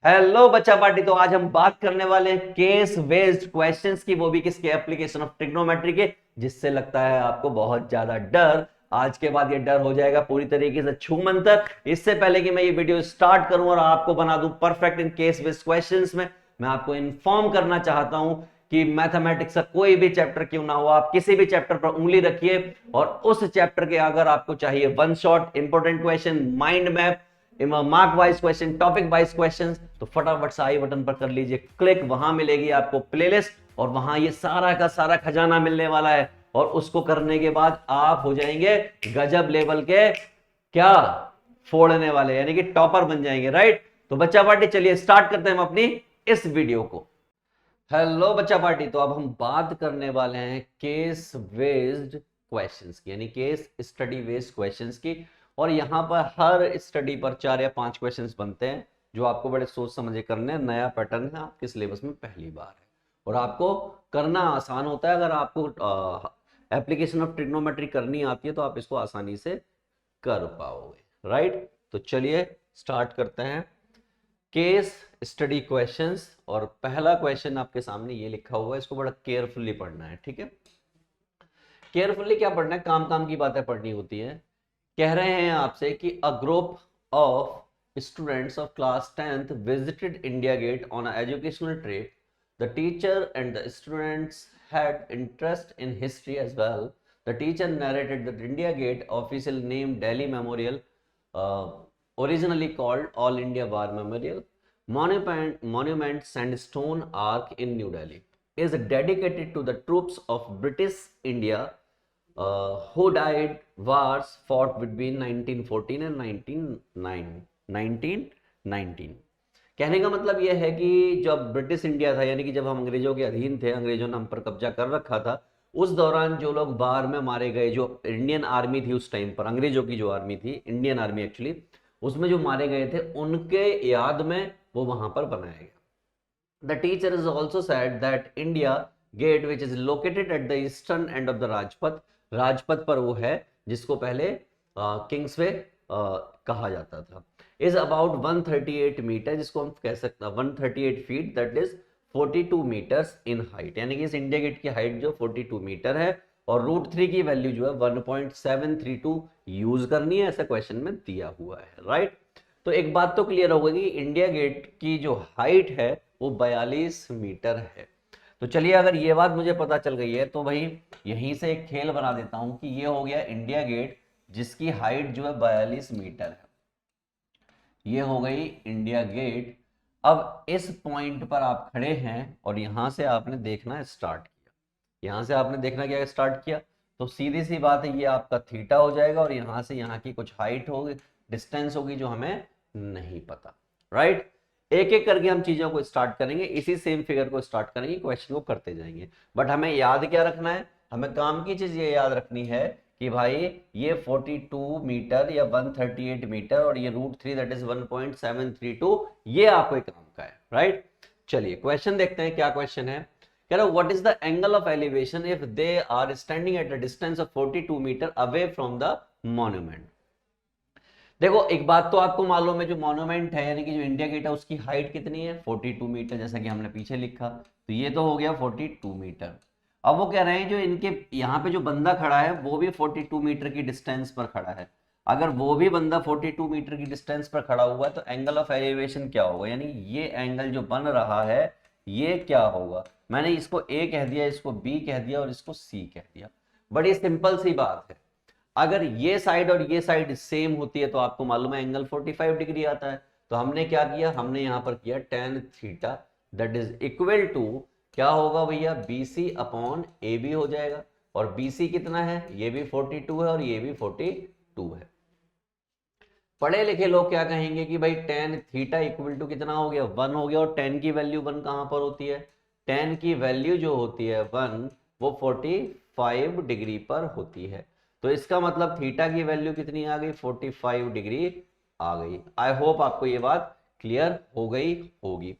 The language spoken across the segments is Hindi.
हेलो बच्चा पार्टी। तो आज हम बात करने वाले हैं केस बेस्ड क्वेश्चंस की, वो भी किसके, एप्लीकेशन ऑफ ट्रिग्नोमेट्री के, जिससे लगता है आपको बहुत ज्यादा डर। आज के बाद ये डर हो जाएगा पूरी तरीके से छूमंतर। इससे पहले कि मैं ये वीडियो स्टार्ट करूं और आपको बना दूं perfect in case based questions में, मैं आपको इन्फॉर्म करना चाहता हूं कि मैथमेटिक्स का कोई भी चैप्टर क्यों ना हो, आप किसी भी चैप्टर पर उंगली रखिए और उस चैप्टर के अगर आपको चाहिए one shot important question, mind map, mark wise question, topic wise question, तो फटाफट से आई बटन पर कर लीजिए क्लिक। वहां मिलेगी आपको प्लेलिस्ट और वहां ये सारा का सारा खजाना मिलने वाला है और उसको करने के बाद आप हो जाएंगे गजब लेवल के क्या फोड़ने वाले, यानी कि टॉपर बन जाएंगे। राइट। तो बच्चा पार्टी चलिए स्टार्ट करते हैं हम अपनी इस वीडियो को। हेलो बच्चा पार्टी। तो अब हम बात करने वाले हैं केस बेस्ड क्वेश्चंस की, यानी केस स्टडी बेस्ड क्वेश्चंस की। और यहां पर हर स्टडी पर 4 या 5 क्वेश्चंस बनते हैं जो आपको बड़े सोच समझ के करने हैं। नया पैटर्न है, आपके सिलेबस में पहली बार है और आपको करना आसान होता है। अगर आपको एप्लीकेशन ऑफ ट्रिग्नोमेट्री करनी आती है तो आप इसको आसानी से कर पाओगे। राइट। तो चलिए स्टार्ट करते हैं केस स्टडी क्वेश्चंस। और पहला क्वेश्चन आपके सामने ये लिखा हुआ है, इसको बड़ा केयरफुली पढ़ना है। ठीक है, केयरफुली क्या पढ़ना है, काम काम की बातें पढ़नी होती है। कह रहे हैं आपसे कि a group of students of class 10th visited India get on educational trip. The teacher and the students had interest in history as well. The teacher narrated that India Gate, official name Delhi Memorial, uh, originally called All India War Memorial, monument sandstone arch in New Delhi, is dedicated to the troops of British India who died wars fought between 1914 and 1919। कहने का मतलब यह है कि जब ब्रिटिश इंडिया था, यानी कि जब हम अंग्रेजों के अधीन थे, अंग्रेजों ने हम पर कब्जा कर रखा था, उस दौरान जो लोग बार में मारे गए, जो इंडियन आर्मी थी उस टाइम पर, अंग्रेजों की जो आर्मी थी, इंडियन आर्मी एक्चुअली, उसमें जो मारे गए थे उनके याद में वो वहां पर बनाया गया। The teacher is also said that India Gate which is located at the eastern end of the Rajpath, Rajpath पर वो है जिसको पहले किंग्सवे कहा जाता था, इज अबाउट 138 मीटर, जिसको हम कह सकते हैं 138 feet, that is 42 meters in height, यानी कि इस इंडिया गेट की हाइट जो 42 मीटर है और रूट 3 की वैल्यू जो है 1.732 यूज करनी है, ऐसा क्वेश्चन में दिया हुआ है। राइट। तो एक बात तो क्लियर हो गई कि इंडिया गेट की जो हाइट है वो 42 मीटर है। तो चलिए अगर ये बात मुझे पता चल गई है तो भाई यहीं से एक खेल बना देता हूं कि ये हो गया इंडिया गेट जिसकी हाइट जो है 42 मीटर है, ये हो गई इंडिया गेट। अब इस पॉइंट पर आप खड़े हैं और यहां से आपने देखना स्टार्ट किया, यहां से आपने देखना क्या स्टार्ट किया, तो सीधी सी बात है ये आपका थीटा हो जाएगा और यहां से यहां की कुछ हाइट होगी, डिस्टेंस होगी जो हमें नहीं पता। राइट। एक एक करके हम चीजों को स्टार्ट करेंगे, इसी सेम फिगर को स्टार्ट करेंगे, क्वेश्चन को करते जाएंगे। बट हमें याद क्या रखना है, हमें काम की चीज ये याद रखनी है कि भाई ये 42 मीटर या 138 मीटर और ये रूट 3 दैट इज 1.732, ये आपको काम का है। राइट। चलिए क्वेश्चन देखते हैं क्या क्वेश्चन है। कह रहा what is the angle of elevation if they are standing at a distance of 42 meter away from the monument. देखो एक बात तो आपको मालूम है, जो मॉन्यूमेंट है यानी कि जो इंडिया गेट है उसकी हाइट कितनी है 42 मीटर, जैसा कि हमने पीछे लिखा, तो ये तो हो गया 42 मीटर। अब वो कह रहे हैं जो इनके यहाँ पे जो बंदा खड़ा है वो भी 42 मीटर की डिस्टेंस पर खड़ा है। अगर वो भी बंदा 42 मीटर की डिस्टेंस पर खड़ा हुआ है तो एंगल ऑफ एलिवेशन क्या होगा, यानी ये एंगल जो बन रहा है ये क्या होगा। मैंने इसको ए कह दिया, इसको बी कह दिया और इसको सी कह दिया। बड़ी सिंपल सी बात है, अगर ये साइड और ये साइड सेम होती है तो आपको मालूम है एंगल 45 डिग्री आता है। तो हमने क्या किया, हमने यहां पर किया tan theta that is equal to क्या होगा भैया, BC अपॉन AB हो जाएगा। और BC कितना है, ये भी 42 है और ये भी 42 है। पढ़े लिखे लोग क्या कहेंगे कि भाई tan थीटा इक्वल टू कितना हो गया, 1 हो गया। और tan की वैल्यू 1 कहां पर होती है, tan की वैल्यू जो होती है 1 वो 45 डिग्री पर होती है। तो इसका मतलब थीटा की वैल्यू कितनी आ गई, 45 डिग्री आ गई। आई होप आपको ये बात क्लियर हो गई होगी।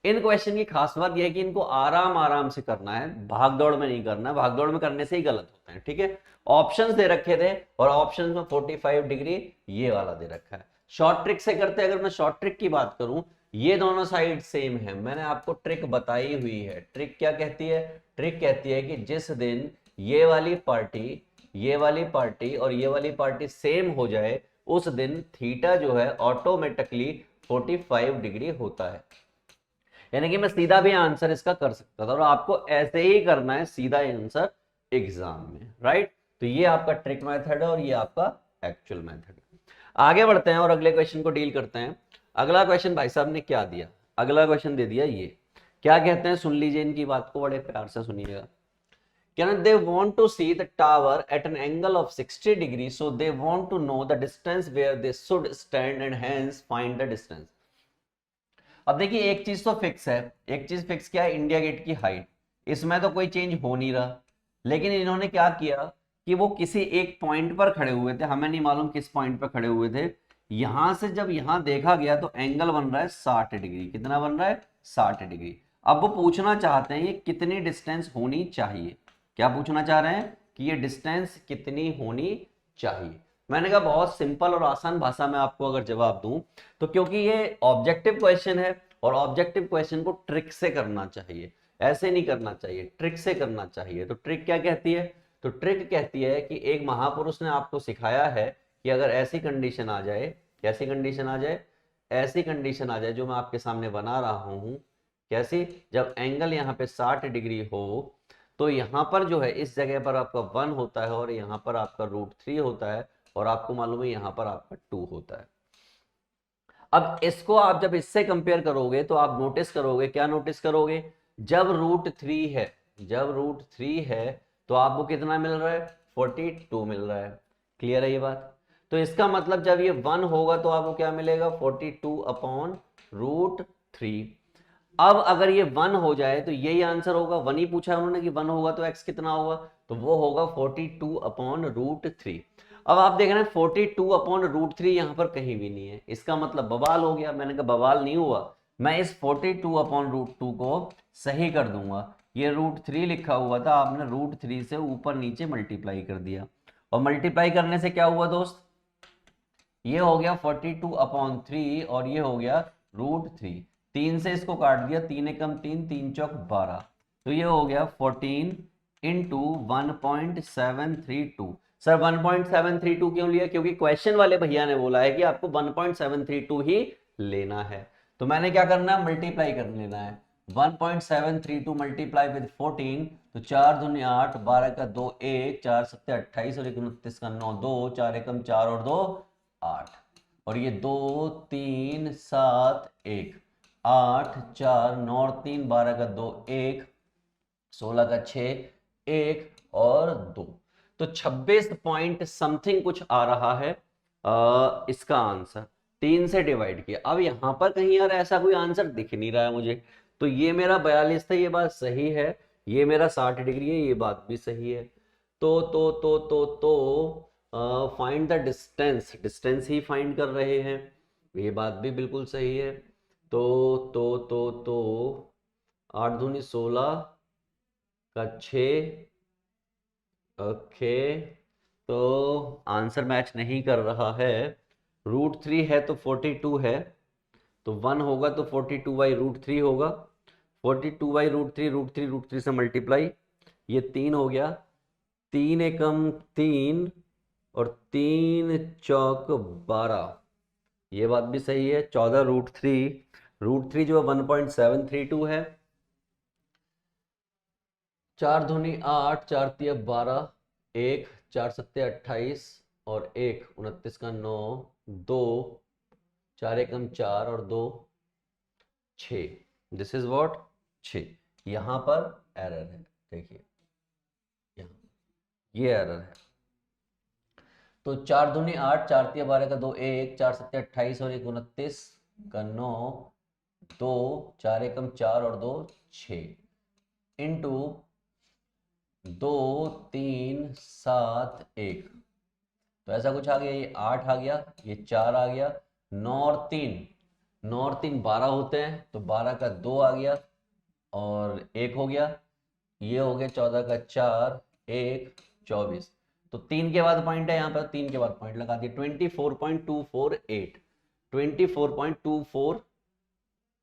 इन क्वेश्चन की खास बात यह है कि इनको आराम आराम से करना है, भागदौड़ में नहीं करना है, भागदौड़ में करने से ही गलत होते हैं। ठीक है, ऑप्शंस दे रखे थे और ऑप्शंस में 45 डिग्री ये वाला दे रखा है। शॉर्ट ट्रिक से करते हैं, अगर मैं शॉर्ट ट्रिक की बात करूं, ये दोनों साइड सेम है। मैंने आपको ट्रिक बताई हुई है। ट्रिक क्या कहती है? ट्रिक कहती है कि जिस दिन ये वाली पार्टी, ये वाली पार्टी और ये वाली पार्टी सेम हो जाए, उस दिन थीटा जो है ऑटोमेटिकली 45 डिग्री होता है। यानी कि मैं सीधा भी आंसर इसका कर सकता था, और आपको ऐसे ही करना है सीधा आंसर एग्जाम में, राइट। तो ये आपका ट्रिक मेथड है और ये आपका एक्चुअल मेथड है। आगे बढ़ते हैं और अगले क्वेश्चन को डील करते हैं। अगला क्वेश्चन भाई साहब ने क्या दिया? अगला क्वेश्चन दे दिया ये, क्या कहते हैं, सुन लीजिए इनकी बात को, बड़े प्यार से सुनिएगा। Can they want to see the tower at an angle of 60 degrees, so they want to know the distance where they should stand and hence find the distance। अब देखिए एक चीज तो फिक्स है, एक चीज फिक्स क्या है, इंडिया गेट की हाइट, इसमें तो कोई चेंज हो नहीं रहा। लेकिन इन्होंने क्या किया कि वो किसी एक पॉइंट पर खड़े हुए थे, हमें नहीं मालूम किस पॉइंट पर खड़े हुए थे। यहां से जब यहां देखा गया तो एंगल बन रहा है 60 डिग्री। कितना बन रहा है? 60 डिग्री। अब वो पूछना चाहते हैं ये कितनी डिस्टेंस होनी चाहिए। क्या पूछना चाह रहे हैं कि ये डिस्टेंस कितनी होनी चाहिए। मैंने कहा बहुत सिंपल और आसान भाषा में आपको अगर जवाब दूं, तो क्योंकि ये ऑब्जेक्टिव क्वेश्चन है और ऑब्जेक्टिव क्वेश्चन को ट्रिक से करना चाहिए, ऐसे नहीं करना चाहिए, ट्रिक से करना चाहिए। तो ट्रिक क्या कहती है? तो ट्रिक कहती है कि एक महापुरुष ने आपको सिखाया है कि अगर ऐसी कंडीशन आ जाए, कैसी कंडीशन आ जाए, ऐसी कंडीशन आ जाए जो मैं आपके सामने बना रहा हूं, कैसी, जब एंगल यहाँ पे 60 डिग्री हो, तो यहाँ पर जो है इस जगह पर आपका 1 होता है और यहाँ पर आपका √3 होता है, और आपको मालूम है यहाँ पर आपका 2 होता है। अब इसको आप जब इससे कंपेयर करोगे तो आप नोटिस करोगे, क्या नोटिस करोगे, जब √3 है, जब √3 है तो आपको कितना मिल रहा है? 42 मिल रहा है। क्लियर है ये बात? तो इसका मतलब जब ये 1 होगा तो आपको क्या मिलेगा? 42/√3। अब अगर ये 1 हो जाए तो यही आंसर होगा। 1 ही पूछा है उन्होंने कि 1 होगा तो x कितना होगा, तो वो होगा 42/√3। अब आप देख रहे हैं 42/√3 यहां पर कहीं भी नहीं है, इसका मतलब बवाल हो गया। मैंने कहा बवाल नहीं हुआ, मैं इस 42/√2 को सही कर दूंगा। ये √3 लिखा हुआ था, आपने √3 से ऊपर नीचे मल्टीप्लाई कर दिया, और मल्टीप्लाई करने से क्या हुआ दोस्त, ये हो गया 42/3 और ये हो गया √3। 3 से इसको काट दिया, 3 एकम 3, 3 चौक 12, तो ये हो गया 14 इंटू 1.732। सर 1.732 क्यों लिया? क्योंकि क्वेश्चन वाले भैया ने बोला है कि आपको 1.732 ही लेना है। तो मैंने क्या करना है? मल्टीप्लाई कर लेना है। 1.732 मल्टीप्लाई विद 14, तो 4 दूनी 8, 12 का 2 1, 4 सत्ते 28 और 29 का 9 2, 4 एकम 4 और 2 8, और ये 2 3 7 1, 8 4 9 और 3, 12 का 2 1, 16 का 6 1 और 2, तो 26 पॉइंट समथिंग कुछ आ रहा है इसका आंसर। 3 से डिवाइड किया। अब यहां पर कहीं यार ऐसा कोई आंसर दिख नहीं रहा है मुझे, तो ये मेरा 42 था, ये बात सही है। ये मेरा 60 डिग्री है, ये बात भी सही है। तो find the distance, distance he find कर रहे हैं, ये बात भी बिल्कुल सही है। तो 8 दूनी 16 का 6, ओके, तो आंसर मैच नहीं कर रहा है। √3 है तो 42 है, तो 1 होगा तो 42/√3 होगा। 42/√3, √3 से मल्टीप्लाई, ये 3 हो गया, 3 एकम 3 और 3 चौक 12, ये बात भी सही है। 14√3, √3 जो 1.732 है, 4 दूनी 8, 4 तिया 12, 1 4 सत्ते 28 और 1 29 का 9, 2 4 एकम 4 और 2 6, दिस इज व्हाट 6। यहां पर एरर है, देखिए यहाँ ये एरर है। तो 4 दूनी 8, 4 तिया 12 का 2 1, 4 सत्ते 28 और 1 29 का 9, 2 4 एकम 4 और 2 6 इंटू 2 3 7 1, तो ऐसा कुछ आ गया। ये 8 आ गया, ये 4 आ गया, 9 और 3, 9 और 3 12 होते हैं, तो 12 का 2 आ गया और 1 हो गया, ये हो गया 14 का 4 1 24, तो 3 के बाद पॉइंट है यहाँ पर, 3 के बाद पॉइंट लगा दिया। 24.248, 24.248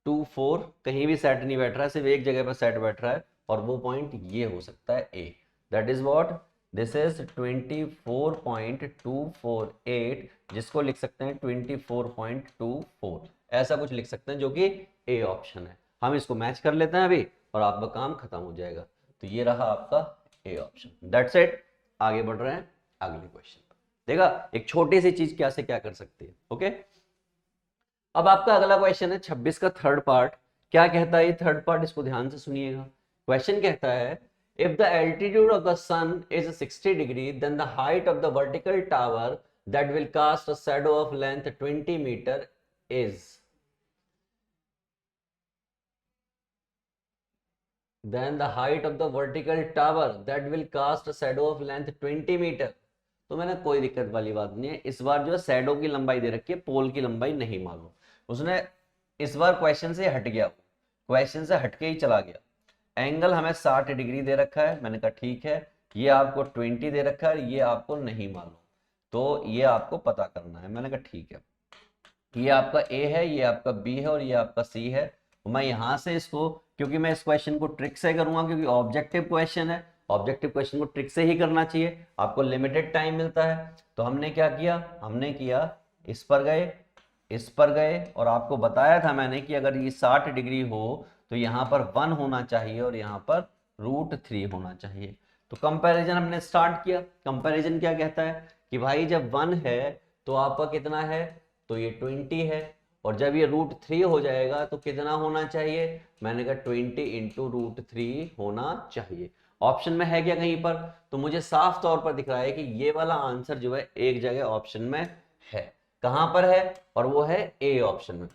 2 4 कहीं भी सेट नहीं बैठ रहा है, सिर्फ एक जगह पर सेट बैठ रहा है, और वो पॉइंट ये हो सकता है A. That is what, this is 24.248, जिसको लिख सकते हैं 24.24, ऐसा कुछ लिख सकते हैं, जो कि ए ऑप्शन है। हम इसको मैच कर लेते हैं अभी और आपका काम खत्म हो जाएगा। तो ये रहा आपका ए ऑप्शन। That's it. आगे बढ़ रहे हैं अगले क्वेश्चन पर। देखा एक छोटी सी चीज क्या से क्या कर सकती है। ओके, अब आपका अगला क्वेश्चन है 26 का थर्ड पार्ट। क्या कहता है ये थर्ड पार्ट, इसको ध्यान से सुनिएगा। क्वेश्चन कहता है if the altitude of the sun is 60 degree then the height of the vertical tower that will cast a shadow of length 20 meter is, then the height of the vertical tower that will cast a shadow of length 20 meter. तो मैंने कोई दिक्कत वाली बात नहीं है, इस बार जो है शैडो की लंबाई दे रखी है, पोल की लंबाई नहीं मालूम। उसने इस बार क्वेश्चन से हट गया, क्वेश्चन से हटके ही चला गया। एंगल हमें 60 डिग्री दे रखा है, मैंने कहा ठीक है, ये आपको 20 दे रखा है, ये आपको नहीं मालूम, तो ये आपको पता करना है। मैंने कहा ठीक है, ये आपका ए है, ये आपका बी है और ये आपका सी है। मैं यहां से इसको, क्योंकि मैं इस क्वेश्चन को ट्रिक से करूंगा, क्योंकि ऑब्जेक्टिव क्वेश्चन है, ऑब्जेक्टिव क्वेश्चन को ट्रिक से ही करना चाहिए, आपको लिमिटेड टाइम मिलता है। तो हमने क्या किया, हमने किया इस पर गए, इस पर गए, और आपको बताया था मैंने कि अगर ये 60 डिग्री हो तो यहाँ पर 1 होना चाहिए और यहाँ पर √3 होना चाहिए। तो कंपैरिजन हमने स्टार्ट किया। कंपैरिजन क्या कहता है कि भाई जब 1 है तो आपका कितना है, तो ये 20 है, और जब ये √3 हो जाएगा तो कितना होना चाहिए, मैंने कहा 20 इंटू √3 होना चाहिए। ऑप्शन में है क्या कहीं पर, तो मुझे साफ तौर पर दिख रहा है कि ये वाला आंसर जो है एक जगह ऑप्शन में है। कहां पर है, और वो है ए ऑप्शन में।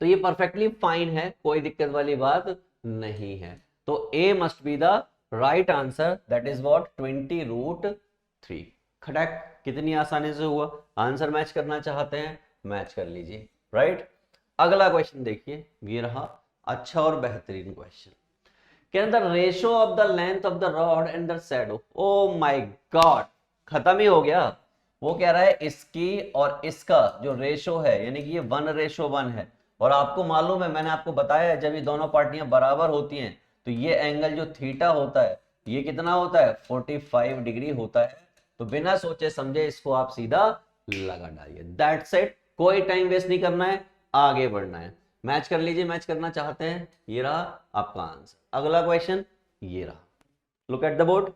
तो ये परफेक्टली फाइन है, कोई दिक्कत वाली बात नहीं है। तो A must be the right answer, that is what 20√3। खटक, कितनी आसानी से हुआ। आंसर मैच करना चाहते हैं, मैच कर लीजिए, राइट। अगला क्वेश्चन देखिए, ये रहा अच्छा और बेहतरीन क्वेश्चन। कहते the ratio of the length of the rod and the shadow. Oh my God, खत्म ही हो गया। वो कह रहा है इसकी और इसका जो रेशो है, यानी कि ये 1:1 है, और आपको मालूम है, मैंने आपको बताया है, जब ये दोनों पार्टियां बराबर होती हैं तो ये एंगल जो थीटा होता है ये कितना होता है, 45 डिग्री होता है। तो बिना सोचे समझे इसको आप सीधा लगा डालिए। दैट्स इट, कोई टाइम वेस्ट नहीं करना है, आगे बढ़ना है। मैच कर लीजिए, मैच करना चाहते हैं, ये रहा आपका आंसर। अगला क्वेश्चन ये रहा, लुक एट द बोर्ड।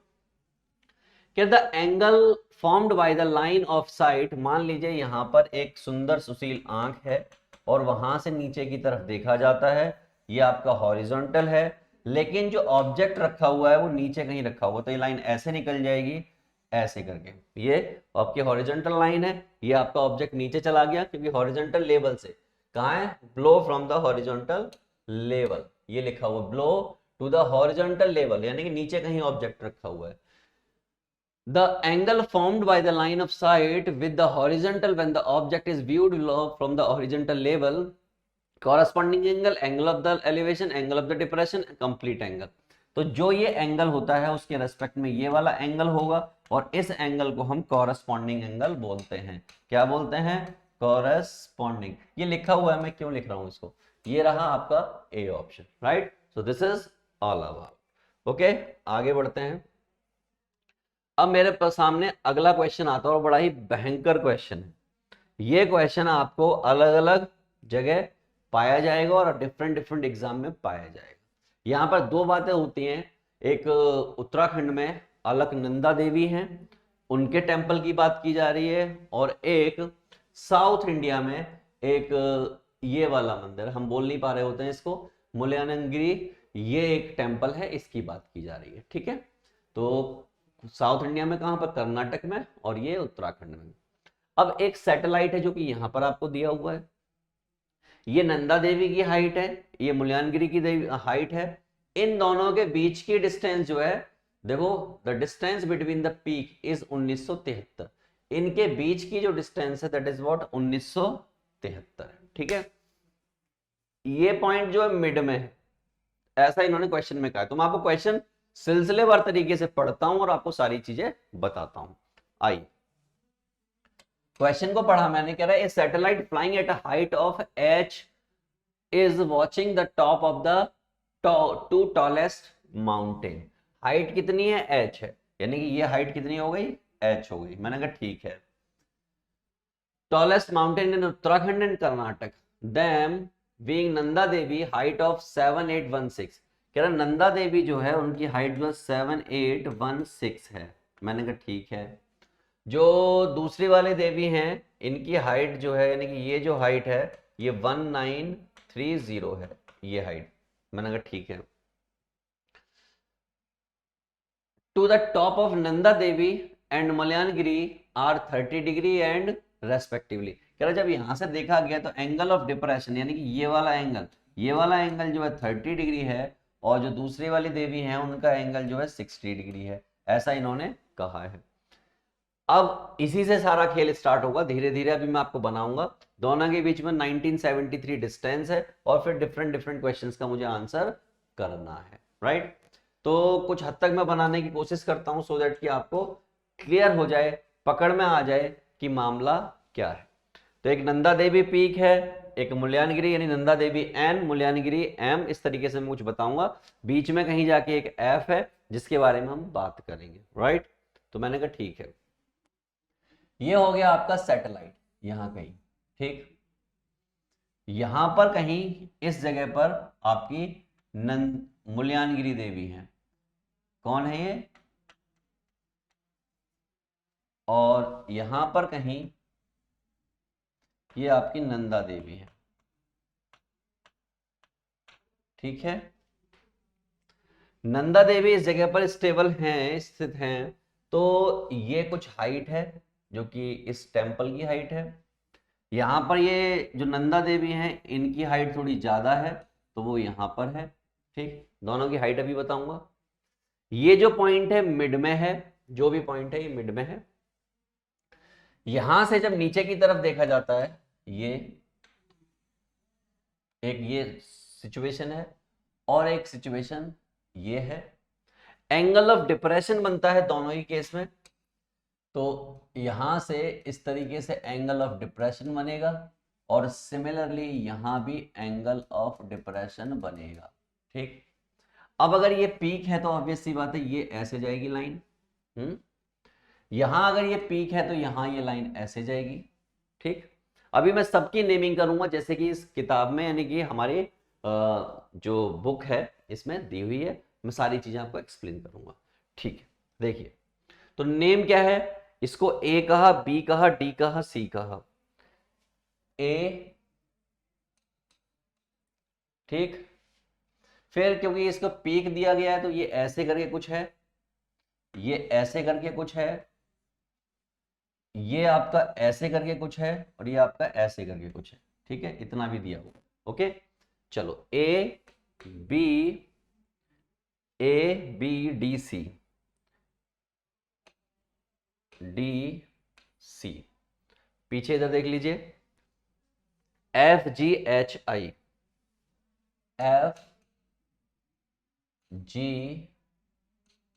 कि the angle formed by the line of site, मान लीजिए यहां पर एक सुंदर सुशील आंख है और वहां से नीचे की तरफ देखा जाता है, ये आपका हॉरिजॉन्टल है, लेकिन जो ऑब्जेक्ट रखा हुआ है वो नीचे कहीं रखा हुआ, तो ये लाइन ऐसे निकल जाएगी, ऐसे करके। ये आपकी हॉरिजॉन्टल लाइन है, ये आपका ऑब्जेक्ट नीचे चला गया, क्योंकि हॉरिजॉन्टल लेवल से, कहां है, below from the horizontal level, ये लिखा हुआ below to the horizontal level, यानी कि नीचे कहीं ऑब्जेक्ट रखा हुआ है। The angle formed by the line of sight with the horizontal when the object is viewed from the horizontal level, corresponding angle, angle of the elevation, angle of the depression, complete angle। तो जो ये एंगल होता है उसके रेस्पेक्ट में ये वाला एंगल होगा, और इस एंगल को हम कॉरस्पॉन्डिंग एंगल बोलते हैं। क्या बोलते हैं, कॉरस्पॉन्डिंग। ये लिखा हुआ है, मैं क्यों लिख रहा हूं इसको, ये रहा आपका A option, right. So this is all about. Okay, आगे बढ़ते हैं। अब मेरे सामने अगला क्वेश्चन आता है और बड़ा ही भयंकर क्वेश्चन है। ये क्वेश्चन आपको अलग अलग जगह पाया जाएगा और डिफरेंट डिफरेंट एग्जाम में पाया जाएगा। यहाँ पर दो बातें होती हैं, एक उत्तराखंड में अलकनंदा देवी हैं, उनके टेम्पल की बात की जा रही है, और एक साउथ इंडिया में एक ये वाला मंदिर, हम बोल नहीं पा रहे होते हैं इसको, मुल्यानगिरी, ये एक टेम्पल है, इसकी बात की जा रही है, ठीक है। तो साउथ इंडिया में कहां पर, कर्नाटक में, और ये उत्तराखंड में। अब एक सैटेलाइट है जो कि यहां पर आपको दिया हुआ है, ये नंदा देवी की हाइट है, ये मुल्यानगिरी की हाइट है। इन दोनों के बीच की डिस्टेंस जो है, देखो the distance between the peak is 1973। इनके बीच की जो डिस्टेंस है दैट इज व्हाट 1973, ठीक है। ये पॉइंट जो है मिड में है, ऐसा इन्होंने क्वेश्चन में कहा है। तो मैं आपको क्वेश्चन सिलसिलेवार तरीके से पढ़ता हूं और आपको सारी चीजें बताता हूं। आइए, क्वेश्चन को पढ़ा मैंने, कह रहा है satellite flying at a height of h is watching the top of the two tallest mountain. Height कितनी है, h है, यानी कि ये हाइट कितनी हो गई, h हो गई। मैंने कहा ठीक है। Tallest mountain in Uttarakhand and Karnataka, them being Nanda Devi height of 7816। कह रहा नंदा देवी जो है उनकी हाइट जो 7816 है। मैंने कहा ठीक है। जो दूसरी वाले देवी हैं इनकी हाइट जो है, यानी कि ये जो हाइट है ये 1930 है, ये हाइट। मैंने कहा ठीक है। To the top of Nanda Devi and Malayangiri are 30 degree and respectively. कह रहा जब यहां से देखा गया तो एंगल ऑफ डिप्रेशन यानी कि ये वाला एंगल जो है 30 डिग्री है, और जो दूसरी वाली देवी है उनका एंगल जो है 60 डिग्री है, ऐसा इन्होंने कहा है। अब इसी से सारा खेल स्टार्ट होगा धीरे धीरे। अभी मैं आपको बनाऊंगा, दोनों के बीच में 1973 डिस्टेंस है, और फिर डिफरेंट डिफरेंट क्वेश्चंस का मुझे आंसर करना है, राइट। तो कुछ हद तक मैं बनाने की कोशिश करता हूं सो दैट कि आपको क्लियर हो जाए, पकड़ में आ जाए कि मामला क्या है। तो एक नंदा देवी पीक है, एक मुल्यानगिरी यानी नंदा देवी एन, मुल्यानगिरी एम, इस तरीके से मैं कुछ बताऊंगा। बीच में कहीं जाके एक एफ है जिसके बारे में हम बात करेंगे, राइट। तो मैंने कहा ठीक है, ये हो गया आपका सैटेलाइट यहां कहीं, ठीक। यहां पर कहीं इस जगह पर आपकी मुल्यानगिरी देवी है। कौन है ये? और यहां पर कहीं ये आपकी नंदा देवी है, ठीक है। नंदा देवी इस जगह पर स्टेबल हैं, स्थित हैं। तो ये कुछ हाइट है जो कि इस टेंपल की हाइट है। यहां पर ये जो नंदा देवी हैं इनकी हाइट थोड़ी ज्यादा है, तो वो यहां पर है, ठीक। दोनों की हाइट अभी बताऊंगा। ये जो पॉइंट है मिड में है, जो भी पॉइंट है ये मिड में है। यहां से जब नीचे की तरफ देखा जाता है, ये एक ये सिचुएशन है और एक सिचुएशन ये है। एंगल ऑफ डिप्रेशन बनता है दोनों ही केस में। तो यहां से इस तरीके से एंगल ऑफ डिप्रेशन बनेगा, और सिमिलरली यहां भी एंगल ऑफ डिप्रेशन बनेगा, ठीक। अब अगर ये पीक है तो ऑब्वियस सी बात है ये ऐसे जाएगी लाइन, यहां अगर ये पीक है तो यहां ये लाइन ऐसे जाएगी, ठीक। अभी मैं सबकी नेमिंग करूंगा जैसे कि इस किताब में, यानी कि हमारे जो बुक है इसमें दी हुई है, मैं सारी चीजें आपको एक्सप्लेन करूंगा, ठीक है। देखिए, तो नेम क्या है, इसको ए कहा, बी कहा, डी कहा, सी कहा। ए, ठीक। फिर क्योंकि इसको पीक दिया गया है तो ये ऐसे करके कुछ है, ये ऐसे करके कुछ है, ये आपका ऐसे करके कुछ है, और ये आपका ऐसे करके कुछ है, ठीक है। इतना भी दिया हुआ, ओके। चलो A B D C, D C. पीछे इधर देख लीजिए, F G H I, F G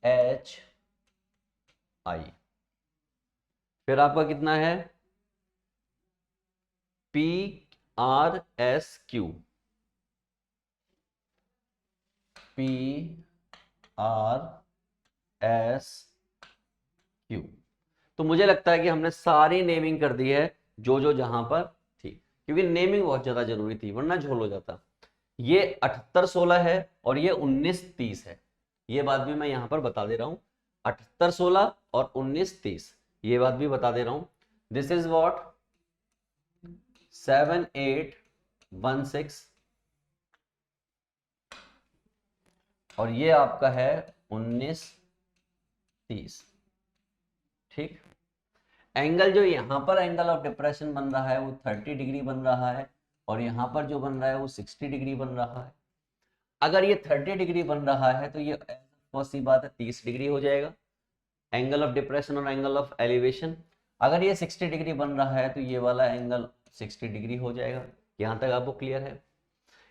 H I. फिर आपका कितना है, P R S Q, P R S Q. तो मुझे लगता है कि हमने सारी नेमिंग कर दी है जो जो जहां पर थी, क्योंकि नेमिंग बहुत ज्यादा जरूरी थी वरना झोल हो जाता। ये 7816 है और ये 1930 है, ये बात भी मैं यहां पर बता दे रहा हूं। 7816 और 1930, ये बात भी बता दे रहा हूं। दिस इज व्हाट 7816, और ये आपका है 1930, ठीक। एंगल जो यहां पर एंगल ऑफ डिप्रेशन बन रहा है वो 30 डिग्री बन रहा है, और यहां पर जो बन रहा है वो 60 डिग्री बन रहा है। अगर ये 30 डिग्री बन रहा है तो ये बहुत सी बात है 30 डिग्री हो जाएगा, एंगल ऑफ डिप्रेशन और एंगल ऑफ एलिवेशन। अगर ये 60 डिग्री बन रहा है तो ये वाला एंगल 60 डिग्री हो जाएगा। यहां तक आपको क्लियर है?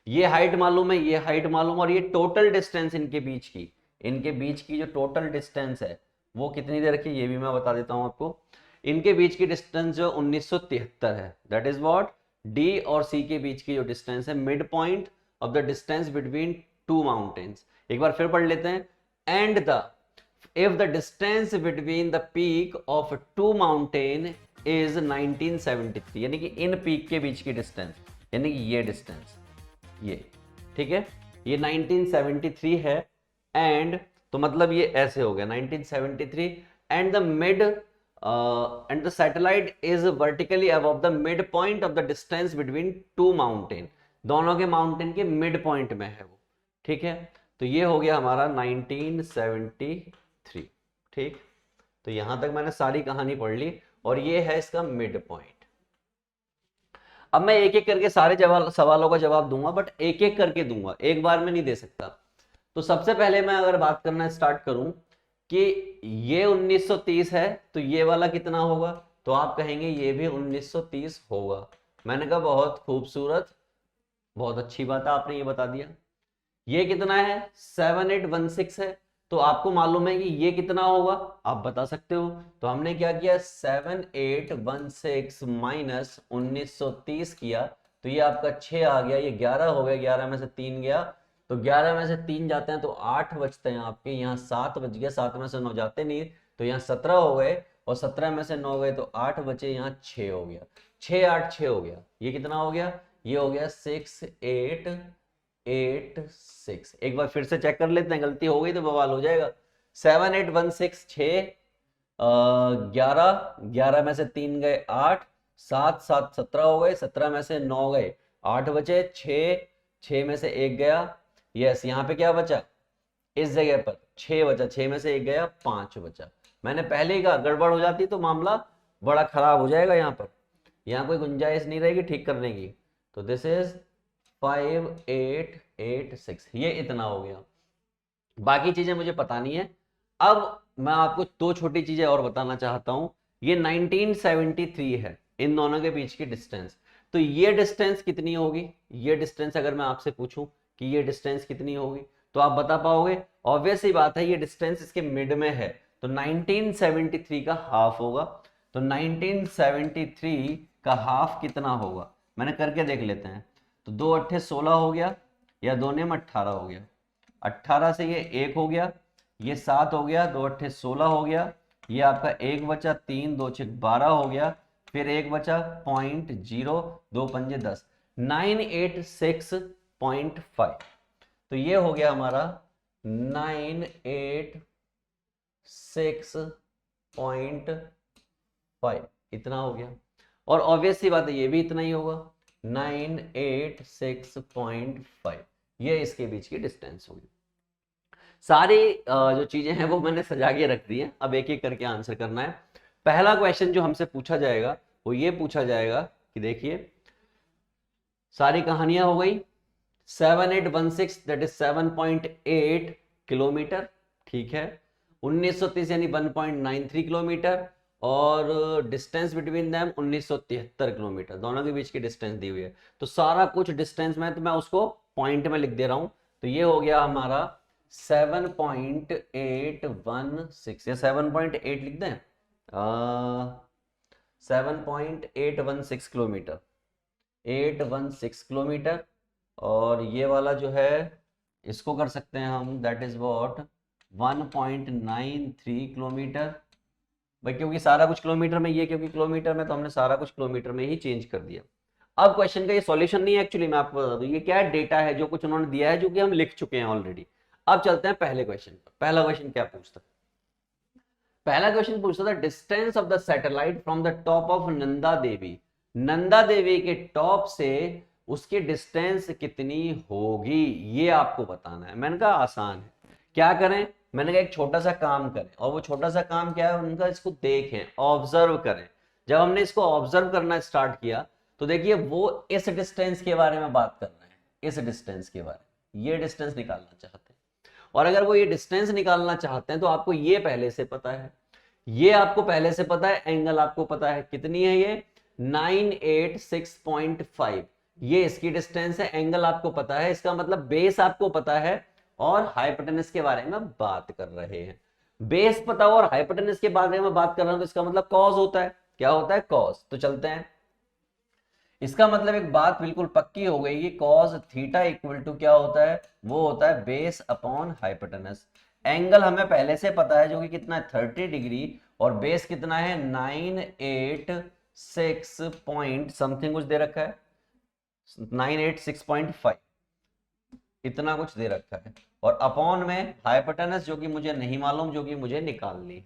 ये हाइट मालूम है, ये हाइट मालूम, और ये टोटल डिस्टेंस इनके बीच की जो टोटल डिस्टेंस है वो कितनी देर की, ये भी मैं बता देता हूं आपको। इनके बीच की डिस्टेंस जो 1973 है, दैट इज व्हाट डी और सी के बीच की जो डिस्टेंस है, mid point of the distance between two mountains. एक बार फिर पढ़ लेते हैं। And the if the distance between the peak of two mountain is 1973, यानी कि इन पीक के बीच की डिस्टेंस, यानी कि ये डिस्टेंस, ये ठीक है, ये 1973 है। एंड तो मतलब ये ऐसे हो गया 1973, and the mid and the satellite is vertically above the mid point of the distance between two mountain, दोनों के माउंटेन के मिड पॉइंट में है वो, ठीक है। तो ये हो गया हमारा 1973, ठीक। तो यहां तक मैंने सारी कहानी पढ़ ली और ये है इसका मिड पॉइंट। अब मैं एक एक करके सारे सवालों का जवाब दूंगा, बट एक एक करके दूंगा, एक बार में नहीं दे सकता। तो सबसे पहले मैं अगर बात करना स्टार्ट करूं कि ये 1930 है, तो ये वाला कितना होगा, तो आप कहेंगे ये भी 1930 होगा। मैंने कहा बहुत खूबसूरत, बहुत अच्छी बात है, आपने ये बता दिया। ये कितना है, 7816 है, तो आपको मालूम है कि ये कितना होगा, आप बता सकते हो। तो हमने क्या किया, 7816 माइनस 1930 किया, तो ये आपका 6 आ गया, ये 11 हो गया, 11 में से 3 गया, तो 11 में से 3 जाते हैं तो 8 बचते हैं आपके, यहाँ 7 बच गया, 7 में से 9 जाते नहीं, तो यहाँ 17 हो गए, और 17 में से 9 गए तो 8 बचे, यहाँ 6 हो गया, 6 8 6 हो गया। ये कितना हो गया, ये हो गया 6886। एक बार फिर से चेक कर लेते हैं, गलती हो गई तो बवाल हो जाएगा। 7816 6 11, 11 में से 3 गए 8, 7 7 17 हो गए, 17 में से 9 गए, 8 बचे, 6 में से 1 गया, यस यहाँ पे क्या बचा, इस जगह पर 6 बचा, 6 में से 1 गया, 5 बचा। मैंने पहले ही कहा गड़बड़ हो जाती तो मामला बड़ा खराब हो जाएगा, यहाँ पर यहाँ कोई गुंजाइश नहीं रहेगी ठीक करने की। तो दिस इज 5886, ये इतना हो गया, बाकी चीजें मुझे पता नहीं है। अब मैं आपको दो छोटी चीजें और बताना चाहता हूं। ये 1973 है इन दोनों के बीच की डिस्टेंस, तो ये डिस्टेंस कितनी होगी, ये डिस्टेंस अगर मैं आपसे पूछूं कि ये डिस्टेंस कितनी होगी, तो आप बता पाओगे, ऑब्वियस ही बात है, ये डिस्टेंस इसके मिड में है, तो 1973 का हाफ होगा। तो 1973 का हाफ कितना होगा, मैंने करके देख लेते हैं। तो 2 अट्ठे 16 हो गया, या 2 नेम 18 हो गया, 18 से ये 1 हो गया, ये 7 हो गया, 2 अट्ठे 16 हो गया, ये आपका 1 बचा, 3 2 6 12 हो गया, फिर 1 बचा 0.0, 2 पंजे 10, 986.5। तो ये हो गया हमारा 986.5, इतना हो गया। और ऑब्वियस सी बात है ये भी इतना ही होगा, 986.5, ये इसके बीच की डिस्टेंस होगी। सारी जो चीजें हैं वो मैंने सजा के रख दी हैं, अब एक एक करके आंसर करना है। पहला क्वेश्चन जो हमसे पूछा जाएगा वो ये पूछा जाएगा कि देखिए, सारी कहानियां हो गई, 7816 दैट इज 7.8 किलोमीटर, ठीक है, 1930 यानी 1.93 किलोमीटर, और डिस्टेंस बिटवीन देम 1973 किलोमीटर, दोनों के बीच की डिस्टेंस दी हुई है। तो सारा कुछ डिस्टेंस में, तो मैं उसको पॉइंट में लिख दे रहा हूं। तो ये हो गया हमारा 7.816, या 7.8 लिख दें, 7.816 किलोमीटर, 816 किलोमीटर। और ये वाला जो है इसको कर सकते हैं हम, दैट इज व्हाट 1.93 किलोमीटर भाई, क्योंकि सारा कुछ किलोमीटर में, ये क्योंकि किलोमीटर में, तो हमने सारा कुछ किलोमीटर में ही चेंज कर दिया। अब क्वेश्चन का ये सॉल्यूशन नहीं है एक्चुअली, मैं आपको बता दूं ये क्या डेटा है जो कुछ उन्होंने दिया है, जो कि हम लिख चुके हैं ऑलरेडी। अब चलते हैं पहले क्वेश्चन पर। पहला क्वेश्चन क्या पूछता है, पहला क्वेश्चन पूछता था distance of the satellite from the top of Nanda Devi, Nanda Devi के टॉप से उसकी डिस्टेंस कितनी होगी, ये आपको बताना है। मैंने कहा आसान है, क्या करें, मैंने कहा एक छोटा सा काम करें, और वो छोटा सा काम क्या है उनका, इसको देखें, ऑब्जर्व करें। जब हमने इसको ऑब्जर्व करना स्टार्ट किया तो देखिए वो इस डिस्टेंस के बारे में बात कर रहे हैं, इस डिस्टेंस के बारे में, ये डिस्टेंस निकालना चाहते हैं। और अगर वो ये डिस्टेंस निकालना चाहते हैं तो आपको ये पहले से पता है, ये आपको पहले से पता है, एंगल आपको पता है कितनी है, ये 986.5, ये इसकी डिस्टेंस है, एंगल आपको पता है, इसका मतलब बेस आपको पता है, और हाइपोटेनस के बारे में बात कर रहे हैं। बेस पता हो और हाइपोटेनस के बारे में बात कर रहे हैं तो इसका मतलब कॉस होता है, क्या होता है, कॉस। तो चलते हैं, इसका मतलब एक बात बिल्कुल पक्की हो गई कि कॉस थीटा इक्वल टू क्या होता है, वो होता है बेस अपॉन हाइपोटेनस। एंगल हमें पहले से पता है जो कि कितना है 30 डिग्री, और बेस कितना है 986 पॉइंट समथिंग कुछ दे रखा है, 986.5 इतना कुछ दे रखा है, और अपॉन में हाइपोटेनस जो कि मुझे नहीं मालूम, जो कि मुझे निकालनी है।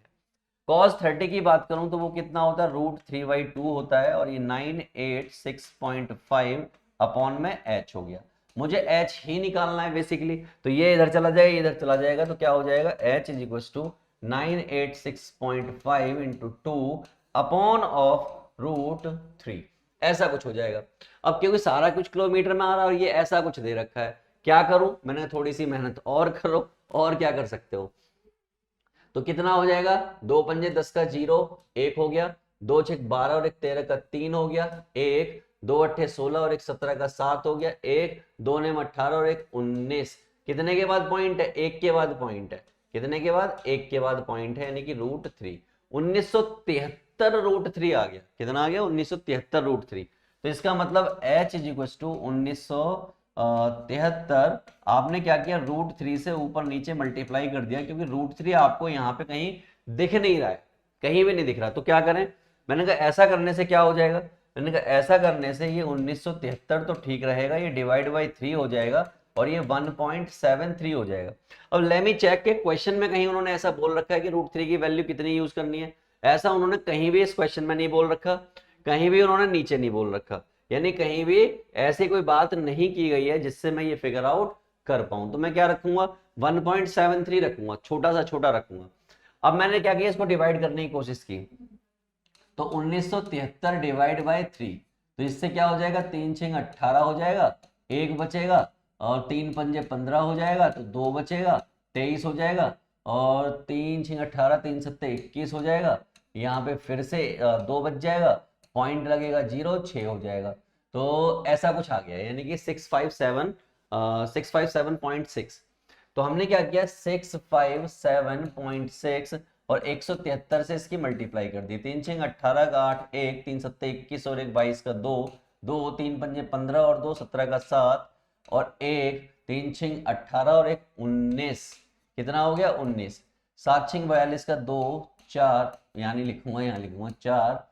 cos 30 की बात करूं तो वो कितना होता है √3/2 होता है, और ये 986.5 अपॉन में h हो गया। मुझे h ही निकालना है बेसिकली, तो ये इधर चला जाएगा, इधर चला जाएगा, तो क्या हो जाएगा h is equal to 986.5 into 2 upon of √3, ऐसा कुछ हो जाएगा। अब क्योंकि सारा कुछ किलोमीटर में आ रहा है और ये ऐसा कुछ दे रखा है, क्या करूं, मैंने थोड़ी सी मेहनत और करो, और क्या कर सकते हो, तो कितना हो जाएगा, 2×5 = 10 का 0 1 हो गया, 2×6 = 12 और 1 13 का 3 हो गया 1, 2×8 = 16 और 1 17 का 7 हो गया 1, 2×9 = 18 और 1 19, कितने के बाद पॉइंट है, 1 के बाद पॉइंट है, कितने के बाद, 1 के बाद पॉइंट है, यानी कि √3, 1973 √3 आ गया, कितना आ गया 1973 √3। तो इसका मतलब h इज इक्वल टू 1973, आपने क्या किया √3 से ऊपर नीचे मल्टीप्लाई कर दिया, क्योंकि √3 आपको यहाँ पे कहीं दिख नहीं रहा है, कहीं भी नहीं दिख रहा, तो क्या करें, मैंने कहा ऐसा करने से क्या हो जाएगा, मैंने कहा ऐसा करने से ये 1973 तो ठीक रहेगा, ये डिवाइड बाई 3 हो जाएगा और ये 1.73 हो जाएगा। अब लेट मी चेक के क्वेश्चन में कहीं उन्होंने ऐसा बोल रखा है कि √3 की वैल्यू कितनी यूज करनी है, ऐसा उन्होंने कहीं भी इस क्वेश्चन में नहीं बोल रखा, कहीं भी उन्होंने नीचे नहीं बोल रखा, यानी कहीं भी ऐसी कोई बात नहीं की गई है जिससे मैं ये फिगर आउट कर पाऊं। तो मैं क्या रखूंगा 1.73 रखूंगा, छोटा सा छोटा रखूंगा। अब मैंने क्या किया, इसको डिवाइड करने की कोशिश की, तो 1973 डिवाइड बाई 3, तो इससे क्या हो जाएगा 3×6 = 18 हो जाएगा, 1 बचेगा, और 3×5 = 15 हो जाएगा, तो 2 बचेगा 23 हो जाएगा, और 3×6 = 18, 3×7 = 21 हो जाएगा, यहाँ पे फिर से 2 बच जाएगा, पॉइंट लगेगा 0 6 हो जाएगा। तो ऐसा कुछ आ गया, यानी कि 657.6। तो हमने क्या किया 657.6 और 173 से इसकी मल्टीप्लाई कर दी, 3×6 = 18 का 8, 1 3×7 = 21 और 1 22 का 2, 2 3×5 = 15 और 2 17 का 7, और 1 3×6 = 18 और 1 19, कितना हो गया 19, 7×6 = 42 का 2 4, यानी लिखूंगा यहाँ लिखूंगा 4,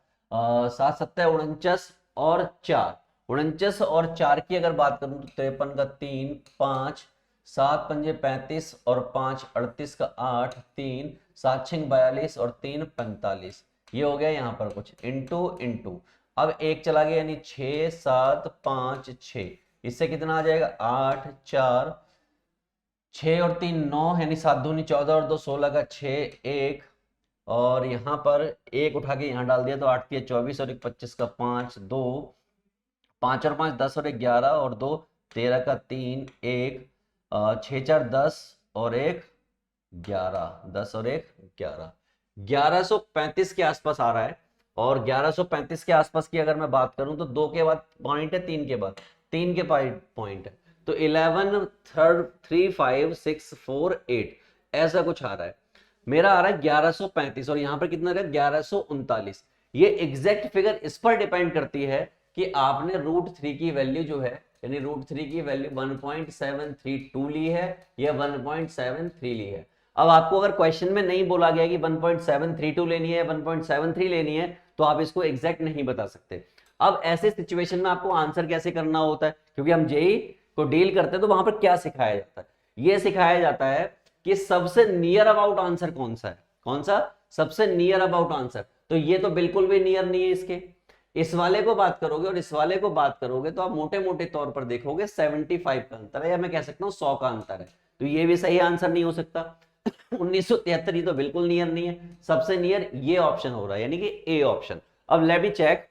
7 7 = 49 और 4, 49 और 4 की अगर बात करूं तो 53 का 3 5, 7×5 = 35 और 5 38 का 8 3, 7×6 = 42 और 3 45, ये हो गया यहाँ पर कुछ इंटू इंटू, अब एक चला गया यानी 6 7 5 6, इससे कितना आ जाएगा 8 4, 6 और 3 9, यानी 7 दूनी 14 और 2 16 का 6 1, और यहाँ पर एक उठा के यहाँ डाल दिया तो 8 3 24 और 1 25 का 5 2, 5 और 5 10 और 1 11 और 2 13 का 3 1, 6 4 10 और 1 11, 10 और 1 11, 1135 के आसपास आ रहा है। और 1135 के आसपास की अगर मैं बात करूं तो 2 के बाद पॉइंट है, 3 के बाद 3 के पॉइंट है, तो 11 3 5 6 4 8 ऐसा कुछ आ रहा है। मेरा आ रहा है 1135 और यहाँ पर कितना रहा 1139। ये एग्जैक्ट फिगर इस पर डिपेंड करती है कि आपने √3 की वैल्यू जो है, यानी √3 की वैल्यू 1.732 ली है या 1.73 ली है। अब आपको अगर क्वेश्चन में नहीं बोला गया कि 1.732 लेनी है 1.73 लेनी है, तो आप इसको एग्जैक्ट नहीं बता सकते। अब ऐसे सिचुएशन में आपको आंसर कैसे करना होता है, क्योंकि हम जेई को डील करते हैं तो वहां पर क्या सिखाया जाता है, ये सिखाया जाता है कि सबसे नियर अबाउट आंसर कौन सा है, कौन सा सबसे नियर अबाउट आंसर। तो ये तो बिल्कुल भी नियर नहीं है इसके, इस वाले को बात करोगे और इस वाले को बात करोगे तो आप मोटे मोटे तौर पर देखोगे 75 का अंतर है, या मैं कह सकता हूं 100 का अंतर है, तो ये भी सही आंसर नहीं हो सकता। 1973 ये तो बिल्कुल नियर नहीं है, सबसे नियर ये ऑप्शन हो रहा है, यानी कि ए ऑप्शन। अब लेट मी चेक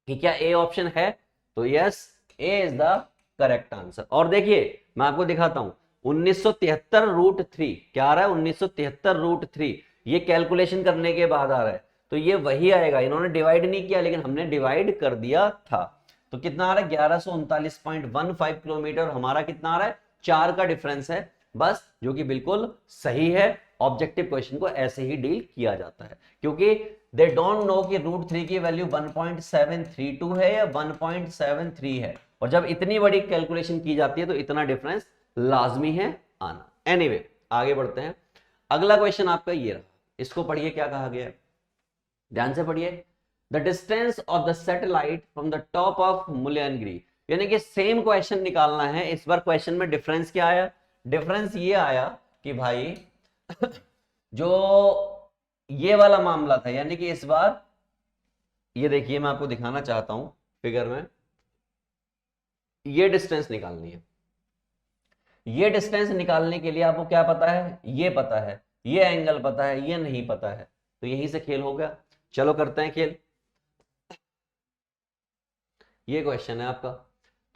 कि क्या ए ऑप्शन है, तो yes A is the correct answer. और देखिए मैं आपको दिखाता हूं 1973 √3 क्या आ रहा है, 1973 √3 ये कैलकुलेशन करने के बाद आ रहा है, तो ये वही आएगा, इन्होंने डिवाइड नहीं किया लेकिन हमने डिवाइड कर दिया था। तो कितना आ रहा है 1139.15 किलोमीटर, हमारा कितना आ रहा है 4 का डिफरेंस है बस, जो कि बिल्कुल सही है ऑब्जेक्टिव क्वेश्चन को ऐसे ही डील किया जाता है, क्योंकि दे डोंट नो कि √3 की वैल्यू 1.732 है या 1.73 है, और जब इतनी बड़ी कैलकुलेशन की जाती है तो इतना डिफरेंस लाजमी है आना। एनीवे आगे बढ़ते हैं। अगला क्वेश्चन आपका ये रहा, इसको पढ़िए क्या कहा गया है, ध्यान से पढ़िए। The distance of the satellite from the top of Mulyangiri, यानी कि सेम क्वेश्चन निकालना है। इस बार क्वेश्चन में डिफरेंस क्या आया, डिफरेंस ये आया कि भाई जो ये वाला मामला था, यानी कि इस बार ये देखिए, मैं आपको दिखाना चाहता हूं फिगर में, ये डिस्टेंस निकालनी है। ये डिस्टेंस निकालने के लिए आपको क्या पता है, ये पता है, ये एंगल पता है, ये नहीं पता है, तो यहीं से खेल हो गया। चलो करते हैं खेल। ये क्वेश्चन है आपका,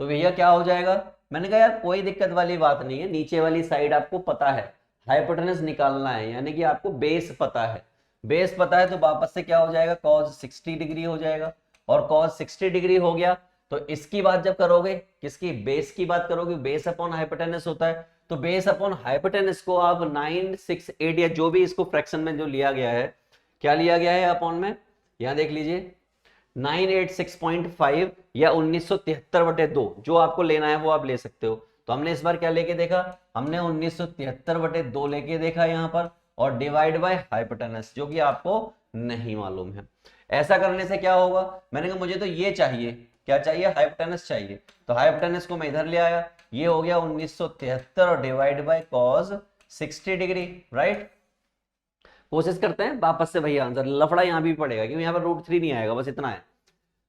तो भैया क्या हो जाएगा, मैंने कहा यार कोई दिक्कत वाली बात नहीं है, नीचे वाली साइड आपको पता है, हाइपोटेनस निकालना है, यानी कि आपको बेस पता है। बेस पता है तो वापस से क्या हो जाएगा, cos 60 डिग्री हो जाएगा, और cos 60 डिग्री हो गया तो इसकी बात जब करोगे, किसकी, बेस की बात करोगे, बेस अपॉन हाइपोटेनस होता है, तो बेस अपॉन हाइपोटेनस को आप 968 या जो भी इसको फ्रैक्शन में जो लिया गया है, क्या लिया गया है अपॉन में, यहां देख लीजिए 986.5 या 1973/2, जो आपको लेना है वो आप ले सकते हो। तो हमने इस बार क्या लेके देखा, हमने 1973/2 लेके देखा यहाँ पर, और डिवाइड बाय हाइपोटेनस, जो कि आपको नहीं मालूम है। ऐसा करने से क्या होगा, मैंने कहा मुझे तो ये चाहिए, क्या चाहिए, हाइपोटेनस चाहिए, तो हाइपोटेनस को मैं इधर ले आया, ये हो गया 1973 और divide by cos 60 degree, right. कोशिश करते हैं वापस से भैया आंसर, लफड़ा यहां भी पड़ेगा क्योंकि यहाँ पर √3 नहीं आएगा, बस इतना है।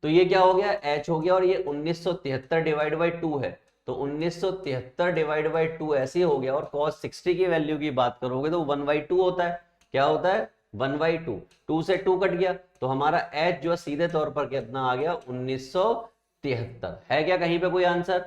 तो ये क्या हो गया, h हो गया, और ये 1973 डिवाइड बाई 2 है, तो 1973 डिवाइड बाई 2 ऐसे हो गया, और cos 60 की वैल्यू की बात करोगे तो 1/2 होता है, क्या होता है, 1/2, 2 से 2 कट गया, तो हमारा h जो है सीधे तौर पर कितना आ गया, 1973 है। क्या कहीं पे कोई आंसर,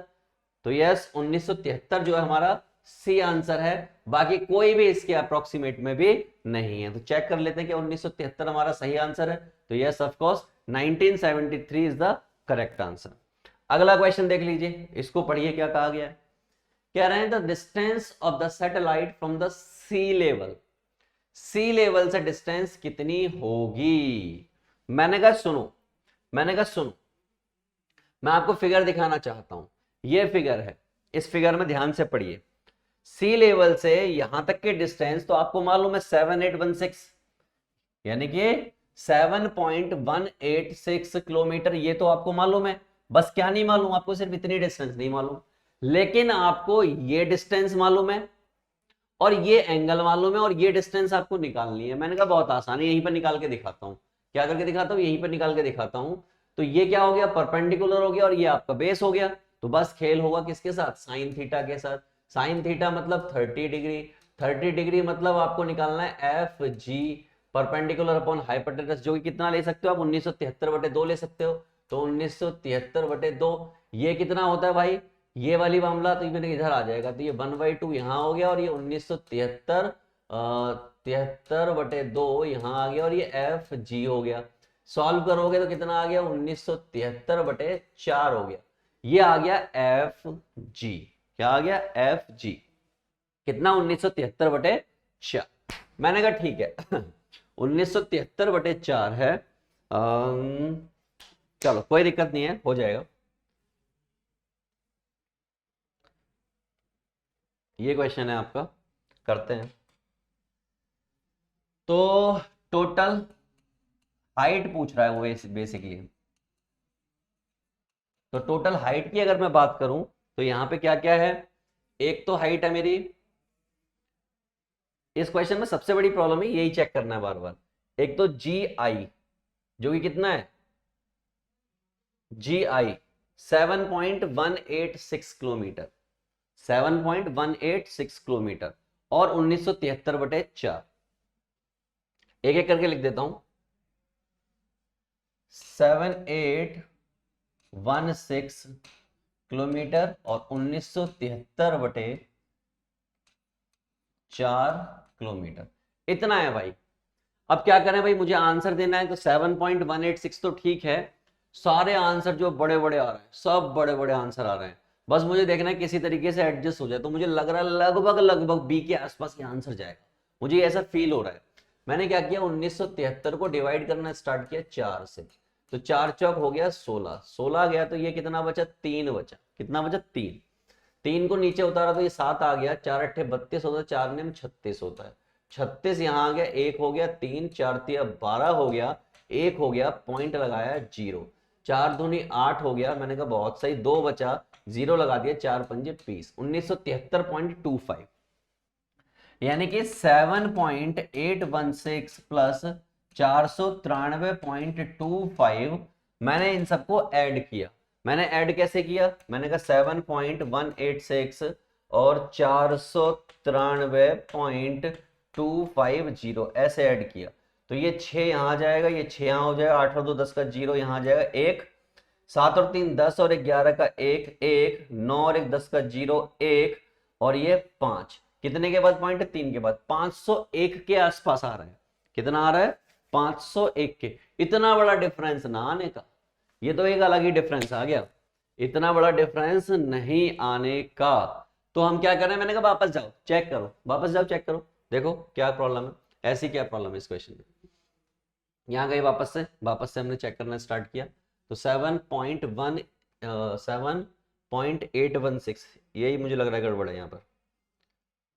तो यस 1973 जो है हमारा सी आंसर है, बाकी कोई भी इसके अप्रोक्सीमेट में भी नहीं है। तो चेक कर लेते हैं कि 1973 हमारा सही आंसर है, तो yes of course 1973 is the correct answer. अगला क्वेश्चन देख लीजिए, इसको पढ़िए क्या कहा गया है। कह रहे हैं the distance of the satellite from the sea level, sea level से डिस्टेंस कितनी होगी। मैंने कहा सुनो, मैं आपको फिगर दिखाना चाहता हूं, ये फिगर है, इस फिगर में ध्यान से पढ़िए। सी लेवल से यहां तक के डिस्टेंस तो आपको मालूम है 7816, यानी कि 7.186 किलोमीटर, ये तो आपको मालूम है। बस क्या नहीं मालूम आपको, सिर्फ इतनी डिस्टेंस नहीं मालूम, लेकिन आपको ये डिस्टेंस मालूम है, और ये एंगल मालूम है, और ये डिस्टेंस आपको निकालनी है। मैंने कहा बहुत आसान है, यहीं पर निकाल के दिखाता हूं, क्या करके दिखाता हूं, यहीं पर निकाल के दिखाता हूं। तो ये क्या हो गया, परपेंडिकुलर हो गया, और ये आपका बेस हो गया, तो बस खेल होगा किसके साथ, साइन थीटा के साथ। साइन थीटा मतलब 30 डिग्री, 30 डिग्री मतलब आपको निकालना है F G, perpendicular upon hypotenuse, जो कि कितना ले सकते हो आप, 1973/2 ले सकते हो, तो 1973/2 ये कितना होता है भाई, ये वाली मामला तो ये इधर आ जाएगा, तो ये 1/2 यहाँ हो गया, और ये 1973/2 यहाँ आ गया, और ये एफ जी हो गया। सॉल्व करोगे तो कितना आ गया, 1973/4 हो गया, ये आ गया एफ जी, क्या आ गया, एफ जी कितना, 1973/4। मैंने कहा ठीक है 1973/4 है, चलो कोई दिक्कत नहीं है, हो जाएगा। ये क्वेश्चन है आपका, करते हैं। तो टोटल हाइट पूछ रहा है वो बेसिकली, तो टोटल हाइट की अगर मैं बात करूं तो यहां पे क्या क्या है, एक तो हाइट है मेरी, इस क्वेश्चन में सबसे बड़ी प्रॉब्लम है यही चेक करना है बार बार। एक तो जी आई, जो कि कितना है, जी आई 7.186 किलोमीटर, 7.186 किलोमीटर, और 1973/4, एक एक करके लिख देता हूं, 7816 किलोमीटर और 1973/4 किलोमीटर, इतना है भाई। अब क्या करें भाई, मुझे आंसर देना है, तो 7.186 तो ठीक है, सारे आंसर जो बड़े बड़े आ रहे हैं, सब बड़े बड़े आंसर आ रहे हैं, बस मुझे देखना है किसी तरीके से एडजस्ट हो जाए। तो मुझे लग रहा है लगभग लगभग बी के आसपास ये आंसर जाएगा, मुझे ऐसा फील हो रहा है। मैंने क्या किया, 1973 को डिवाइड करना स्टार्ट किया 4 से, तो 4 चौक हो गया 16, 16 गया तो ये कितना बचा, 3 बचा, कितना बचा 3, 3 को नीचे उतारा तो ये 7 आ गया, 4 अट्ठे 32 होता है, 4 ने 36 होता है, 36 यहाँ आ गया, 1 हो गया 3, 4 तिया 12 हो गया, 1 हो गया, पॉइंट लगाया 0, 4 दूनी 8 हो गया, मैंने कहा बहुत सही, 2 बचा, 0 लगा दिया, 4 पंजे 20, 1973.25, यानी कि 7.816 प्लस 493.25, मैंने इन सबको ऐड किया। मैंने ऐड कैसे किया, मैंने कहा 7.186 और 493.250 ऐसे ऐड किया, तो ये 6 यहाँ आ जाएगा, ये 6 यहाँ हो जाएगा, 8 और 2 10 का 0 यहाँ आ जाएगा, 1, 7 और 3 10 और 11 का 1, 1, 9 और 1 10 का 0, 1, और ये 5, कितने के बाद पॉइंट है, 3 के बाद, 501 के आसपास आ रहा है, कितना आ रहा है, 501 के। इतना बड़ा डिफरेंस ना आने का, ये तो एक अलग ही डिफरेंस आ गया, इतना बड़ा डिफरेंस नहीं आने का। तो हम क्या कर रहे हैं, मैंने कहा वापस जाओ चेक करो, वापस जाओ चेक करो, देखो क्या प्रॉब्लम है, ऐसी क्या प्रॉब्लम है इस क्वेश्चन में। यहाँ गए वापस से हमने चेक करना स्टार्ट किया, तो 7.816, यही मुझे लग रहा है गड़बड़ है यहाँ पर,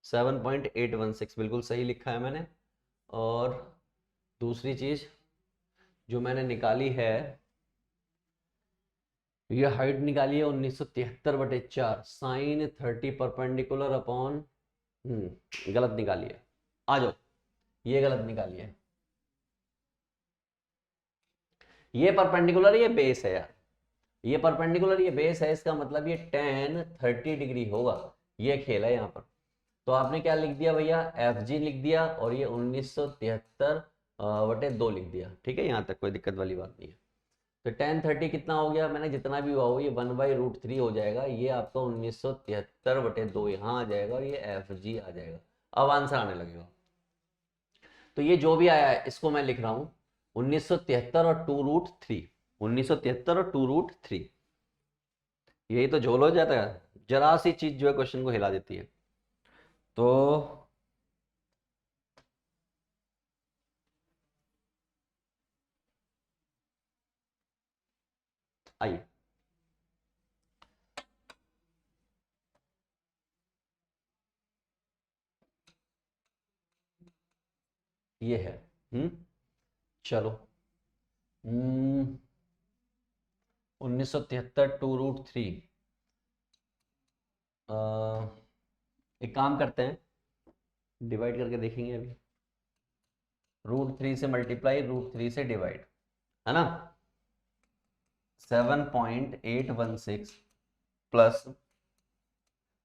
7.816 बिल्कुल सही लिखा है मैंने। और दूसरी चीज जो मैंने निकाली है, ये हाइट निकाली है 1973/4, साइन 30 परपेंडिकुलर अपॉन, गलत निकाली है, आ जाओ, ये गलत निकाली है, ये परपेंडिकुलर, ये बेस है यार, ये परपेंडिकुलर ये बेस है, इसका मतलब ये tan 30 डिग्री होगा, ये खेल है यहाँ पर। तो आपने क्या लिख दिया भैया, एफ जी लिख दिया, और ये 1973/2 लिख दिया, ठीक है, यहाँ तक कोई दिक्कत वाली बात नहीं है। तो tan 30 कितना हो गया, मैंने जितना भी हुआ हो ये 1/√3 हो जाएगा, ये आपका 1973/2 यहाँ आ जाएगा, और ये एफ जी आ जाएगा, अब आंसर आने लगेगा। तो ये जो भी आया है इसको मैं लिख रहा हूँ 1973 और 2√3, 1973 और 2√3, यही तो झोल हो जाता है, जरा सी चीज जो है क्वेश्चन को हिला देती है। तो आइए, ये है, चलो, 1973 2√3, एक काम करते हैं, डिवाइड करके देखेंगे अभी, √3 से मल्टीप्लाई, √3 से डिवाइड, है ना, 7.816 प्लस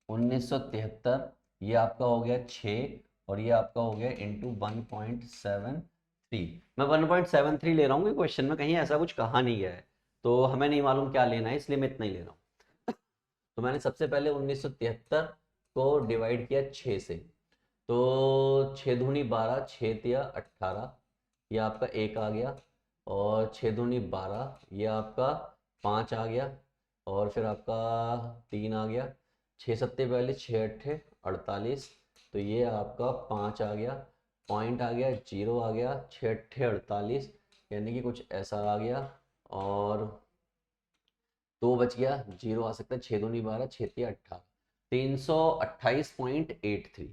1973, ये आपका हो गया 6, और ये आपका हो गया इंटू 1.73, मैं 1.73 ले रहा हूँ, क्वेश्चन में कहीं ऐसा कुछ कहा नहीं गया है, तो हमें नहीं मालूम क्या लेना है, इसलिए मैं इतना ही ले रहा हूँ। तो मैंने सबसे पहले 1973 को डिवाइड किया 6 से, तो 6 दूनी 12, 6 तिया 18, ये आपका 1 आ गया, और 6 दूनी 12, ये आपका 5 आ गया, और फिर आपका 3 आ गया, 6 सत्ते पहले 6 अट्ठे 48, तो ये आपका 5 आ गया, पॉइंट आ गया 0 आ गया, 6 अट्ठे 48, यानी कि कुछ ऐसा आ गया, और 2 बच गया, 0 आ सकता है, 6 दूनी 12, 6 तिया 18, 328.83,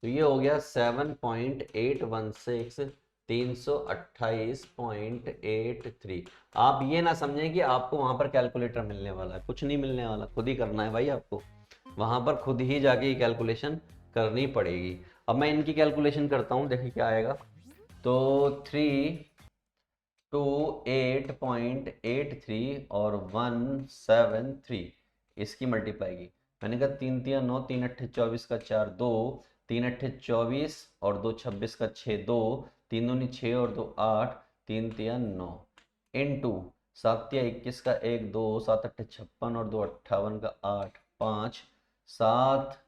तो ये हो गया 7.816, 328.83। आप ये ना समझें कि आपको वहां पर कैलकुलेटर मिलने वाला है, कुछ नहीं मिलने वाला, खुद ही करना है भाई, आपको वहां पर खुद ही जाके कैलकुलेशन करनी पड़ेगी। अब मैं इनकी कैलकुलेशन करता हूँ, देखिए क्या आएगा, तो 328.83 और 173, इसकी मल्टीप्लाई की, मैंने कहा 3 तिया 9, 3 अट्ठे 24 का 4 2, 3 अट्ठे 24 और 2 26 का 6 2, 3 दूनी 6 और 2 8, 3 तिया 9, इनटू 7 तिया 21 का 1 2, 7 अट्ठे 56 और 2 58 का 8 5, 7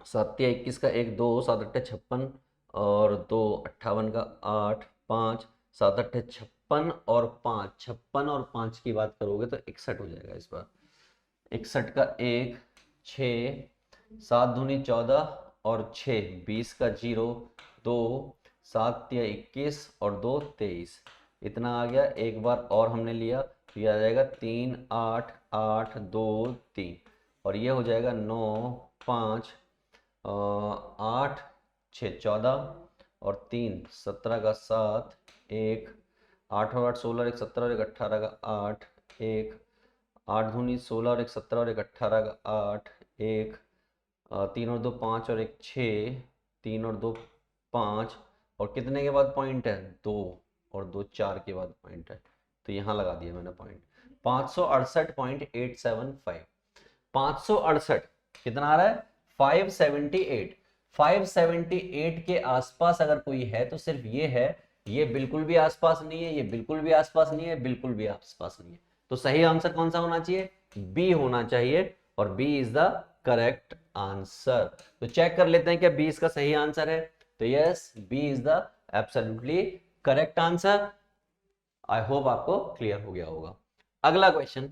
7 तिया 21 का 1 2, 7 अट्ठे 56 और 2 58 का 8 5, 7 अट्ठे 56 और 5, 56 और 5 की बात करोगे तो 61 हो जाएगा इस बार, 61 का 1 6, 7 दूनी 14 और 6, 20 का 0, 2, 7 या 21 और 2 23, इतना आ गया। एक बार और हमने लिया तो ये आ जाएगा 3 8 8 2 3, और ये हो जाएगा 9 5 8 6 14 और 3 17 का 7, 1 8 और 8 16 और 1 17 और 1 18 का 8, 1 8 दूनी 16 और 1 17 और 1 18 का 8, 1 3 और 2 5 और 1 6, 3 और 2 5, और कितने के बाद पॉइंट है? 2, और 2 4 के बाद पॉइंट है, तो यहाँ लगा दिया मैंने पॉइंट। 568.875, 568 कितना आ रहा है? 578। 578 के आसपास अगर कोई है तो सिर्फ ये है, ये बिल्कुल भी आसपास नहीं है, ये बिल्कुल भी आसपास नहीं है, बिल्कुल भी आसपास नहीं है। तो सही आंसर कौन सा होना चाहिए? बी होना चाहिए, और B is the correct answer. तो चेक कर लेते हैं क्या बी इसका सही आंसर है। तो yes, B is the absolutely correct answer. I hope आपको क्लियर हो गया होगा। अगला क्वेश्चन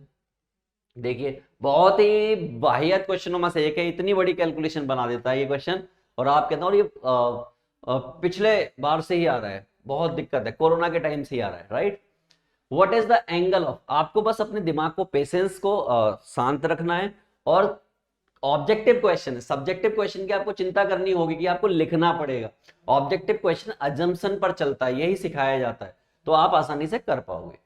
देखिए, बहुत ही वाहियात क्वेश्चनों में से एक है, इतनी बड़ी कैलकुलेशन बना देता है ये क्वेश्चन, और आप कहते हैं और ये पिछले बार से ही आ रहा है, बहुत दिक्कत है, कोरोना के टाइम से ही आ रहा है, right. What is the angle of, आपको बस अपने दिमाग को, पेशेंस को शांत रखना है, और ऑब्जेक्टिव क्वेश्चन है, सब्जेक्टिव क्वेश्चन की आपको चिंता करनी होगी कि आपको लिखना पड़ेगा। ऑब्जेक्टिव क्वेश्चन अजम्पशन पर चलता है, यही सिखाया जाता है, तो आप आसानी से कर पाओगे।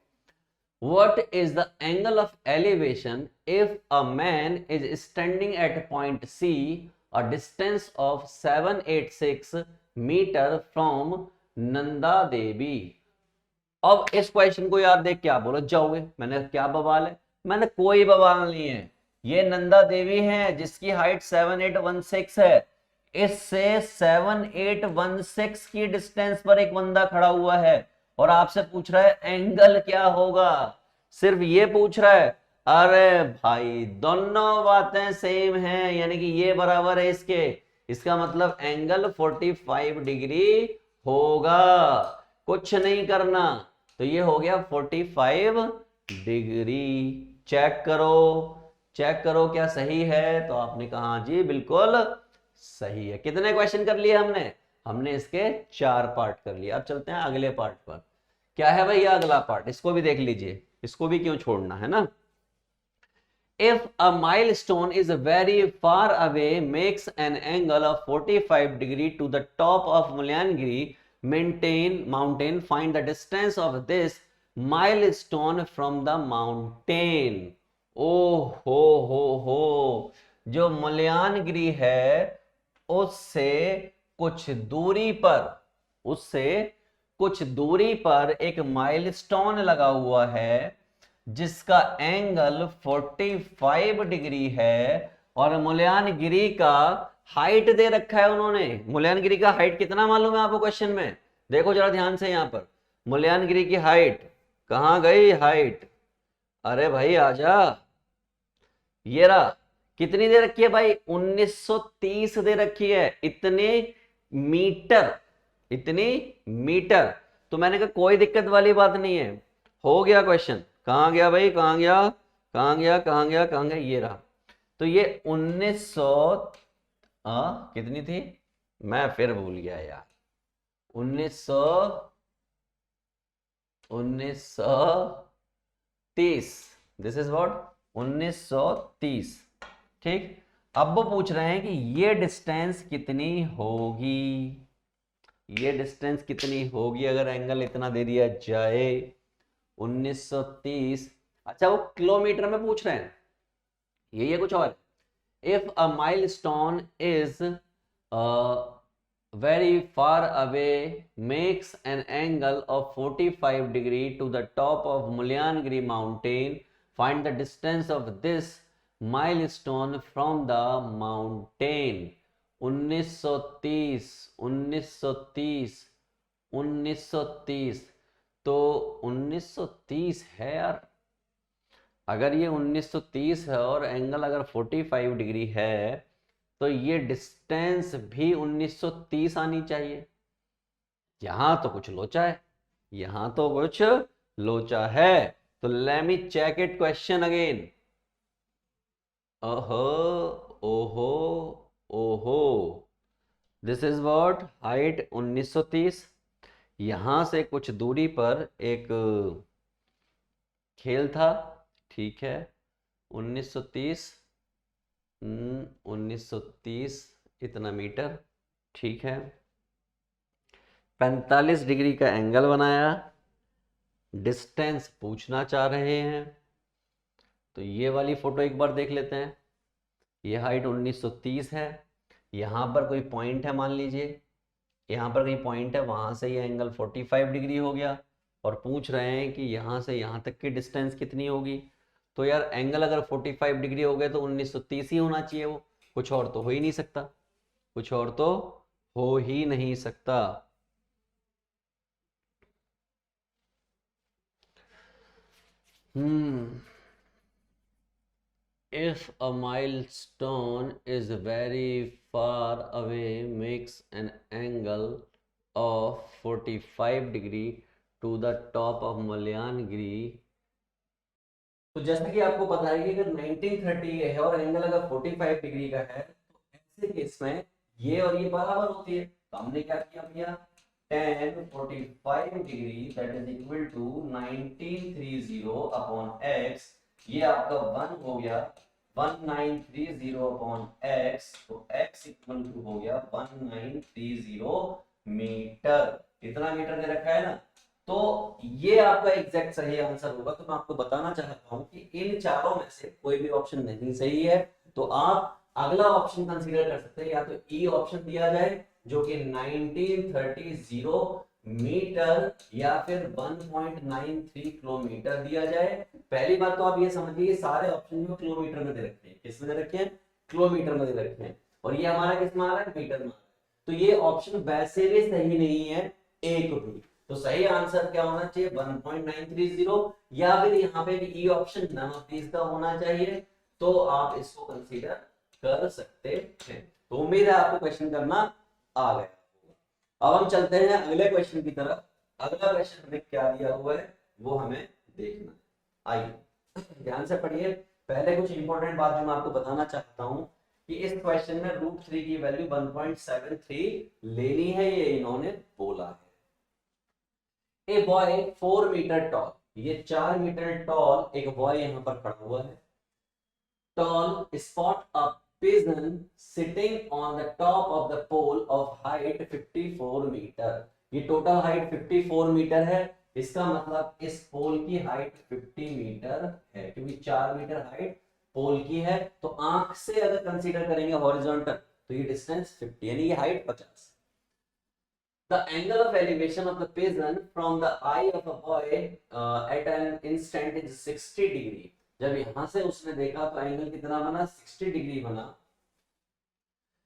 What is the angle of elevation if a man is standing at point C, a distance of 786 meter from Nanda Devi? अब इस क्वेश्चन को यार देख क्या बोलो जाओगे, मैंने क्या बवाल है? मैंने कोई बवाल नहीं है। ये नंदा देवी है जिसकी हाइट 7816 है, इससे 7816 की डिस्टेंस पर एक बंदा खड़ा हुआ है, और आपसे पूछ रहा है एंगल क्या होगा, सिर्फ ये पूछ रहा है। अरे भाई दोनों बातें सेम हैं, यानी कि ये बराबर है इसके, इसका मतलब एंगल 45 डिग्री होगा, कुछ नहीं करना। तो ये हो गया 45 डिग्री। चेक करो, चेक करो क्या सही है? तो आपने कहा जी बिल्कुल सही है। कितने क्वेश्चन कर लिए हमने? हमने इसके 4 पार्ट कर लिए। अब चलते हैं अगले पार्ट पर। क्या है भैया अगला पार्ट? इसको भी देख लीजिए, इसको भी क्यों छोड़ना है ना। If a milestone is very far away, makes an angle of 45 degree to the top of Mulyangiri mountain, find the distance of this milestone from the mountain. ओ हो, जो मुल्यानगिरी है उससे कुछ दूरी पर, उससे कुछ दूरी पर एक माइलस्टोन लगा हुआ है जिसका एंगल 45 डिग्री है, और मुल्यानगिरी का हाइट दे रखा है उन्होंने। मुल्यानगिरी का हाइट कितना मालूम है आपको? क्वेश्चन में देखो जरा ध्यान से, यहां पर मुल्यानगिरी की हाइट कहां गई? हाइट, अरे भाई आजा, ये रहा। कितनी दे रखी है भाई? 1930 दे रखी है, इतने मीटर, इतनी मीटर। तो मैंने कहा कोई दिक्कत वाली बात नहीं है, हो गया क्वेश्चन। कहां गया भाई, कहां गया, कहां गया, कहां गया, कहां गया? ये रहा। तो ये 1900 कितनी थी, मैं फिर भूल गया यार, 1930, दिस इज व्हाट 1930, ठीक। अब वो पूछ रहे हैं कि ये डिस्टेंस कितनी होगी, ये डिस्टेंस कितनी होगी अगर एंगल इतना दे दिया जाए 1930। अच्छा वो किलोमीटर में पूछ रहे हैं, यही है कुछ और। If a milestone is very far away, makes an angle of 45 degree to the top of Mulyangiri mountain, find the distance of this milestone from the mountain. 1930, 1930, 1930, तो 1930 है यार। अगर ये 1930 है और एंगल अगर 45 डिग्री है, तो ये डिस्टेंस भी 1930 आनी चाहिए। यहां तो कुछ लोचा है, यहां तो कुछ लोचा है। तो let me check it question again. ओहो, ओहो, ओहो, दिस इज व्हाट हाइट 1930। यहां से कुछ दूरी पर एक खेल था, ठीक है, 1930, 1930 इतना मीटर, ठीक है। 45 डिग्री का एंगल बनाया, डिस्टेंस पूछना चाह रहे हैं, तो ये वाली फोटो एक बार देख लेते हैं। ये हाइट 1930 है, यहाँ पर कोई पॉइंट है, मान लीजिए यहाँ पर कहीं पॉइंट है, वहां से ये एंगल 45 डिग्री हो गया, और पूछ रहे हैं कि यहाँ से यहाँ तक की डिस्टेंस कितनी होगी। तो यार एंगल अगर 45 डिग्री हो गए तो 1930 ही होना चाहिए, वो कुछ और तो हो ही नहीं सकता, कुछ और तो हो ही नहीं सकता। If a milestone is very far away, makes an angle of 45 degree to the top of Malyanagiri। तो जैसे कि आपको पता है कि अगर 1930 है और एंगल अगर 45 डिग्री का है, तो ऐसे केस में ये और ये बराबर होती है। तो हमने क्या किया भैया, tan 45 degree that is equal to 1930 upon x, ये आपका 1 हो गया 1930 अपॉन x, तो x इक्वल टू हो गया 1930 मीटर। इतना मीटर दे रखा है ना, तो ये आपका एग्जैक्ट सही आंसर होगा। तो मैं आपको बताना चाहता हूं कि इन चारों में से कोई भी ऑप्शन नहीं सही है, तो आप अगला ऑप्शन कंसीडर कर सकते हैं, या तो ई ऑप्शन दिया जाए जो कि 1930 मीटर या फिर 1.93 किलोमीटर दिया जाए। पहली बात तो आप ये समझिए सारे ऑप्शन जो किलोमीटर में दे रखे हैं, किस में दे रखे हैं, किलोमीटर में दे रखे हैं, और ये हमारा किस में आ रहा है, मीटर में आ रहा है। तो ये ऑप्शन वैसे भी सही नहीं है एक भी। तो सही आंसर क्या होना चाहिए, 1.930, या फिर यहाँ पे भी E option none of these का होना चाहिए। तो आप इसको कंसीडर कर सकते हैं। तो उम्मीद है आपको क्वेश्चन करना आ गया। अब हम चलते हैं अगले क्वेश्चन की तरफ। अगला क्वेश्चन हमें क्या दिया हुआ है वो हमें देखना है। आइए ध्यान से पढ़िए। पहले कुछ इंपॉर्टेंट बात जो मैं आपको बताना चाहता हूं कि इस क्वेश्चन में √3 की वैल्यू 1.73 लेनी है, ये इन्होंने बोला है। ए बॉय 4 मीटर टॉल, ये 4 मीटर टॉल एक बॉय यहां पर खड़ा हुआ है। Tall spot a pigeon sitting on the top of the pole of height 54 metre. ये टोटल हाइट 54 मीटर है, इसका मतलब इस पोल की हाइट 50 मीटर है, क्योंकि 4 मीटर हाइट पोल की है। तो आंख से अगर कंसीडर करेंगे हॉरिजॉन्टल तो ये डिस्टेंस 50, यानी ये height 50। The angle of elevation of the pigeon from the eye of a boy at an instant is 60 degree। जब यहां से उसने देखा तो एंगल कितना बना, 60 डिग्री बना।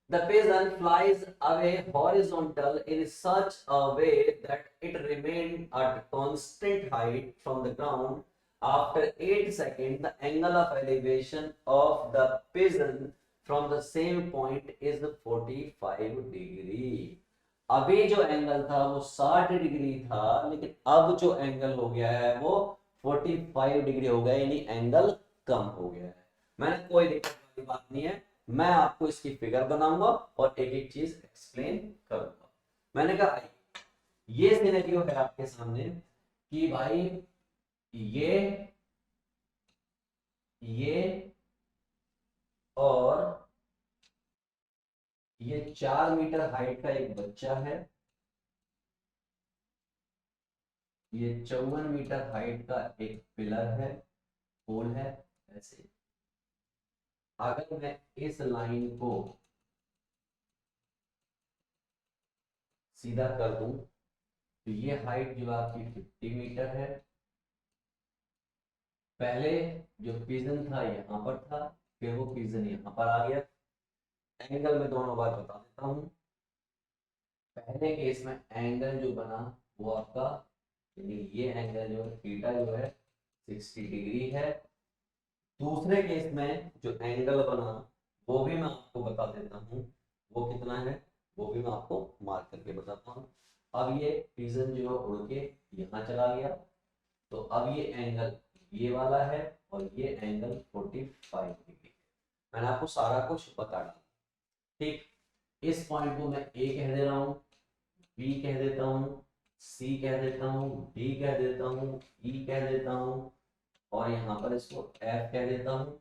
The pigeon flies away horizontal in such a way that it remained at constant height from the ground. After 8 seconds, the angle of elevation of the pigeon from the same point is 45 degree। अभी जो एंगल था वो 60 डिग्री था, लेकिन अब जो एंगल हो गया है वो 45 डिग्री हो गया, यानी एंगल कम हो गया है। मैंने कोई दिक्कत वाली बात नहीं है, मैं आपको इसकी फिगर बनाऊंगा और एक एक चीज एक्सप्लेन करूंगा। मैंने कहा ये सिनेरियो है आपके सामने कि भाई ये और ये 4 मीटर हाइट का एक बच्चा है, ये 54 मीटर हाइट का एक पिलर है, पोल है। ऐसे अगर मैं इस लाइन को सीधा कर दूं तो ये हाइट जो आपकी 50 मीटर है। पहले जो पिजन था यहां पर था, फिर वो पिजन यहां पर आ गया। एंगल में दोनों बार बता देता हूं। पहले केस में एंगल जो बना वो आपका, यानी ये एंगल जो है थीटा जो है 60 डिग्री है। दूसरे केस में जो एंगल बना वो भी मैं आपको बता देता हूँ, वो कितना है वो भी मैं आपको मार्क करके बताता हूँ। अब ये पिजन जो है उड़ के यहाँ चला गया, तो अब ये एंगल ये वाला है और ये एंगल 45 डिग्री। मैंने आपको सारा कुछ बता डाला, ठीक। इस पॉइंट को मैं ए कह दे रहा हूं, बी कह देता हूं, सी कह देता हूं, डी कह देता हूं, ई कह देता हूं, और यहाँ पर इसको एफ कह देता हूं,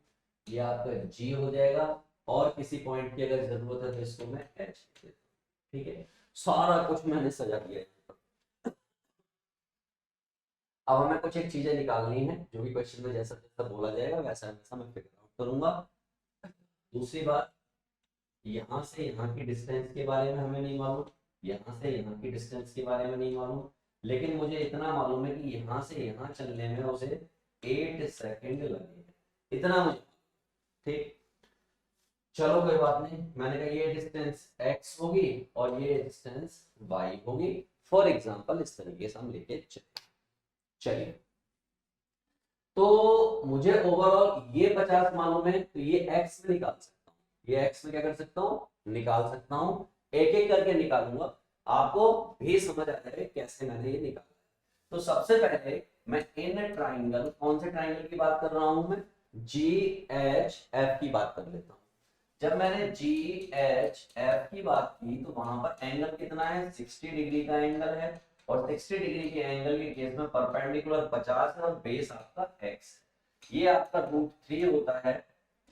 ये आपका जी हो जाएगा, और किसी पॉइंट की अगर जरूरत है तो इसको मैं एच कह देता हूं। ठीक है, सारा कुछ मैंने सजा दिया है। अब हमें कुछ एक चीजें निकालनी है, जो भी क्वेश्चन में जैसा जैसा बोला जाएगा वैसा वैसा मैं फिगर आउट करूंगा। दूसरी बात, यहाँ से यहाँ की डिस्टेंस के बारे में हमें नहीं मालूम, यहाँ से यहाँ की डिस्टेंस के बारे में नहीं मालूम, लेकिन मुझे इतना मालूम है कि यहाँ से यहाँ चलने में उसे 8 सेकंड लगे, इतना मुझे। ठीक, चलो कोई बात नहीं, मैंने कहा ये डिस्टेंस x होगी और ये डिस्टेंस y होगी। फॉर एग्जांपल इस तरीके से हम लेके चलिए, तो मुझे ओवरऑल ये 50 मालूम है, तो ये x में निकाल सकता हूँ, ये x में क्या कर सकता हूँ, निकाल सकता हूँ। एक एक करके निकालूंगा, आपको भी समझ आ जाएगा कैसे मैंने ये निकाला। तो सबसे पहले मैं इन ट्राइंगल, कौन से ट्राइंगल की बात कर रहा हूं मैं, जी एच एफ की बात कर लेता हूं। जब मैंने जी एच एफ की बात की तो वहां पर एंगल कितना है, 60 डिग्री का एंगल है, और 60 डिग्री के एंगल के केस में परपेंडिकुलर 50 है और बेस आपका x है। ये आपका √3 होता है,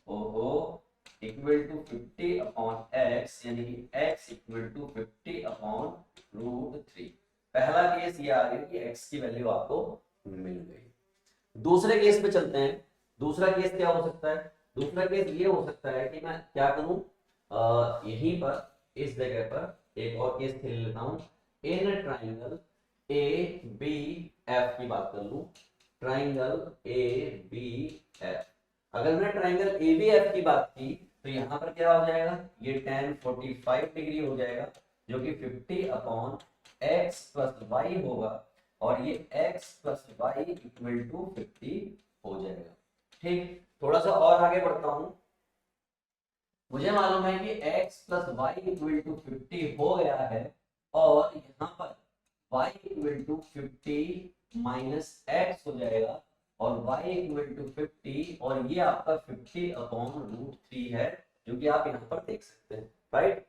ओहो, इक्वल टू 50 अपॉन x, यानी कि x इक्वल टू 50 अपॉन √3। पहला केस ये आ गया कि x की वैल्यू आपको मिल गई। दूसरे केस पे चलते हैं। दूसरा केस क्या हो सकता है, दूसरा केस ये हो सकता है कि मैं क्या करूं, यहीं पर इस जगह पर एक और केस खेल लेता हूं। In triangle A B F की बात कर लूं, ट्राइंगल ए बी एफ। अगर मैंने ट्राइंगल ए बी एफ की बात की तो यहां पर क्या हो जाएगा, ये tan 45 डिग्री हो जाएगा, जो कि 50 अपॉन x प्लस वाई होगा, और ये x plus y equal to 50 हो जाएगा। ठीक, थोड़ा सा और आगे बढ़ता हूं। मुझे मालूम है कि x plus y equal to 50 हो गया है, और यहाँ पर y equal to 50 minus x हो जाएगा, और y इक्वल टू 50, और ये आपका 50 अपॉन √3 है, जो कि आप यहाँ पर देख सकते हैं, राइट।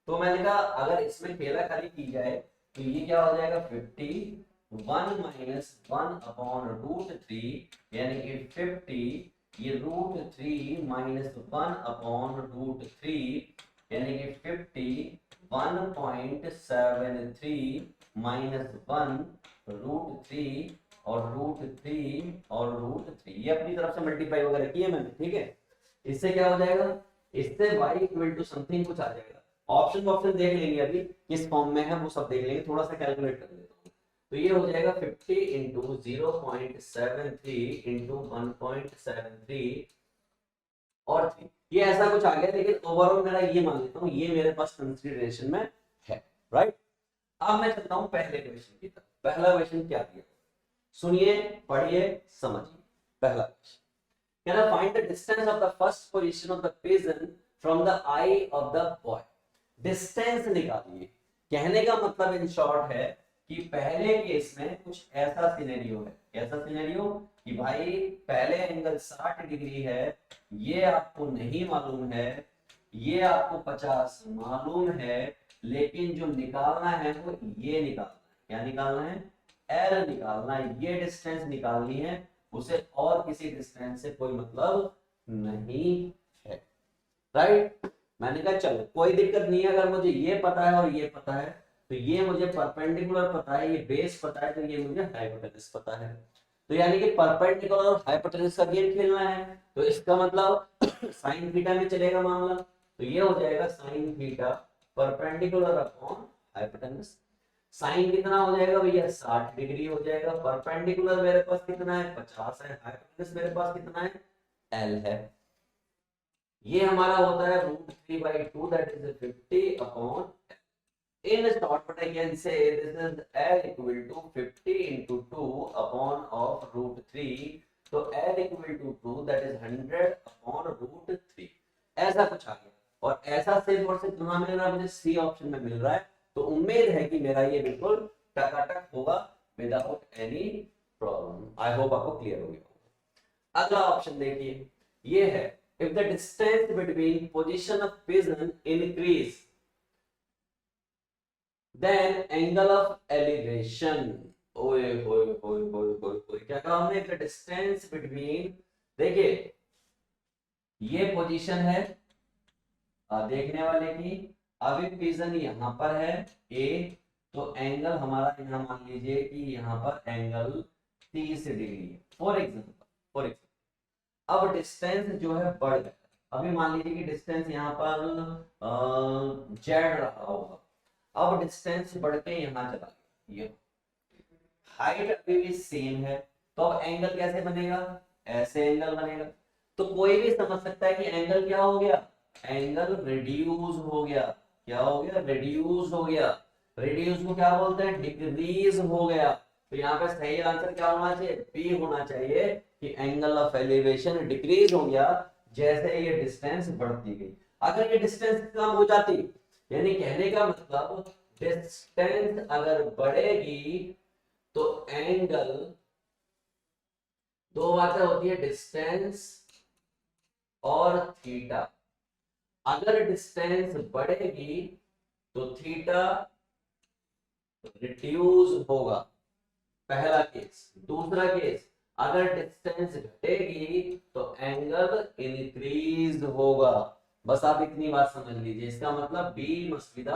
तो मैंने कहा अगर इसमें खेला खाली की जाए तो ये क्या हो जाएगा, 51 माइनस 1 अपॉन √3, यानी कि 50, ये √3 माइनस 1 अपॉन √3, यानी कि 50, 1.73 माइनस 1 √3 और √3 और √3, ये अपनी तरफ से मल्टीप्लाई वगैरह किए मैंने, ठीक है। इससे क्या हो जाएगा, इससे y इक्वल टू समथिंग कुछ आ जाएगा। ऑप्शन देख लेंगे, अभी किस फॉर्म में है वो सब देख लेंगे, थोड़ा सा कैलकुलेट कर लेता हूँ। तो ये हो जाएगा 50 इंटू 0.73 इंटू 1.73 और 3, ये ऐसा कुछ आ गया, लेकिन ओवरऑल मेरा ये मान लेता हूँ ये मेरे पास कंसीडरेशन में है, राइट। अब मैं चलता हूँ पहले क्वेश्चन की तरफ। पहला क्वेश्चन क्या दिया, सुनिए, पढ़िए, समझिए। पहला question, can I find the distance of the first position of the pigeon from the eye of the boy? Distance निकालिए। कहने का मतलब इन शॉर्ट है कि पहले केस में कुछ ऐसा सिनेरियो है, कैसा सिनेरियो कि भाई पहले एंगल 60 डिग्री है, ये आपको नहीं मालूम है, ये आपको 50 मालूम है, लेकिन जो निकालना है वो ये निकालना है। क्या निकालना है, एल निकालना है, ये डिस्टेंस निकालनी है, उसे और किसी डिस्टेंस से कोई मतलब नहीं है, राइट। मैंने कहा चलो कोई दिक्कत नहीं है, अगर मुझे ये पता है और ये पता है, तो ये मुझे परपेंडिकुलर पता है, ये बेस पता है, तो ये मुझे हाइपोटेनस पता है। तो यानी कि परपेंडिकुलर और हाइपोटेनस का गेम खेलना है, तो इसका मतलब साइन थीटा में चलेगा मामला, तो ये हो जाएगा sine theta perpendicular upon hypotenuse. Sine कितना हो जाएगा भैया, 60 डिग्री हो जाएगा। परपेंडिकुलर मेरे पास कितना है, 50 है। हाइपोटेनस मेरे पास कितना है, एल है। ये हमारा होता है √3/2, that is 50 upon, in short but I can say this is L equal to 50 into 2 upon of √3, तो L equal to 2 that is 100 upon √3, ऐसा कुछ आ गया। और ऐसा सिर्फ और सिर्फ कहाँ मिल रहा है, मुझे सी ऑप्शन में मिल रहा है, तो उम्मीद है कि मेरा ये बिल्कुल टकाटक होगा विदाउट एनी प्रॉब्लम। आई होप आपको क्लियर हो गया। अगला ऑप्शन देखिए, ये है, if the distance between position of pigeon increase, then angle of elevation, ओए होए होए होए होए होए, क्या कहा हमने, द डिस्टेंस बिटवीन, देखिए ये पोजीशन है देखने वाले की, अभी विजन यहाँ पर है ए, तो एंगल हमारा यहाँ मान लीजिए कि यहाँ पर एंगल 30 डिग्री है फॉर एग्जाम्पल, फॉर एग्जाम्पल। अब डिस्टेंस जो है बढ़ गया, अभी मान लीजिए कि डिस्टेंस यहाँ पर जेड रहा होगा, अब डिस्टेंस बढ़ के यहाँ चला गया, ये हाइट अभी भी सेम है, तो अब एंगल कैसे बनेगा, ऐसे एंगल बनेगा। तो कोई भी समझ सकता है कि एंगल क्या हो गया, एंगल रिड्यूस हो गया, क्या हो गया, रिड्यूस हो गया। रिड्यूस को क्या बोलते हैं, डिक्रीज हो गया। तो यहाँ पे सही आंसर क्या होना चाहिए, बी होना चाहिए कि एंगल ऑफ एलिवेशन डिक्रीज हो गया जैसे ये डिस्टेंस बढ़ती गई। अगर ये डिस्टेंस कम हो जाती, यानी कहने का मतलब डिस्टेंस अगर बढ़ेगी तो एंगल, दो बातें होती है, डिस्टेंस और थीटा। अगर डिस्टेंस बढ़ेगी तो थीटा रिड्यूस होगा, पहला केस। दूसरा केस, अगर डिस्टेंस घटेगी तो एंगल इंक्रीज होगा। बस आप इतनी बात समझ लीजिए, इसका मतलब B must be the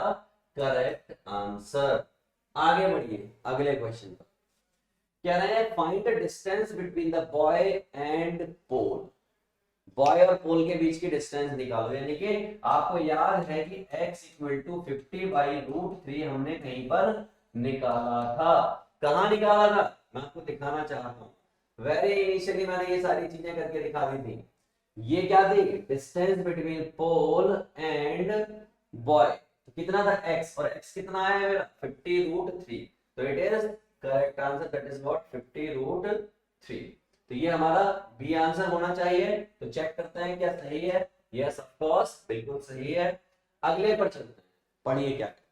correct answer. आगे बढ़िए अगले क्वेश्चन पर, कह रहे हैं find the distance between the boy and pole. Boy और पोल के बीच की डिस्टेंस निकालो, यानी कि आपको याद है कि x इक्वल टू 50/√3 हमने कहीं पर निकाला था। कहाँ निकाला था, मैं आपको दिखाना चाहता हूँ। वेरी इनिशियली मैंने ये सारी चीजें करके दिखा दी थी। ये क्या थी, distance between pole and boy, तो कितना था x, और x कितना आया मेरा 50√3, तो it is correct answer, that is what 50√3। तो ये हमारा बी आंसर होना चाहिए। तो चेक करते हैं क्या सही है, यस ऑफ कोर्स बिल्कुल सही है। अगले पर चलते हैं, पढ़िए क्या कहता है,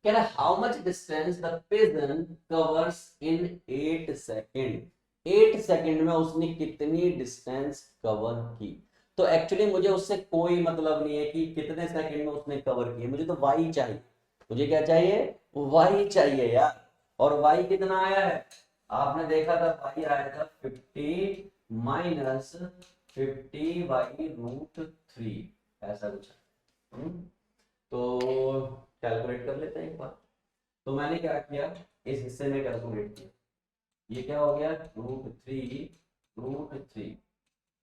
कह रहा है how much distance the pigeon covers in 8 second. 8 second में उसने कितनी डिस्टेंस कवर की। तो एक्चुअली मुझे उससे कोई मतलब नहीं है कि कितने सेकंड में उसने कवर की, मुझे तो वाई चाहिए। मुझे क्या चाहिए, वाई चाहिए यार। और वाई कितना आया है, आपने देखा था वाई आया था 50 माइनस 50/√3, ऐसा कुछ है। तो कैलकुलेट कर लेते हैं एक बार। तो मैंने क्या किया, इस हिस्से में कैलकुलेट किया, ये क्या हो गया √3,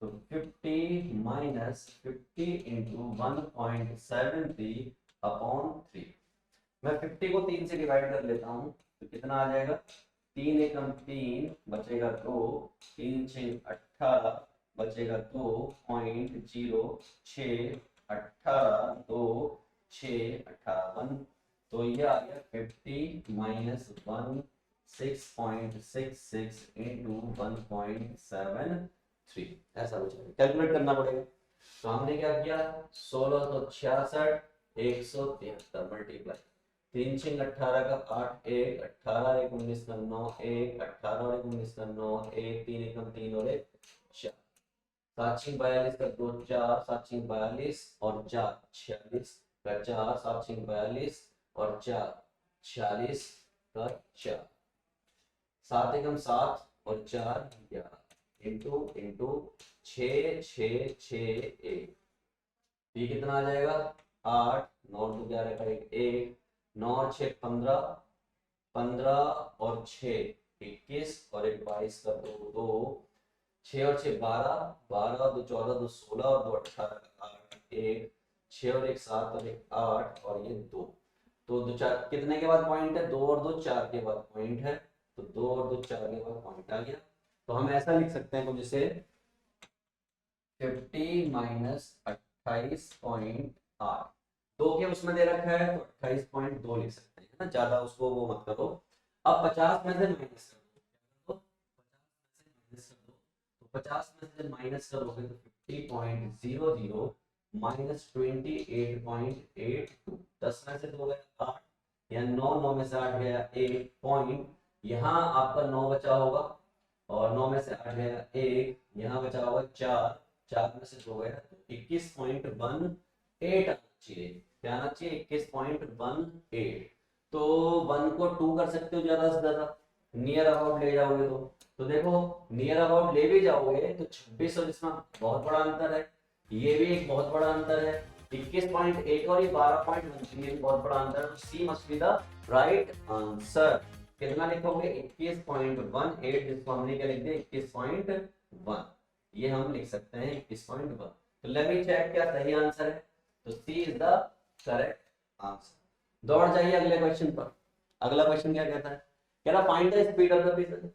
तो 50 माइनस 50 इंटू 1.73/3। मैं 50 को 3 से डिवाइड कर लेता हूँ, तो कितना आ जाएगा, 3 एकम 3 बचेगा 2, 3 6 18 बचेगा 2.06, 18 2 6 18 1, तो ये आ गया 50 माइनस 1 6.66 इंटू 1.73, ऐसा कुछ कैलकुलेट करना पड़ेगा। तो हमने क्या किया, 1666 173 मल्टीप्लाई, 3 6 18 का 8 1 18 1 19 का 9 1 18 और 1 19 का 9 1 3 एकम 3 और 1 4, 7 6 42 का 2 4 7 6 42 और 4 46 का 4 7 6 42 और 4 46 का 4, 7 एकम 7 और 4 11 इंटू इंटू 6 6 6 1, ये कितना आ जाएगा 8 9 2 11 का 1 9 6 15 15 और 6 21 और 1 22 का 2 2, 6 और 6 12 12 2 14 2 16 और 2 18 का 8 1 6 और 1 7 और 1 8 और ये 2, तो 2 4 कितने के बाद पॉइंट है, 2 और 2 4 के बाद पॉइंट है, तो 2 और 2 4 के बाद पॉइंट आ गया। तो हम ऐसा लिख सकते हैं कुछ जैसे 50 माइनस 28.8, 2 के उसमें दे रखा है तो 28.2 लिख सकते हैं ना, ज्यादा उसको वो मत करो। अब 50 में से माइनस कर दो, 50 में से माइनस करोगे तो 50.00 माइनस 28.82, 10 में से 2 गया 8, या 9 9 में से 8 गया 1 पॉइंट, यहाँ आपका 9 बचा होगा, और 9 में से 8 गया 1, यहाँ बचा होगा 4, 4 में से 2 गया तो 21.1 8 आना चाहिए। क्या आना चाहिए? 21.18। तो 1 को 2 कर सकते हो ज्यादा से ज्यादा, नियर अबाउट ले जाओगे तो देखो नियर अबाउट ले भी जाओगे तो 26 और इसमें बहुत बड़ा अंतर है, ये भी एक बहुत बड़ा अंतर है। 21.8 और ये 12.1, ये भी बहुत बड़ा अंतर है। तो C must be the right answer. कितना लिखोगे? 21.18, जिसको हमने क्या लिख दिया 21.1, ये हम लिख सकते हैं 21.1। तो लेट मी चेक क्या सही आंसर है। तो सी इज द करेक्ट आंसर। दौड़ जाइए अगले क्वेश्चन पर। अगला क्वेश्चन क्या कहता है? कह रहा find the speed of the pigeon.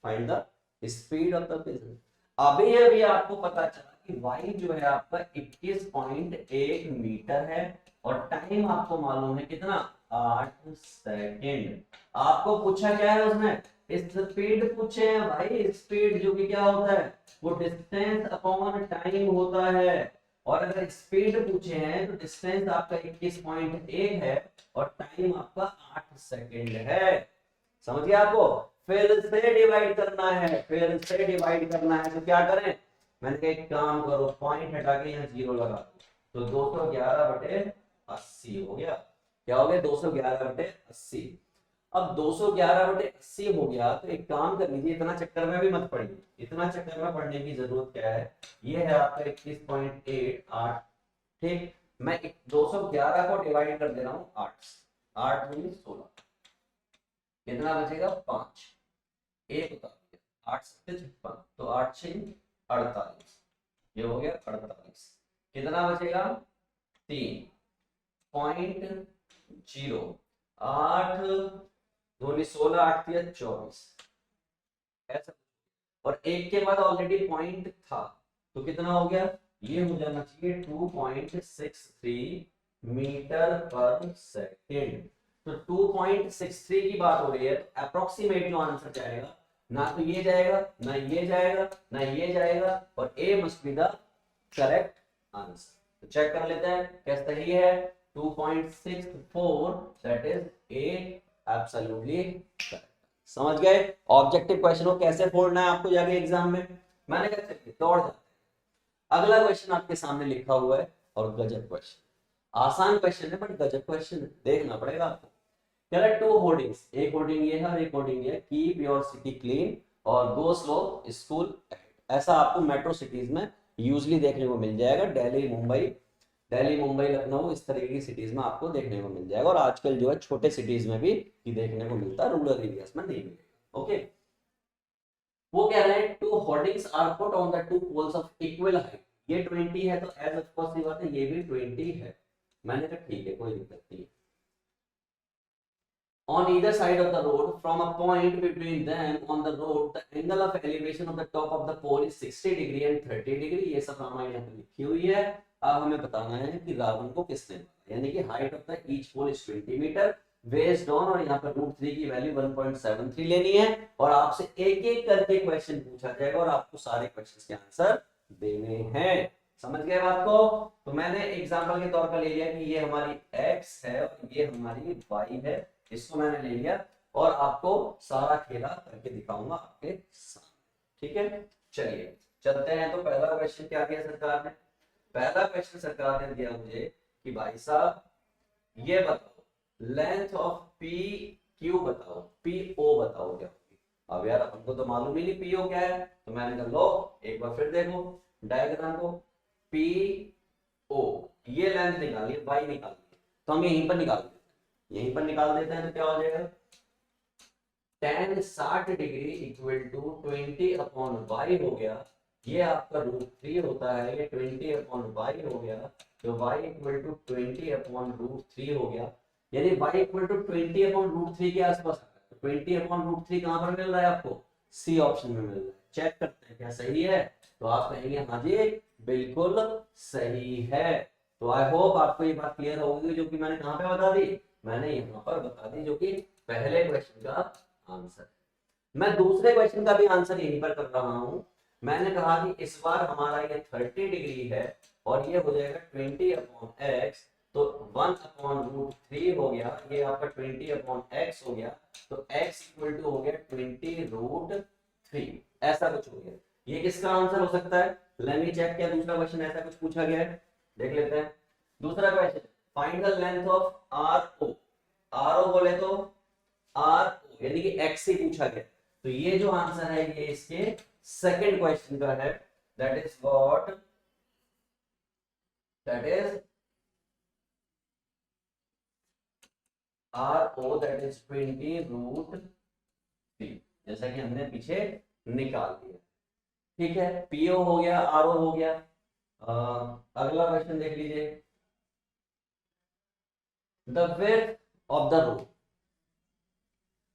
Find the speed of the pigeon. अभी अभी आपको पता चला कि y जो है आपका 21.1 मीटर है और टाइम आपको मालूम है कितना? 8 सेकेंड। आपको पूछा क्या है उसने? स्पीड पूछे हैं भाई। स्पीड जो कि क्या होता है? वो डिस्टेंस अपॉन टाइम होता है। और अगर स्पीड पूछे हैं तो डिस्टेंस आपका 21.1 है और टाइम आपका 8 सेकेंड है। समझ गया आपको? फिर से डिवाइड करना है, फिर से डिवाइड करना है। तो क्या करें? मैंने कहा एक काम करो, पॉइंट हटा के यहाँ 0 लगा दो। तो 211/80 हो गया। क्या हो गया? 211/80। अब 211/80 हो गया तो एक काम कर लीजिए, इतना चक्कर में भी मत पड़िए। इतना चक्कर में पढ़ने की जरूरत क्या है? ये है आपका 21.88। ठीक, मैं 211 को डिवाइड कर दे रहा हूँ 8। 8 दूनी 16, कितना बचेगा? 5। एक उतार दिया, 8 7 56, तो 8 6 48, ये हो गया 48। कितना बचेगा? 3.0। 8 दूनी 16, 8 3 24, ऐसा। और एक के बाद ऑलरेडी पॉइंट था, तो कितना हो गया? ये हो जाना चाहिए 2.63 मीटर पर सेकेंड। तो 2.63 की बात हो रही है, तो अप्रोक्सीमेट जो आंसर जाएगा, ना तो ये जाएगा, ना ये जाएगा, ना ये जाएगा, और A must be the correct answer. तो चेक कर लेते हैं क्या सही है। 2.64, that is A absolutely correct. समझ गए ऑब्जेक्टिव क्वेश्चन को कैसे फोड़ना है आपको जाके एग्जाम में? मैंने कहा चलिए दौड़ जाते हैं। अगला क्वेश्चन आपके सामने लिखा हुआ है और गजब क्वेश्चन, आसान क्वेश्चन है बट गजब क्वेश्चन है, देखना पड़ेगा आपको। कह रहा है 2 होर्डिंग्स, एक होर्डिंग ये है और एक होर्डिंग ये है, कीप योर सिटी क्लीन और गो स्लो स्कूल। ऐसा आपको मेट्रो सिटीज में यूजली देखने को मिल जाएगा। दिल्ली मुंबई लखनऊ इस तरीके की सिटीज में आपको देखने को मिल जाएगा। और आजकल जो है छोटे सिटीज में भी देखने को मिलता है, रूरल एरियाज में नहीं मिलेगा। ओके, वो कह रहे हैं 2 hoardings are put on the 2 poles of equal height. ये 20 है तो एज ऑफ कोर्स ये बात है, ये भी 20 है। मैंने कहा ठीक है, कोई दिक्कत नहीं। On either side of the road, from a point between them on the road, the angle of elevation of the top of the pole is 60 degree and 30 degree। ये सब रामायण यहाँ पे लिखी हुई है। अब हमें बताना है कि रावण को किसने मारा, यानी कि height of the each pole is 20 metre based on, और यहाँ पर √3 की वैल्यू 1.73 लेनी है। और आपसे एक एक करके क्वेश्चन पूछा जाएगा और आपको सारे क्वेश्चन के आंसर देने हैं। समझ गए बात को? तो मैंने एग्जाम्पल के तौर पर ले लिया कि ये हमारी x है और ये हमारी y है, इसको मैंने ले लिया और आपको सारा खेला करके दिखाऊंगा आपके सामने। ठीक है, चलिए चलते हैं। तो पहला क्वेश्चन क्या दिया सरकार ने? पहला क्वेश्चन सरकार ने दिया मुझे कि भाई साहब ये बताओ लेंथ ऑफ पी क्यू बताओ, पी ओ बताओ क्या होगी। अब यार हमको तो मालूम ही नहीं पी ओ क्या है, तो मैंने कहा लो एक बार फिर देखो डायग्राम को। पी ओ ये लेंथ निकालिए, वाई निकालिए, तो हम यहीं पर निकाल देते हैं, यहीं पर निकाल देते हैं। तो क्या हो जाएगा? tan 60 degree equal to 20/y हो गया। ये आपका √3 होता है, ये 20/y हो गया, तो y इक्वल टू 20/√3 हो गया। यानी y इक्वल टू 20/√3 के आसपास। 20/√3 कहां पर मिल रहा है आपको? सी ऑप्शन में मिल रहा है। चेक करते हैं क्या सही है। तो आप कहेंगे हाँ जी बिल्कुल सही है। तो आई होप आपको ये बात क्लियर होगी, जो कि मैंने कहां पे बता दी, मैंने यहाँ पर बता दी, जो कि पहले क्वेश्चन का आंसर। मैं दूसरे क्वेश्चन का भी आंसर यहीं पर कर रहा हूं। मैंने कहा कि इस बार हमारा ये 30 डिग्री है और ये हो जाएगा 20/x, तो 1/√3 हो गया, ये आपका 20/x हो गया, तो x इक्वल टू हो गया 20√3, ऐसा कुछ हो गया। ये किसका आंसर हो सकता है? लेट मी चेक, क्या दूसरा क्वेश्चन ऐसा कुछ पूछा गया है? देख लेते हैं। दूसरा question, find the length of R O. R O बोले तो आर ओ यानी कि एक्स से पूछा गया, तो ये जो आंसर है ये इसके सेकंड क्वेश्चन का है, that is what, that is R O, that is 20√3, जैसा कि हमने पीछे निकाल दिया। ठीक है, पीओ हो गया, आर ओ हो गया। अगला क्वेश्चन देख लीजिए, the width of the road.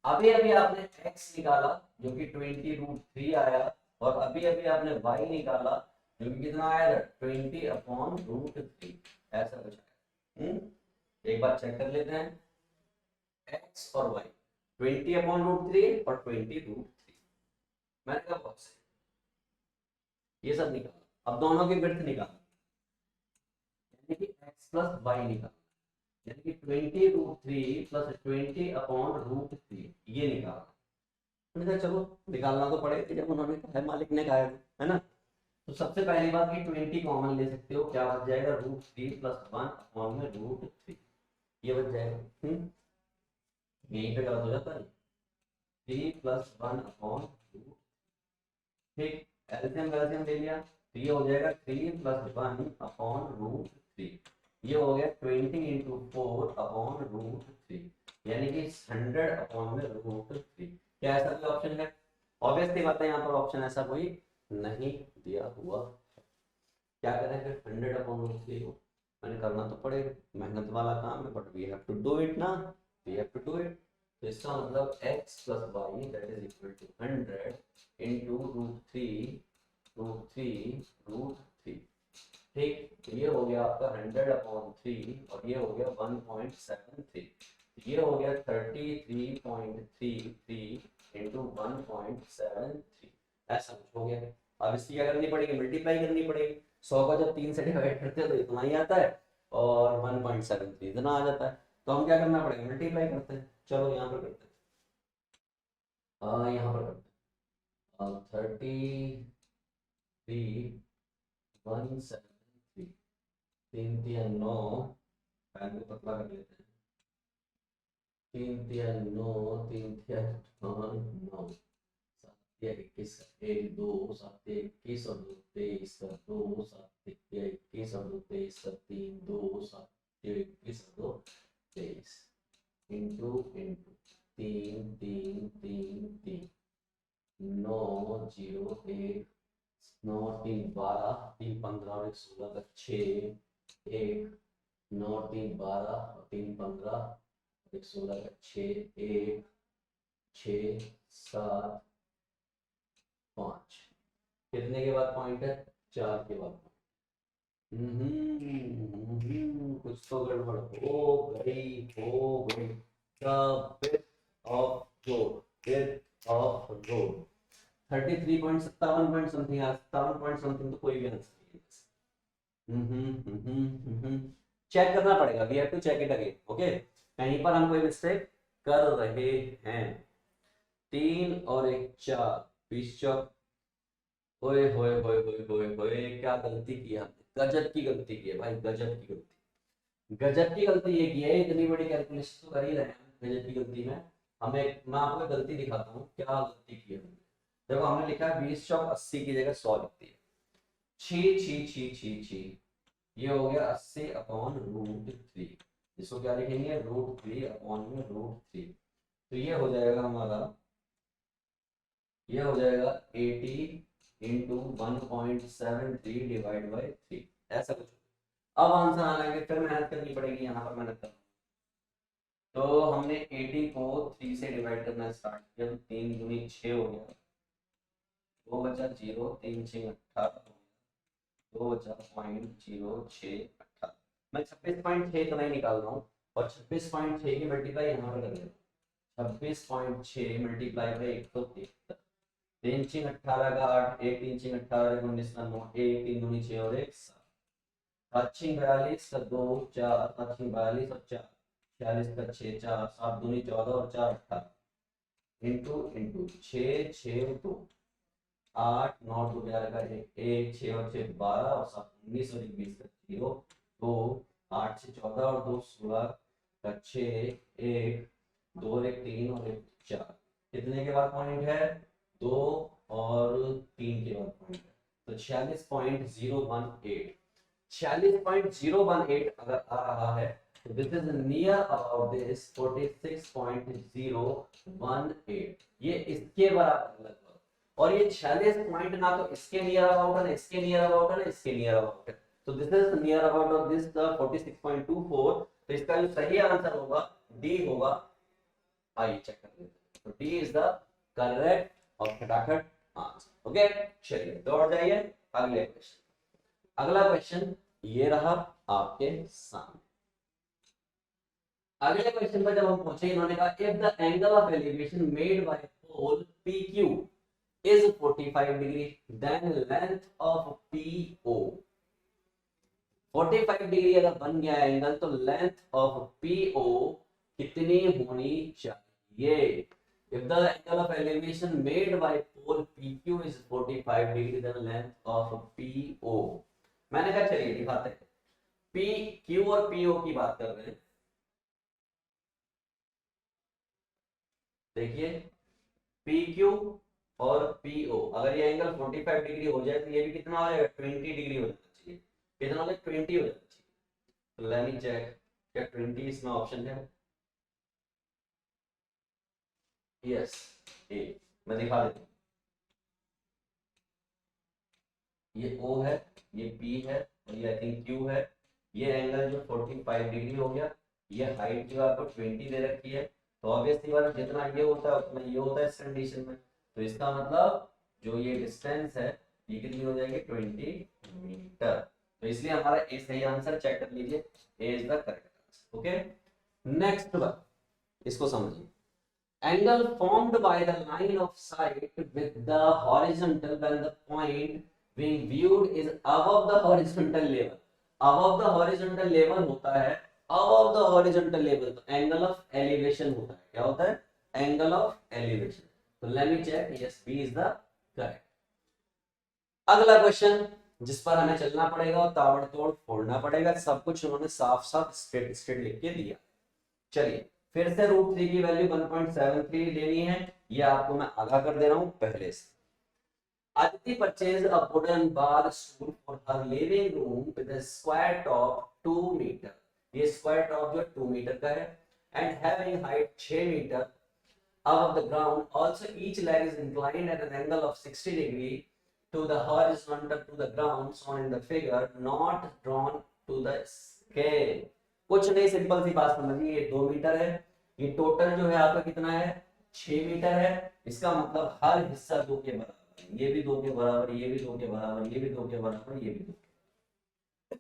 अभी अभी आपने x निकाला जो कि 20√3 आया, और अभी अभी आपने y निकाला जो कि कितना आया था, 20/√3, ऐसा कुछ आया। एक बार चेक कर लेते हैं, x और y 20/√3 और 20√3, मैंने कहा बहुत सही, ये सब निकाला। अब दोनों की विड्थ निकाला, यानी कि x प्लस y निकाला, यानी कि 20√3 प्लस 20/√3 ये निकाला। मैंने कहा चलो निकालना तो पड़ेगा, जब उन्होंने कहा है, मालिक ने कहा है ना। तो सबसे पहली बात कि 20 कॉमन ले सकते हो, क्या बच जाएगा, √3 प्लस 1/√3, ये बच जाएगा। यहीं पे गलत हो जाता है, 3 प्लस 1/√, ठीक, एलसीएम वैल्सियम ले लिया, तो ये हो जाएगा 3 प्लस 1/√3, ये हो गया 20 इंटू 4/√3, यानी कि 100/√3। क्या ऐसा कोई ऑप्शन है? ऑब्वियसली बात है, यहाँ पर ऑप्शन ऐसा कोई नहीं दिया हुआ। क्या करें फिर, 100/√3 को मैंने करना तो पड़ेगा, मेहनत वाला काम है, but we have to do it ना, we have to do it. तो इसका मतलब x plus Y that is equal to 100 into √3, ठीक, तो ये हो गया आपका 100/3, और ये हो गया 1.73, ये हो गया 33.33 इंटू 1.73, ऐसा कुछ हो गया। अब इसकी क्या करनी पड़ेगी, मल्टीप्लाई करनी पड़ेगी। 100 का जब 3 से डिवाइड करते हैं तो इतना ही आता है, और 1.73 इतना आ जाता है, तो हम क्या करना पड़ेगा, मल्टीप्लाई करते हैं। चलो यहाँ पर करते हैं, यहाँ पर करते हैं, 33.173, 3 3 9, पैन को पतला कर लेते हैं, 3 3 9, 3 3 9, 7 21, 1 2, 7 21 और 2 23, 2 7 21 और 2 23, 3 2, 7 21 और 2 23, इंटू इंटू 3 3 3 3, 9 0 1, 9 3 12, 3 15 और 1 16 का 6, 1 9 3 12 और 3 15, 1 16 का 6, 1 6 7 5, कितने के बाद पॉइंट है, 4 के बाद। कुछ तो गड़बड़ हो गई, हो गई। The width of road, width of road 33.57 point something, 57 point something, तो कोई भी आंसर नहीं है। चेक करना पड़ेगा, we have to check it again, okay. कहीं पर हम कोई मिस्टेक कर रहे हैं। 3 और 1 4, 20 चौक, ओए होए होए होए होए होए, क्या गलती की हमने, गजब की गलती की है भाई, गजब की गलती, गजब की गलती ये की है। इतनी बड़ी कैलकुलेशन तो कर ही रहे हैं, गजब की गलती में हमें, मैं आपको गलती दिखाता हूँ क्या गलती की है हमने। देखो हमने लिखा है 20 चौक 80 की जगह 100 लिख दिया, छी छी छी छी छी, ये हो गया 80/√3, इसको क्या लिखेंगे, √3/√3, तो ये हो जाएगा हमारा, ये हो जाएगा 80 इंटू 1.73 डिवाइड बाई 3, ऐसा कुछ। अब आंसर आने के फिर मेहनत करनी पड़ेगी, यहाँ पर मेहनत करना, तो हमने 80 को 3 से डिवाइड करना स्टार्ट किया, तो 3 दूनी 6 हो गया, 2 बचा 0, 3 6 18, 2 बचा 0.0618, मैं 26.6 इतना ही निकाल रहा हूँ, और 26.6 की मल्टीप्लाई यहाँ पर कर लेता हूँ, 26.6 मल्टीप्लाई बाई 173, 3 6 18 का 8, 1 3 6 18 19 का 9, 1 3 दूनी 6 और 1 7, 7 6 42 का 2 4, 7 6 42 और 4, 46 का 6 4, 7 दूनी 14 और 4 18, इंटू इंटू 6 6 2, 8 9 2 11 का 1 1 6 और 6 12 और 7 19 और 20 का 0 2 8 से 14 और 2 16 का 6, 1 2 और 1 3 और 1 4, कितने के बाद पॉइंट है? 2 और 3 के बाद पॉइंट है, तो 46.018। 46.018 अगर आ रहा है तो this is near about this 46.018, ये इसके बराबर लगभग। और ये 46 पॉइंट ना तो इसके नियर अबाउट है, ना इसके नियर अबाउट है, ना इसके नियर अबाउट है, तो this is near about of this the 46.24। तो इसका जो सही आंसर होगा डी होगा। आइए चेक कर लेते हैं, तो डी इज द करेक्ट और फटाफट आंसर। ओके, चलिए दौड़ जाइए अगले क्वेश्चन। अगला क्वेश्चन ये रहा आपके सामने। अगले क्वेश्चन पर जब हम पहुंचे, इन्होंने कहा if the angle of elevation made by pole PQ is 45 degree, then length of PO 45 degree अगर बन गया एंगल तो लेंथ ऑफ PO कितनी होनी चाहिए? If the angle of elevation made by pole PQ is 45 degree, then length of PO, मैंने कहा चलिए दिखाते हैं। PQ और PO की बात कर रहे हैं, देखिए PQ और PO, अगर ये एंगल 45 डिग्री हो जाए तो ये भी कितना हो जाएगा? 20 डिग्री हो जाना चाहिए। कितना हो जाएगा? 20 हो जाना चाहिए। तो लेट मी चेक, क्या 20 इसमें ऑप्शन है? यस, ए। मैं दिखा देता हूँ, ये O है, ये P है और ये आई थिंक Q है। ये एंगल जो 45 डिग्री हो गया, ये हाइट जो आपको 20 दे रखी है, तो ऑब्वियसली बात जितना ये होता है उतना ये होता है इस कंडीशन में, तो इसका मतलब जो ये डिस्टेंस है ये कितनी हो जाएगी? 20 मीटर। तो इसलिए हमारा ए सही आंसर, चेक कर लीजिए, A is the correct answer. Okay, next बात इसको समझिए। Angle formed by the line of sight with the horizontal when the point being viewed is above the horizontal level. Above the horizontal level होता है, above the horizontal level तो angle of elevation होता है। क्या होता है? Angle of elevation। तो let me check, yes, B is the correct। अगला क्वेश्चन जिस पर हमें चलना पड़ेगा और ताबड़तोड़ फोड़ना पड़ेगा, सब कुछ उन्होंने साफ साफ स्ट्रेट स्ट्रेट लिख के दिया। चलिए फिर से √3 की वैल्यू 1.73 लेनी है, ये आपको मैं आगाह कर दे रहा हूं पहले से। Aditi purchased a wooden bar stool for her living room with a square top 2 meter, ये square top जो 2 मीटर का है, and having height 6 metre above the ground. Also each leg is inclined at an angle of 60 degree to the horizontal to the ground shown in the figure, not drawn to the scale। कुछ नहीं, सिंपल सी बात समझिए, ये 2 मीटर है, ये टोटल जो है आपका कितना है? 6 मीटर है। इसका मतलब हर हिस्सा 2 के बराबर, ये भी 2 के बराबर, ये भी 2 के बराबर, ये भी 2 के बराबर, ये भी 2 के।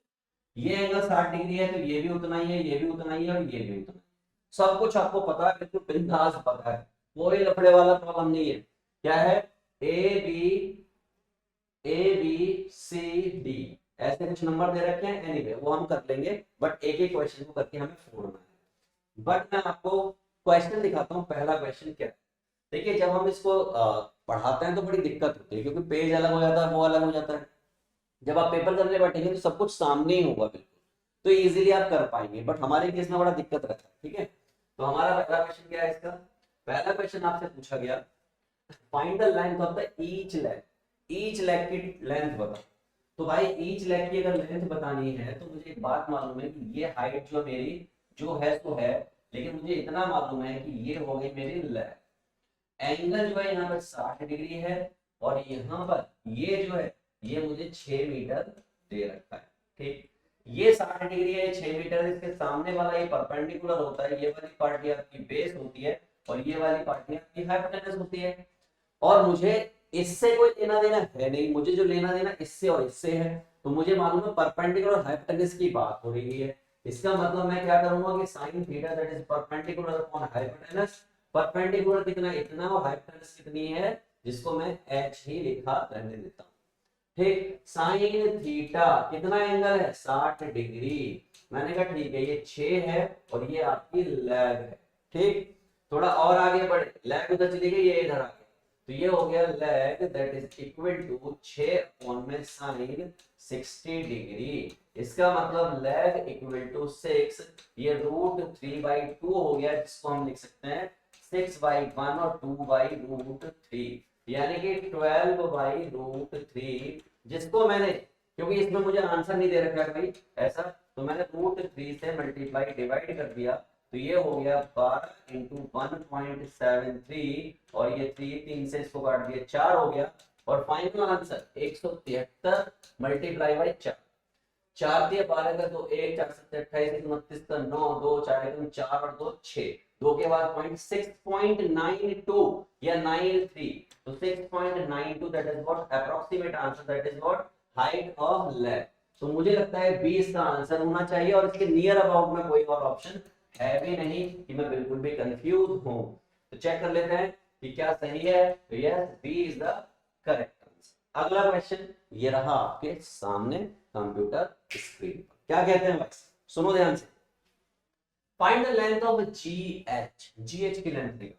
ये एंगल 60 डिग्री है तो ये भी उतना ही है, ये भी उतना ही है और ये भी उतना ही। सब कुछ आपको पता है, बिल्कुल बिंदास पता है, कोई लफड़े वाला प्रॉब्लम नहीं है। क्या है? A B C D ऐसे कुछ नंबर दे रखे हैं, एनीवे वो हम कर लेंगे, बट एक एक क्वेश्चन को करके हमें फोड़ना है। बट मैं आपको क्वेश्चन दिखाता हूँ। पहला क्वेश्चन क्या है? देखिए जब हम इसको पढ़ाते हैं तो बड़ी दिक्कत होती है, क्योंकि पेज अलग हो जाता है, वो अलग हो जाता है। जब आप पेपर करने बैठेंगे तो सब कुछ सामने ही होगा बिल्कुल, तो इजीली आप कर पाएंगे, बट हमारे केस में बड़ा दिक्कत रहता है। ठीक है, तो हमारा पहला क्वेश्चन क्या है? इसका पहला क्वेश्चन आपसे पूछा गया, find the length of the each leg. Each leg की लेंथ बता। तो भाई ईच लेग की अगर लेंथ बतानी है तो मुझे एक बात मालूम है कि ये हाइट जो मेरी जो है तो है, लेकिन मुझे इतना मालूम है कि ये हो गई मेरी लेग। एंगल जो है यहाँ पर 60 डिग्री है और यहाँ पर ये जो है ये मुझे 6 मीटर दे रखा है। ठीक, ये 60 डिग्री है, 6 मीटर, इसके सामने वाला ये परपेंडिकुलर होता है, ये वाली पार्टी आपकी बेस होती है और ये वाली पार्टी आपकी हाइपोटेनस होती है। और मुझे इससे कोई लेना देना है नहीं, मुझे जो लेना देना इससे और इससे है, तो मुझे मालूम है परपेंडिकुलर हाइपोटेनस की बात हो रही है। इसका मतलब मैं क्या करूंगा कि sin theta that is perpendicular upon hypotenuse, perpendicular कितना? इतना, और हाइपोटेनस कितनी है जिसको मैं h ही लिखा रहने देता हूँ। ठीक, sin थीटा कितना एंगल है? 60 डिग्री। मैंने कहा ठीक है, ये 6 है और ये आपकी लेग है। ठीक, थोड़ा और आगे बढ़े, लेग उधर चली गई, ये इधर आ गया, तो ये हो गया leg that is equal to 6 upon में sin 60 डिग्री। इसका मतलब लेग इक्वल टू 6, ये √3/2 हो गया, जिसको हम लिख सकते हैं 6/1 और 2/√3, यानी कि 12/√3, जिसको मैंने, क्योंकि इसमें मुझे आंसर नहीं दे रखा है भाई ऐसा, तो मैंने √3 से मल्टीप्लाई डिवाइड कर दिया, तो ये हो गया 12 इंटू 1.73, और ये 3 से इसको काट दिया 4 हो गया, और फाइनल आंसर 173 मल्टीप्लाई बाई 4, 4 दिया 12 का, तो 1 4 7 28 29 का 9, 2 4 एकदम 4 और 2 6, 2 के बाद पॉइंट 6.92 या 93, तो 6.92 that is what approximate answer, that is what height of leg. तो मुझे लगता है 20 का आंसर होना चाहिए, और इसके नियर अबाउट में कोई और ऑप्शन है भी नहीं कि मैं बिल्कुल भी कंफ्यूज हूं। तो चेक कर लेते हैं कि क्या सही है, तो yes B is the correct answer. अगला क्वेश्चन ये रहा आपके सामने कंप्यूटर स्क्रीन पर, क्या कहते हैं भाई, सुनो ध्यान से। Find the length of GH, GH की लेंथ निकालो।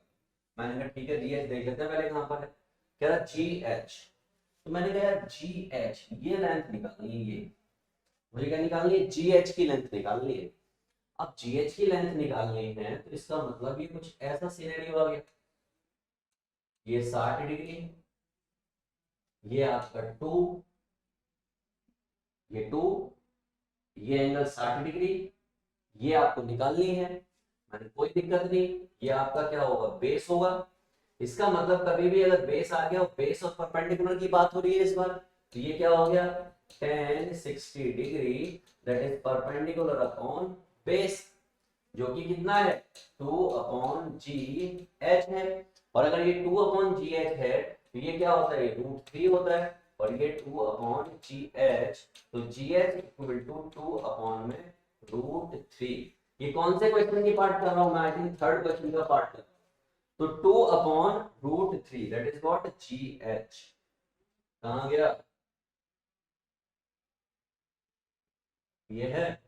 मैंने कहा ठीक है जीएच देख लेते हैं पहले कहां पर है, कह रहा जीएच, तो मैंने कहा जीएच ये लेंथ निकालनी है, ये मुझे क्या निकालनी है, जीएच की लेंथ निकालनी है। अब जीएच की लेंथ निकालनी है, तो इसका मतलब ये कुछ ऐसा सिनेरियो आ गया, ये 60 डिग्री, ये आपका 2, ये 2, ये एंगल 60 डिग्री, ये आपको निकालनी है, मैंने कोई दिक्कत नहीं, ये आपका क्या होगा, बेस होगा। इसका मतलब कभी भी अगर बेस आ गया, बेस और परपेंडिकुलर की बात हो रही है इस बार, तो ये क्या हो गया, tan 60 degree that is perpendicular upon base, जो कि कितना है 2/GH है, और अगर ये 2/GH है तो ये क्या होता है, √3 होता है, और ये 2/GH, तो GH इक्वल टू 2/√3। ये कौन से क्वेश्चन की पार्ट कर रहा हूं मैं, आई थिंक थर्ड क्वेश्चन का पार्ट कर रहा हूं। तो 2/√3 दैट इज व्हाट GH, कहां गया, ये है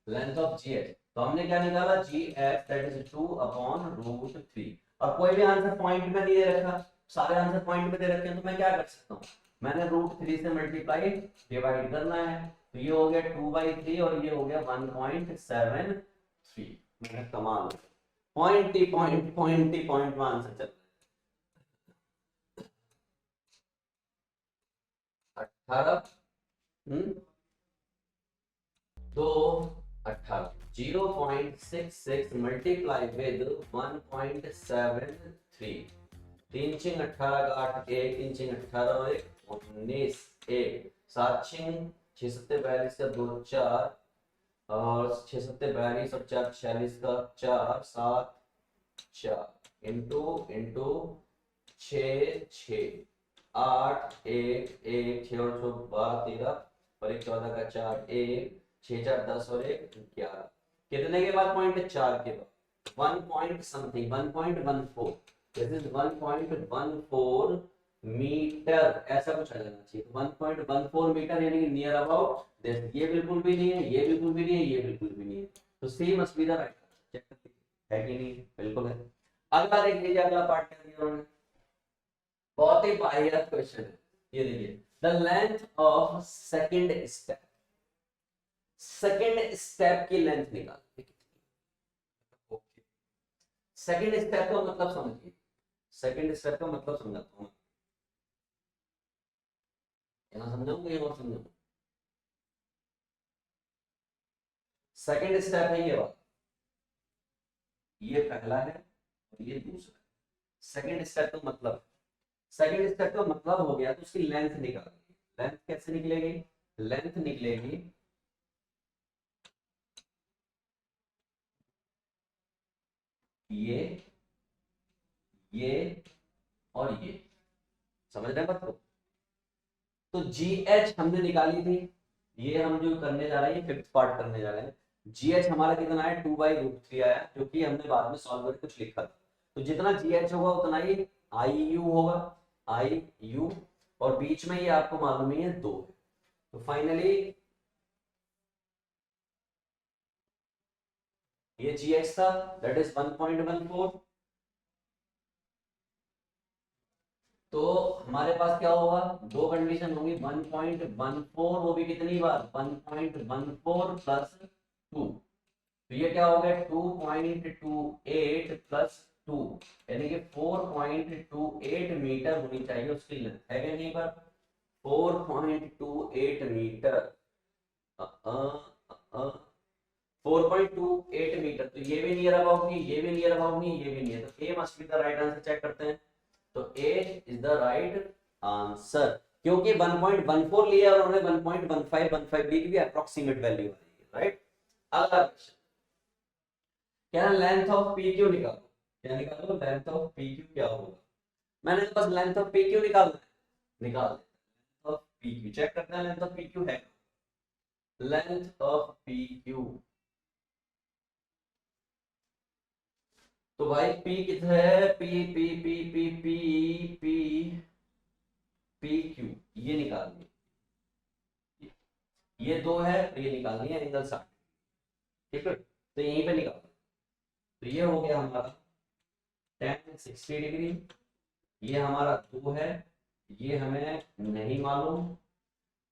लेंथ ऑफ GH, तो हमने क्या निकाला GH दैट इज 2/√3। अब कोई भी आंसर पॉइंट में नहीं दे रखा, सारे आंसर पॉइंट में दे रखे हैं, तो मैं क्या कर सकता हूँ, मैंने √3 से मल्टीप्लाई डिवाइड करना है, तो ये हो गया 2/3 और ये हो गया 1.73। मैंने कमाल, पॉइंट ही पॉइंट, पॉइंट ही पॉइंट में आंसर चल रहा है। 18 तो 18 0.66 मल्टीप्लाई विद 1.73, 3 छिंग 18 का 8 1, 3 छिंग 18 और 19 1, 7 छिंग 6 सत्ते 42 का 2 4, और 6 सत्ते 42 और 4 46 का 4 7 4 इंटू इंटू 6 6 8 1 1 6 और 12 13 और 1 14 का 4 1 6 4 10 और 1 11, कितने के बाद पॉइंट है, 4 के बाद, 1 point something 1.14, this is 1.14 metre, ऐसा कुछ आ जाना चाहिए, 1.14 मीटर, यानी कि नियर अबाउट दिस, ये बिल्कुल भी नहीं है, ये बिल्कुल भी नहीं है, ये बिल्कुल भी नहीं है, तो C must be the right answer. Check करते हैं है कि नहीं, बिल्कुल है। अगला देख लीजिए, अगला पार्ट क्या दिया उन्होंने, बहुत ही बाह्य क्वेश्चन है, ये देखिए, the length of second step, second step की लेंथ निकाल, सेकंड स्टेप का मतलब समझिए, सेकंड स्टेप का मतलब समझाता हूं, यहाँ समझाऊंगा ये और समझाऊंगा। सेकंड स्टेप है ये वाला, ये पहला है और ये दूसरा है, सेकंड स्टेप का मतलब, सेकंड स्टेप का मतलब हो गया, तो उसकी लेंथ निकालेंगे, लेंथ कैसे निकलेगी, लेंथ निकलेगी ये और ये, समझ रहे हैं बात को, तो GH हमने निकाली थी, ये हम जो करने जा रहे हैं, ये फिफ्थ पार्ट करने जा रहे हैं, GH हमारा कितना है 2/√3 आया, जो कि हमने बाद में सॉल्व करके कुछ लिखा था, तो जितना GH होगा उतना ही IU होगा, IU, और बीच में ये आपको मालूम ही है 2 है, तो फाइनली ये GH था दैट इज 1.14, तो हमारे पास क्या होगा, दो कंडीशन होंगी, 1.14, वो भी कितनी बार 1.14 प्लस 2, तो ये क्या हो गया 2.28 प्लस 2, यानी कि 4.28 मीटर होनी चाहिए उसकी लेंथ, है क्या नहीं पर 4.28 मीटर, 4.28 मीटर, तो ये भी नियर अबाउट नहीं, ये भी नियर अबाउट नहीं, ये भी नहीं है, तो A must be the right answer. Check करते हैं, तो A is the right answer, क्योंकि 1.14 लिया और उन्होंने 1.15 ली, भी अप्रोक्सीमेट वैल्यू है, राइट। अगला क्वेश्चन, क्या लेंथ ऑफ पी क्यू निकालो, क्या निकालो, लेंथ ऑफ पी क्यू क्या होगा, मैंने तो बस लेंथ ऑफ पी क्यू निकालना है, निकाल length of P Q, check करते हैं लेंथ ऑफ पी क्यू है, लेंथ ऑफ पी क्यू, तो भाई P कितना है, P P P P P P P Q, ये निकालनी है, ये दो है तो ये निकालनी है एंगल 60, ठीक है, तो यहीं पे निकाल, तो ये हो गया हमारा tan 60 डिग्री, ये हमारा 2 है, ये हमें नहीं मालूम,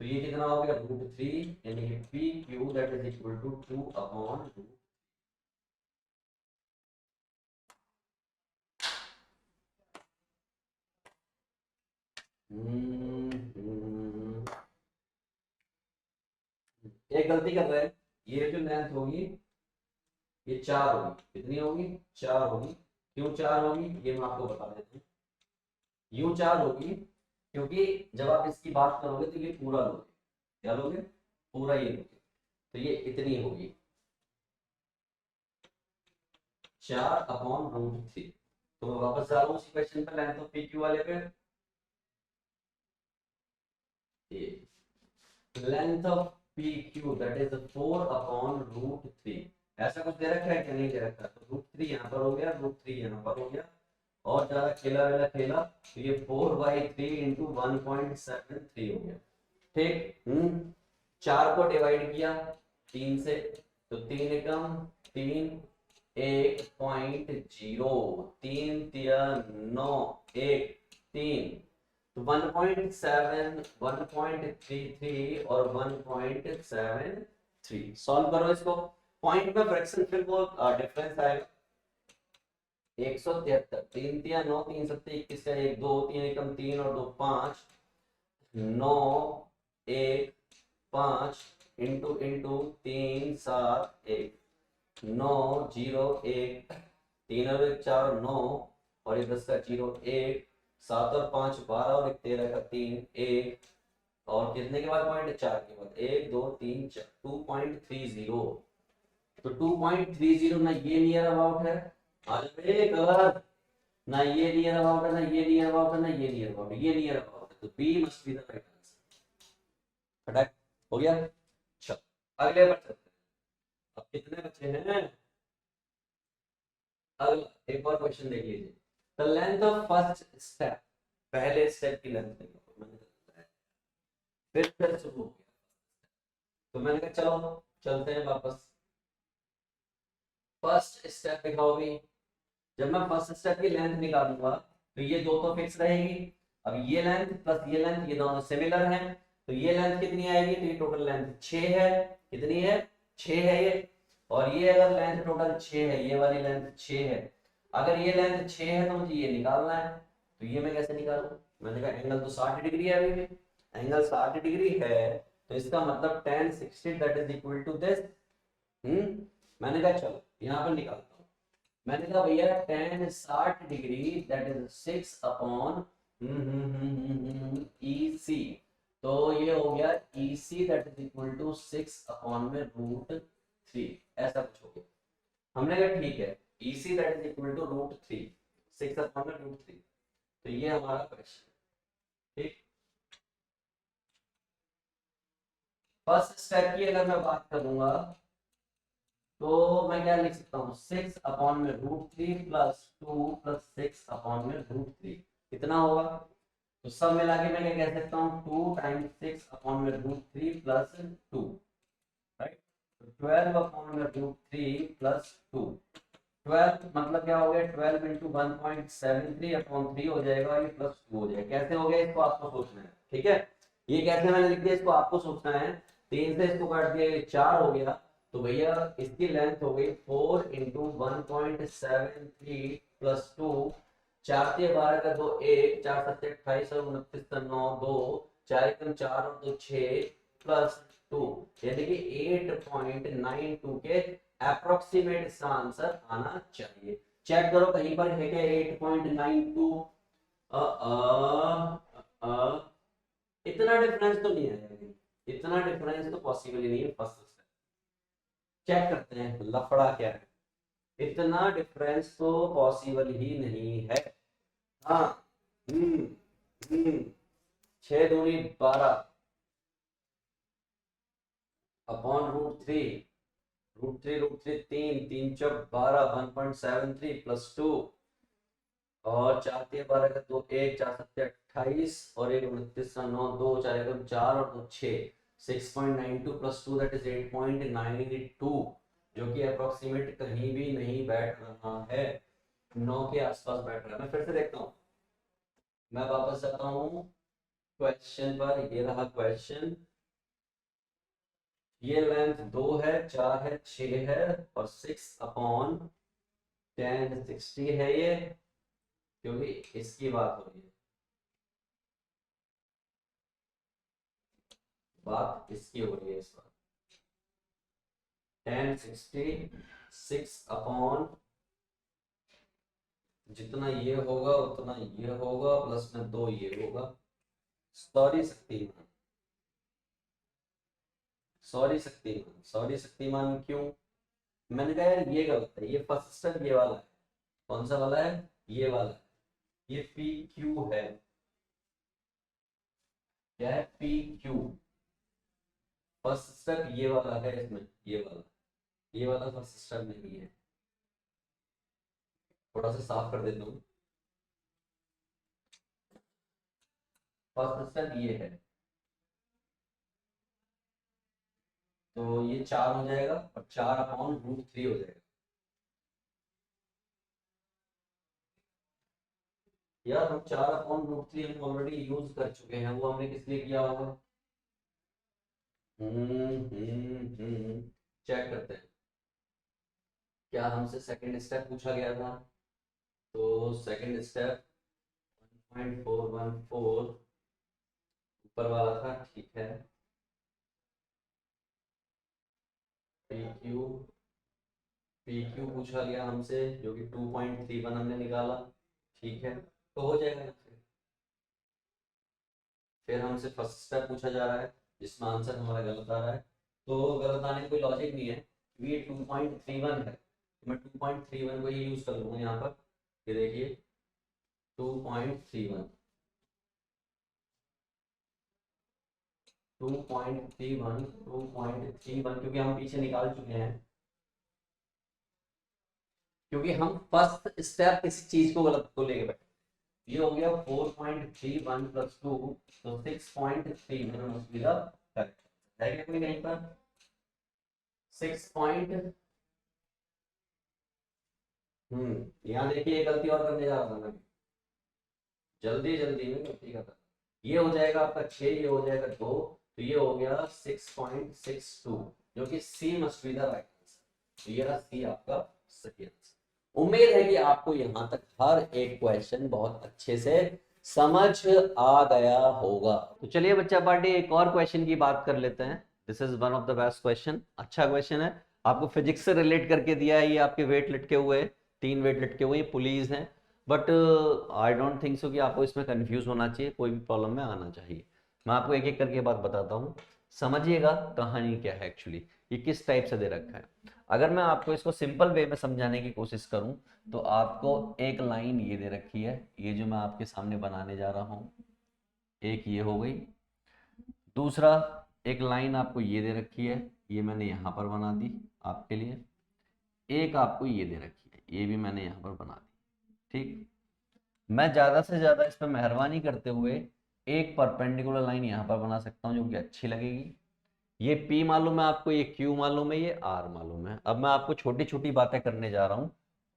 तो ये कितना हो गया √3, यानी कि P Q that is equal to 2/√। एक गलती कर रहे हैं, ये जो लेंथ होगी ये 4 होगी, कितनी होगी 4 होगी, क्यों 4 होगी ये मैं आपको बता देता हूँ, यूं 4 होगी क्योंकि जब आप इसकी बात करोगे तो ये पूरा लोगे, क्या लोगे, पूरा ये लोगे, तो ये इतनी होगी 4/√3। तो मैं वापस जा रहा हूँ उसी क्वेश्चन पे, लेंथ ऑफ पी क्यू वाले पे, length of P Q that is 4/√3, ऐसा कुछ दे रखा है क्या, नहीं दे रखा, तो √3 यहाँ पर हो गया, √3 यहाँ पर हो गया, और ज्यादा खेला वेला खेला तो ये 4/3 इंटू 1.73 हो गया, ठीक। 4 को डिवाइड किया 3 से, तो 3 एकम 3, 1.0, 3 तिया 9, 1 3, तो 1.7, 1.33 और 1.73, सॉल्व करो इसको, पॉइंट में फ्रैक्शन फिर वो डिफरेंस आएगा, 173, 3 तिया 9, 3 सत्ते 21 का 1 2, 3 एकम 3 और 2 5, 9 1 5 इंटू इंटू 3 7 1, 9 0 1, 3 और 1 4 9, और ये 10 का 0 1, 7 और 5 12 और 1 13 का 3 1, और कितने के बाद पॉइंट 4 के बाद 1 2 3 4, 2.30, तो 2.30 ना ये नियर अबाउट है, अरे कलर, ना ये नियर अबाउट है, ना ये नियर अबाउट है, ना ये नियर अबाउट है, ये नियर अबाउट है, तो B must be the right answer, फटाक हो गया। चलो अगले पर चलते हैं, अब कितने बचे हैं, अगला एक और क्वेश्चन देख लीजिए, the length of first step, पहले स्टेप की लेंथ निकालो, मैंने बताया फिर शुरू हो गया, तो मैंने कहा चलो चलते हैं वापस, फर्स्ट स्टेप दिखाओगी, जब मैं फर्स्ट स्टेप की लेंथ निकालूंगा तो ये दो तो फिक्स रहेगी, अब ये लेंथ प्लस ये लेंथ ये दोनों सिमिलर हैं, तो ये लेंथ कितनी आएगी, तो ये टोटल लेंथ 6 है, कितनी है 6 है ये, और ये अगर लेंथ टोटल 6 है, ये वाली लेंथ 6 है, अगर ये लेंथ 6 है तो मुझे ये निकालना है, तो ये मैं कैसे निकालूं, मैंने कहा एंगल तो 60 डिग्री है, अभी भी एंगल 60 डिग्री है, तो इसका मतलब tan 60 that is equal to this, मैंने कहा चलो यहाँ पर निकालता हूँ, मैंने कहा भैया tan 60 degree that is 6/, EC, तो ये हो गया EC that is equal to 6/√3, ऐसा कुछ हो गया, हमने कहा ठीक है EC that is equal to √3, 6/√3, तो ये हमारा क्वेश्चन, ठीक। फर्स्ट स्टेप की अगर मैं बात करूंगा तो मैं क्या लिख सकता हूँ 6/√3 प्लस 2 प्लस 6/√3, कितना होगा, तो सब मिला के मैं क्या कह सकता हूँ 2 टाइम्स 6/√3 प्लस 2, राइट, तो 12/√3 प्लस 2, 12 मतलब क्या हो गया, 12 इंटू 1.73 अपॉन 3 हो जाएगा, ये प्लस 2 हो जाएगा। कैसे हो गया इसको आपको सोचना है, ठीक है। ये कैसे मैंने लिख दिया इसको आपको सोचना है। 3 से इसको काट दिया, ये 4 हो गया, तो भैया इसकी लेंथ हो गई 4 इंटू 1.73 प्लस 2। 4 से 12 का 2 1, 4 7 28 और 29 का 9 2, 4 एकम 4 और 2 6 प्लस 2, यानी कि 8.92 के अप्रोक्सीमेट इसका आंसर आना चाहिए। चेक करो कहीं पर है क्या 8.92। अ, अ, अ, इतना डिफरेंस तो नहीं है, इतना डिफरेंस तो पॉसिबल ही नहीं है फर्स्ट से। चेक करते हैं लफड़ा क्या है, इतना डिफरेंस तो पॉसिबल ही नहीं है। हाँ, हम्म हम्म 6 दूनी 12 अपॉन रूट 3, रूट थ्री 3, 3 चौक 12, 1.73 प्लस 2 और 4 3 12 का 2 1, 4 7 28 और 1 29 का 9 2, 4 एकम 4 और 2 6, 6.92 प्लस 2 दैट इज 8.92, जो कि अप्रोक्सीमेट कहीं भी नहीं बैठ रहा है, 9 के आसपास बैठ रहा है। मैं फिर से देखता हूँ, मैं वापस जाता हूँ क्वेश्चन पर। ये रहा क्वेश्चन, ये लेंथ 2 है, 4 है, 6 है और 6 अपॉन 10 60 है ये, क्योंकि इसकी बात हो रही है, बात इसकी हो रही है इस बार। 1060 6 अपॉन जितना ये होगा उतना ये होगा प्लस में 2 ये होगा। Sorry Shaktimaan, sorry Shaktimaan, sorry Shaktimaan, क्यों? मैंने कहा यार ये गलत है, ये फर्स्ट स्टेप ये वाला है। कौन सा वाला है? ये वाला है, ये पी क्यू है। क्या है? P Q. फर्स्ट स्टेप ये वाला है, इसमें ये वाला फर्स्ट स्टेप नहीं है। थोड़ा सा साफ कर देता हूँ। फर्स्ट स्टेप ये है, तो ये 4 हो जाएगा और 4 अपॉन रूट 3 हो जाएगा। यार हम 4 अपॉन रूट 3 हम ऑलरेडी यूज कर चुके हैं, वो हमने किस लिए किया होगा? चेक करते हैं, क्या हमसे सेकंड स्टेप पूछा गया था? तो सेकंड स्टेप 1.414 ऊपर वाला था, ठीक है। पी क्यू, पी क्यू पूछा गया हमसे, जो कि 2.31 हमने निकाला, ठीक है, तो हो जाएगा ना। फिर हमसे फर्स्ट स्टेप पूछा जा रहा है जिसमें आंसर हमारा गलत आ रहा है, तो गलत आने का कोई लॉजिक नहीं है। ये 2.31 है, तो मैं 2.31 को ही यूज कर लूंगा यहाँ पर। ये देखिए 2.31, 2.31, 2.31, क्योंकि हम पीछे निकाल चुके हैं, क्योंकि हम फर्स्ट स्टेप किसी चीज को गलत को लेके बैठे। ये हो गया 4.31 प्लस 2, तो 6.31 मस्ट बी द करेक्ट। है क्या कोई कहीं पर 6 पॉइंट? यहाँ देखिए गलती और करने जा रहा था मैं, जल्दी जल्दी में गलती कर रहा था। ये हो जाएगा आपका 6, ये हो जाएगा 2, तो ये हो गया 6.62, जो कि C must be the right answer. तो ये रहा सी आपका सही आंसर। उम्मीद है कि आपको यहाँ तक हर एक क्वेश्चन बहुत अच्छे से समझ आ गया होगा। तो चलिए बच्चा पार्टी एक और क्वेश्चन की बात कर लेते हैं। This is one of the best question, अच्छा क्वेश्चन है, आपको फिजिक्स से रिलेट करके दिया है। ये आपके वेट लटके हुए, 3 वेट लटके हुए, पुलीज हैं, but I don't think so कि आपको इसमें कंफ्यूज होना चाहिए, कोई भी प्रॉब्लम में आना चाहिए। मैं आपको एक एक करके बात बताता हूँ, समझिएगा कहानी क्या है एक्चुअली, ये किस टाइप से दे रखा है। अगर मैं आपको इसको सिंपल वे में समझाने की कोशिश करूं, तो आपको एक लाइन ये दे रखी है, ये जो मैं आपके सामने बनाने जा रहा हूँ, एक ये हो गई। दूसरा, एक लाइन आपको ये दे रखी है, ये मैंने यहाँ पर बना दी आपके लिए। एक आपको ये दे रखी है, ये भी मैंने यहाँ पर बना दी, ठीक। मैं ज्यादा से ज्यादा इस पर मेहरबानी करते हुए एक परपेंडिकुलर लाइन यहाँ पर बना सकता हूँ, जो कि अच्छी लगेगी। ये P मालूम है आपको, ये Q मालूम है, ये R मालूम है। अब मैं आपको छोटी छोटी बातें करने जा रहा हूँ,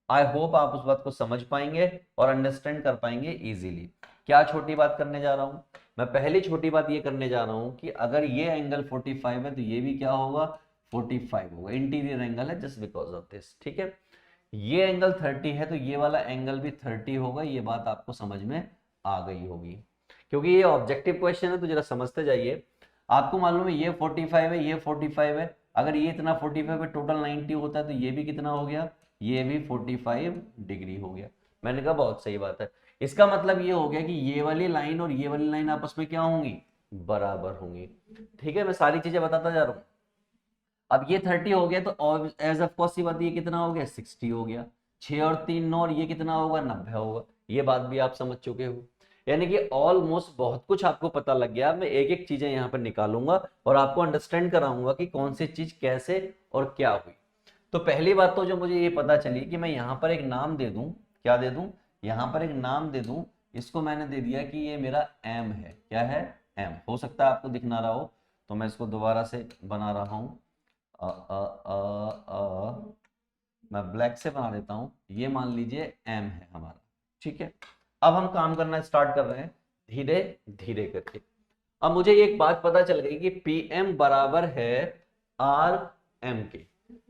आई होप आप उस बात को समझ पाएंगे और अंडरस्टैंड कर पाएंगे इजीली। क्या छोटी बात करने जा रहा हूं मैं? पहली छोटी बात ये करने जा रहा हूं कि अगर ये एंगल 45 है तो ये भी क्या होगा? 45 होगा। इंटीरियर एंगल है जस्ट बिकॉज ऑफ दिस, ठीक है। ये एंगल 30 है तो ये वाला एंगल भी 30 होगा। ये बात आपको समझ में आ गई होगी, क्योंकि ये ऑब्जेक्टिव क्वेश्चन है तो जरा समझते जाइए। आपको मालूम है ये 45 है, ये 45 है, अगर ये इतना 45 है टोटल 90 होता है तो ये भी कितना हो गया? ये भी 45 डिग्री हो गया। मैंने कहा बहुत सही बात है। इसका मतलब ये हो गया कि ये वाली लाइन और ये वाली लाइन आपस में क्या होंगी? बराबर होंगी। ठीक है, मैं सारी चीजें बताता जा रहा हूं। अब ये 30 हो गया तो एज ऑफ कोर्स ये बात, ये कितना हो गया? 60 हो गया। 6 और 3 9 और ये कितना होगा? 90 होगा। ये बात भी आप समझ चुके हो। यानी कि ऑलमोस्ट बहुत कुछ आपको पता लग गया। मैं एक एक चीजें यहाँ पर निकालूंगा और आपको अंडरस्टैंड कराऊंगा कि कौन सी चीज कैसे और क्या हुई। तो पहली बात तो जो मुझे ये पता चली कि मैं यहाँ पर एक नाम दे दूं। क्या दे दूं? यहाँ पर एक नाम दे दूं। इसको मैंने दे दिया कि ये मेरा एम है। क्या है? एम। हो सकता है आपको दिख ना रहा हो तो मैं इसको दोबारा से बना रहा हूं। मैं ब्लैक से बना देता हूं। ये मान लीजिए एम है हमारा, ठीक है। अब हम काम करना स्टार्ट कर रहे हैं धीरे धीरे करके। अब मुझे एक बात पता चल गई कि पी एम बराबर है आर एम के।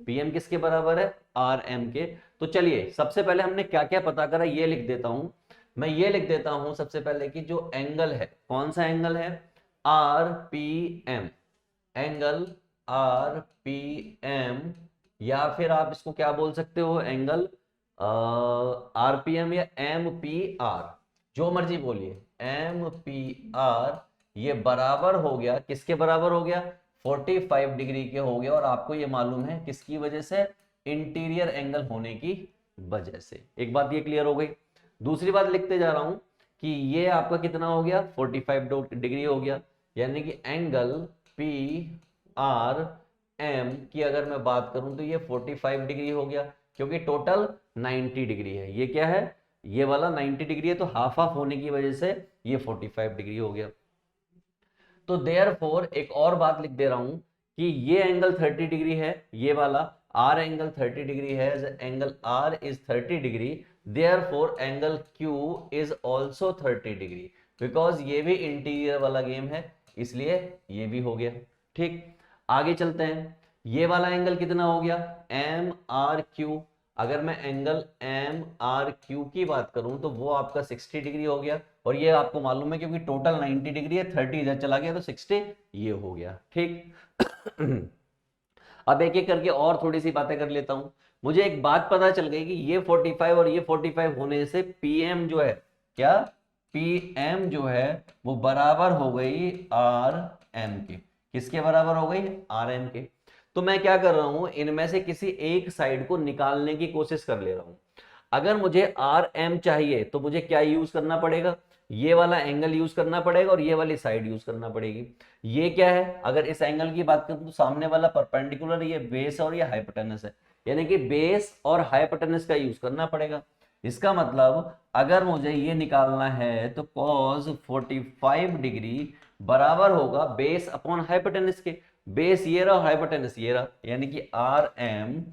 पी एम किसके बराबर है? आर एम के। तो चलिए सबसे पहले हमने क्या क्या पता करा ये लिख देता हूं। मैं ये लिख देता हूं सबसे पहले कि जो एंगल है, कौन सा एंगल है? R P M. Angle R P M, या फिर आप इसको क्या बोल सकते हो? एंगल आरपीएम या एम पी आर, जो मर्जी बोलिए। एम पी आर ये बराबर हो गया, किसके बराबर हो गया? 45 डिग्री के हो गया। और आपको ये मालूम है किसकी वजह से? इंटीरियर एंगल होने की वजह से। एक बात ये क्लियर हो गई। दूसरी बात लिखते जा रहा हूं कि ये आपका कितना हो गया? 45 डिग्री हो गया। यानी कि एंगल पी आर एम की अगर मैं बात करूं तो ये 45 डिग्री हो गया, क्योंकि टोटल 90 डिग्री है। ये क्या है? ये वाला 90 डिग्री है, तो हाफ हाफ होने की वजह से ये 45 डिग्री हो गया। तो देयरफॉर एक और बात लिख दे रहा हूं कि ये एंगल 30 डिग्री है, ये वाला आर एंगल 30 डिग्री है। Angle R is 30 degree, therefore angle Q is also 30 degree, because ये भी इंटीरियर वाला गेम है, इसलिए ये भी हो गया। ठीक, आगे चलते हैं। ये वाला एंगल कितना हो गया? M R Q. अगर मैं एंगल एम आर क्यू की बात करूं तो वो आपका 60 डिग्री हो गया। और ये आपको मालूम है क्योंकि टोटल 90 डिग्री है, 30 इधर चला गया तो 60 ये हो गया। ठीक अब एक एक करके और थोड़ी सी बातें कर लेता हूं। मुझे एक बात पता चल गई कि ये 45 और ये 45 होने से पीएम जो है, क्या? पीएम जो है वो बराबर हो गई आर एम के। किसके बराबर हो गई? आर एम के। तो मैं क्या कर रहा हूं, इनमें से किसी एक साइड को निकालने की कोशिश कर ले रहा हूं। अगर मुझे आर एम चाहिए तो मुझे क्या यूज करना पड़ेगा? ये वाला एंगल यूज करना पड़ेगा और ये वाली साइड यूज करना पड़ेगी। ये क्या है? अगर इस एंगल की बात करूं तो सामने वाला परपेंडिकुलर, ये बेस और ये हाइपोटेनस है, यानी कि बेस और हाइपोटेनस का यूज करना पड़ेगा। इसका मतलब अगर मुझे ये निकालना है तो cos 45 डिग्री बराबर होगा बेस अपॉन हाइपोटेनस के। बेस ये रहा, हाइपोटेनस ये रहा, यानी कि आर एम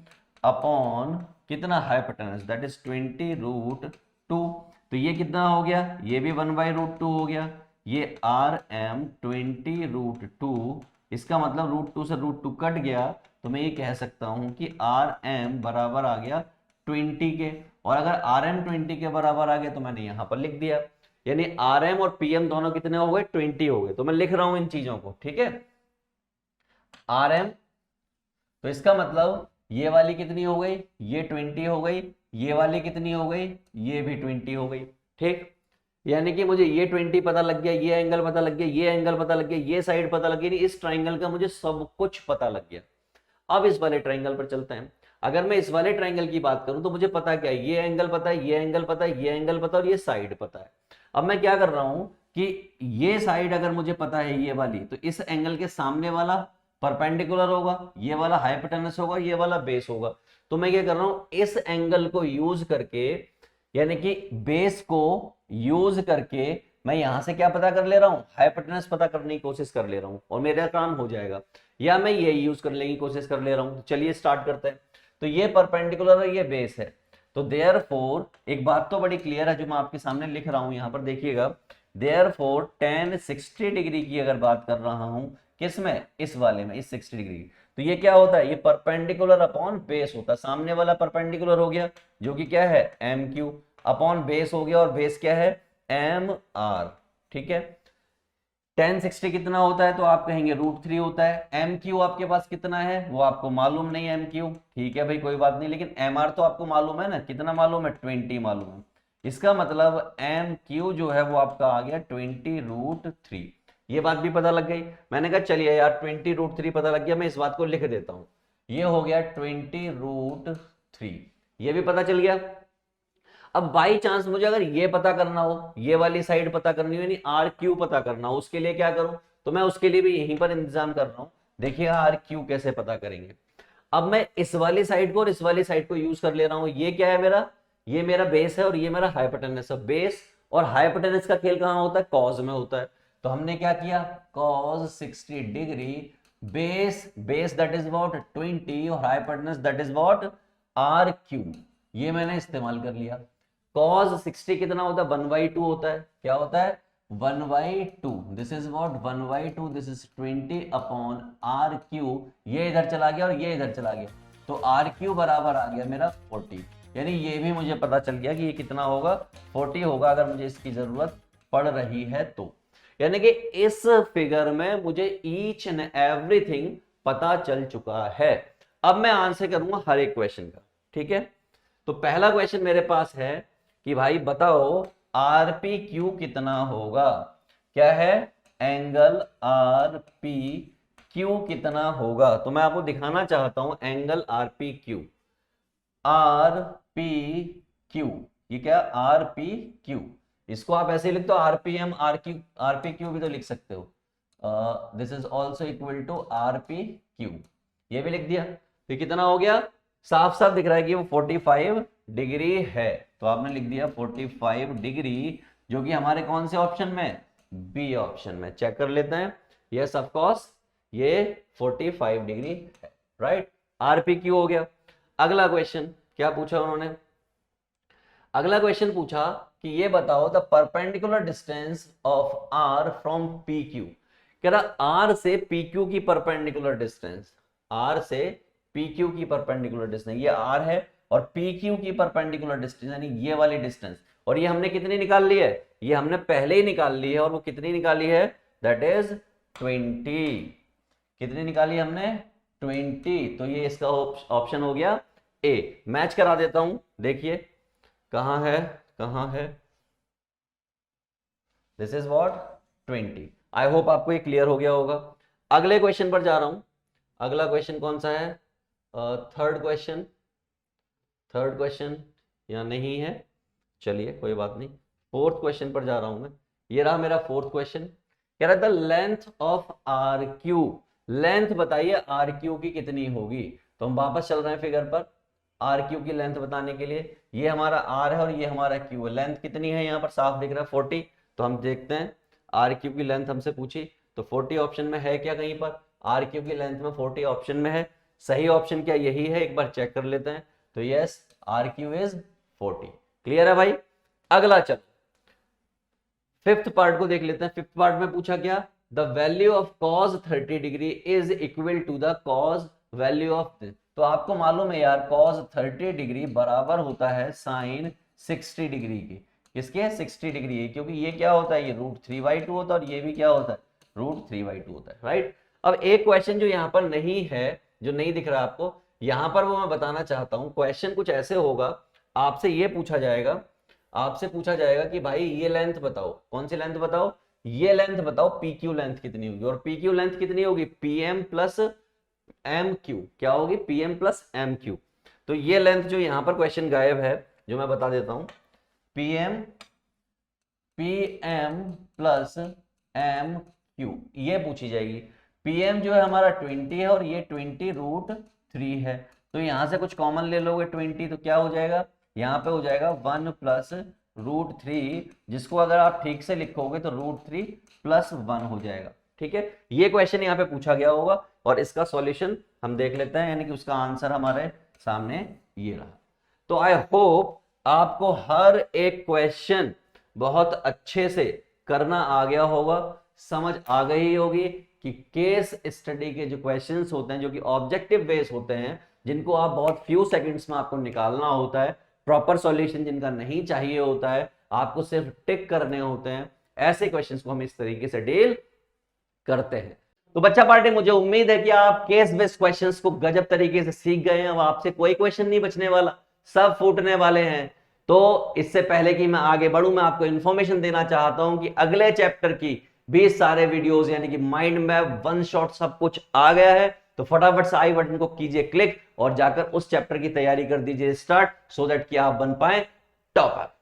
अपॉन कितना? Hypotenuse, that is 20√2। तो ये कितना हो गया? ये भी 1/√2 हो गया। ये आर एम 20√2, इसका मतलब √2 से √2 कट गया, तो मैं ये कह सकता हूं कि आर एम बराबर आ गया 20 के। और अगर आर एम 20 के बराबर आ गया तो मैंने यहां पर लिख दिया, यानी आर एम और पी एम दोनों कितने हो गए? 20 हो गए। तो मैं लिख रहा हूं इन चीजों को, ठीक है। आर एम, तो इसका मतलब ये वाली कितनी हो गई? ये 20 हो गई। ये वाली कितनी हो गई? ये भी 20 हो गई। ठीक, यानी कि मुझे ये 20 पता लग गया, ये एंगल पता लग गया, ये एंगल पता लग गया, ये साइड पता लग गई, इस ट्राइंगल का मुझे सब कुछ पता लग गया। अब इस वाले ट्राइंगल पर चलते हैं। अगर मैं इस वाले ट्राइंगल की बात करूं तो मुझे पता क्या है? ये एंगल पता है, ये एंगल पता है, ये एंगल पता है और ये साइड पता है। अब मैं क्या कर रहा हूं कि ये साइड अगर मुझे पता है ये वाली, तो इस एंगल के सामने वाला परपेंडिकुलर होगा, ये वाला हाइपोटेनस होगा, ये वाला बेस होगा। तो मैं क्या कर रहा हूं, इस एंगल को यूज करके, यानी कि बेस को यूज करके मैं यहां से क्या पता कर ले रहा हूं? हाइपोटेनस पता करने की कोशिश कर ले रहा हूं और मेरा काम हो जाएगा। या मैं ये यूज करने की कोशिश कर ले रहा हूं। तो चलिए स्टार्ट करते हैं। तो ये परपेंडिकुलर है, ये बेस है, तो देयरफॉर एक बात तो बड़ी क्लियर है जो मैं आपके सामने लिख रहा हूं यहां पर देखिएगा, देयरफॉर tan 60 डिग्री की अगर बात कर रहा हूं, किसमें, इस वाले में, इस 60 डिग्री, तो ये क्या होता है, ये परपेंडिकुलर अपॉन बेस होता है। सामने वाला परपेंडिकुलर हो गया जो कि क्या है एम क्यू, अपॉन बेस हो गया, और बेस क्या है एम आर। ठीक है, tan 60 कितना होता है, तो आप कहेंगे √3 होता है। एम क्यू आपके पास कितना है वो आपको मालूम नहीं है, एम क्यू, ठीक है भाई कोई बात नहीं, लेकिन एम आर तो आपको मालूम है ना, कितना मालूम है 20 मालूम है। इसका मतलब एम क्यू जो है वो आपका आ गया 20 √3। ये बात भी पता लग गई। मैंने कहा चलिए यार 20 √3 पता लग गया, मैं इस बात को लिख देता हूं, ये हो गया 20 √3, ये भी पता चल गया। अब बाई चांस मुझे अगर ये पता करना हो, ये वाली साइड पता करनी हो, यानी आर क्यू पता करना हो, उसके लिए क्या करूं, तो मैं उसके लिए भी यहीं पर इंतजाम कर रहा हूं। देखिए आर क्यू कैसे पता करेंगे। अब मैं इस वाली साइड को और इस वाली साइड को यूज कर ले रहा हूं। ये क्या है मेरा, ये मेरा बेस है और ये मेरा हाइपोटेनस है। बेस और हाइपोटेनस का खेल कहां होता है, कॉज में होता है। तो हमने क्या किया, cos 60 degree, base, base that is what 20 और hypotenuse that is what R Q, ये मैंने इस्तेमाल कर लिया। cos 60 कितना होता है 1/2 होता है, क्या होता है 1/2, this is what 1/2, this is 20 upon R Q, ये इधर चला गया और ये इधर चला गया, तो आर क्यू बराबर आ गया मेरा 40। यानी ये भी मुझे पता चल गया कि ये कितना होगा 40 होगा, अगर मुझे इसकी जरूरत पड़ रही है तो। यानी कि इस फिगर में मुझे ईच एंड एवरीथिंग पता चल चुका है। अब मैं आंसर करूंगा हर एक क्वेश्चन का, ठीक है। तो पहला क्वेश्चन मेरे पास है कि भाई बताओ आरपी क्यू कितना होगा, क्या है एंगल आरपी क्यू कितना होगा। तो मैं आपको दिखाना चाहता हूं angle RP Q, RP Q, ये क्या आरपी क्यू, इसको आप ऐसे लिख दो आरपीएम आरपी क्यू भी तो लिख सकते हो, this is also equal to R P Q, ये भी लिख दिया। तो कितना हो गया, साफ साफ दिख रहा है कि वो 45 डिग्री है, तो आपने लिख दिया 45 डिग्री, जो कि हमारे कौन से ऑप्शन में, बी ऑप्शन में। चेक कर लेते हैं, यस ऑफ कोर्स ये 45 डिग्री है, राइट, आरपी क्यू हो गया। अगला क्वेश्चन क्या पूछा उन्होंने, अगला क्वेश्चन पूछा कि ये बताओ the perpendicular distance of R from P Q, कह रहा आर से पी क्यू की परपेंडिकुलर डिस्टेंस, आर से पी क्यू की परपेंडिकुलर डिस्टेंस, ये आर है, और पी क्यू की परपेंडिकुलर डिस्टेंस यानी ये वाली डिस्टेंस, और ये हमने कितनी निकाल ली है, ये हमने पहले ही निकाल ली है, और वो कितनी निकाली है, दैट इज 20, कितनी निकाली हमने 20, तो ये इसका ऑप्शन हो गया ए। मैच करा देता हूं, देखिए कहां है, कहां है, this is what 20। I hope आपको ये क्लियर हो गया होगा। अगले क्वेश्चन पर जा रहा हूं, अगला क्वेश्चन कौन सा है, थर्ड क्वेश्चन, थर्ड क्वेश्चन या नहीं है, चलिए कोई बात नहीं, फोर्थ क्वेश्चन पर जा रहा हूं मैं। ये रहा मेरा फोर्थ क्वेश्चन, कह रहा था length of R Q, length बताइए आर क्यू की कितनी होगी। तो हम वापस चल रहे हैं फिगर पर, आर क्यू की लेंथ बताने के लिए, ये हमारा आर है और ये हमारा क्यू है, लेंथ कितनी है यहाँ पर साफ दिख रहा है 40, तो हम देखते हैं आर क्यू की लेंथ हमसे पूछी, तो 40 ऑप्शन में है क्या, कहीं पर आर क्यू की लेंथ में 40 ऑप्शन में है, सही ऑप्शन क्या यही है, एक बार चेक कर लेते हैं। तो yes R Q is 40, clear है भाई। अगला चल फिफ्थ पार्ट को देख लेते हैं। फिफ्थ पार्ट में पूछा क्या, the value of cos 30 degree is equal to the cos value of, तो आपको मालूम है यार cos 30 डिग्री बराबर होता है sin 60 डिग्री की, किसके 60 डिग्री है, क्योंकि ये क्या होता है, ये √3/2 होता है और ये भी क्या होता है √3/2 होता है, राइट। अब एक क्वेश्चन जो यहाँ पर नहीं है, जो नहीं दिख रहा आपको यहाँ पर, वो मैं बताना चाहता हूँ। क्वेश्चन कुछ ऐसे होगा, आपसे ये पूछा जाएगा, आपसे पूछा जाएगा कि भाई ये लेंथ बताओ, कौन सी लेंथ बताओ, ये लेंथ बताओ पी क्यू लेंथ कितनी होगी, और पी क्यू लेंथ कितनी होगी पीएम प्लस एम क्यू, क्या होगी पीएम प्लस एम क्यू। तो ये लेंथ जो यहां पर क्वेश्चन गायब है, जो मैं बता देता हूं, पीएम प्लस एम क्यू, ये पूछी जाएगी। पीएम जो है हमारा 20 है और ये 20 √3 है, तो यहां से कुछ कॉमन ले लोगे 20, तो क्या हो जाएगा, यहाँ पे हो जाएगा 1 प्लस √3, जिसको अगर आप ठीक से लिखोगे तो √3 + 1 हो जाएगा, ठीक है। ये क्वेश्चन यहाँ पे पूछा गया होगा और इसका सॉल्यूशन हम देख लेते हैं, यानी कि उसका आंसर हमारे सामने ये रहा। तो आई होप आपको हर एक क्वेश्चन बहुत अच्छे से करना आ गया होगा, समझ आ गई होगी कि केस स्टडी के जो क्वेश्चंस होते हैं, जो कि ऑब्जेक्टिव बेस होते हैं, जिनको आप बहुत फ्यू सेकंड्स में आपको निकालना होता है, प्रॉपर सॉल्यूशन जिनका नहीं चाहिए होता है, आपको सिर्फ टिक करने होते हैं, ऐसे क्वेश्चंस को हम इस तरीके से डील करते हैं। तो बच्चा पार्टी, मुझे उम्मीद है कि आप केस बेस्ड क्वेश्चंस को गजब तरीके से सीख गए हैं। अब आपसे कोई क्वेश्चन नहीं बचने वाला, सब फूटने वाले हैं। तो इससे पहले कि मैं आगे बढ़ूं, मैं आपको इंफॉर्मेशन देना चाहता हूं कि अगले चैप्टर की 20 सारे वीडियोस यानी कि माइंड मैप, वन शॉट सब कुछ आ गया है। तो फटाफट से आई बटन को कीजिए क्लिक और जाकर उस चैप्टर की तैयारी कर दीजिए स्टार्ट, सो दैट कि आप बन पाए टॉपर।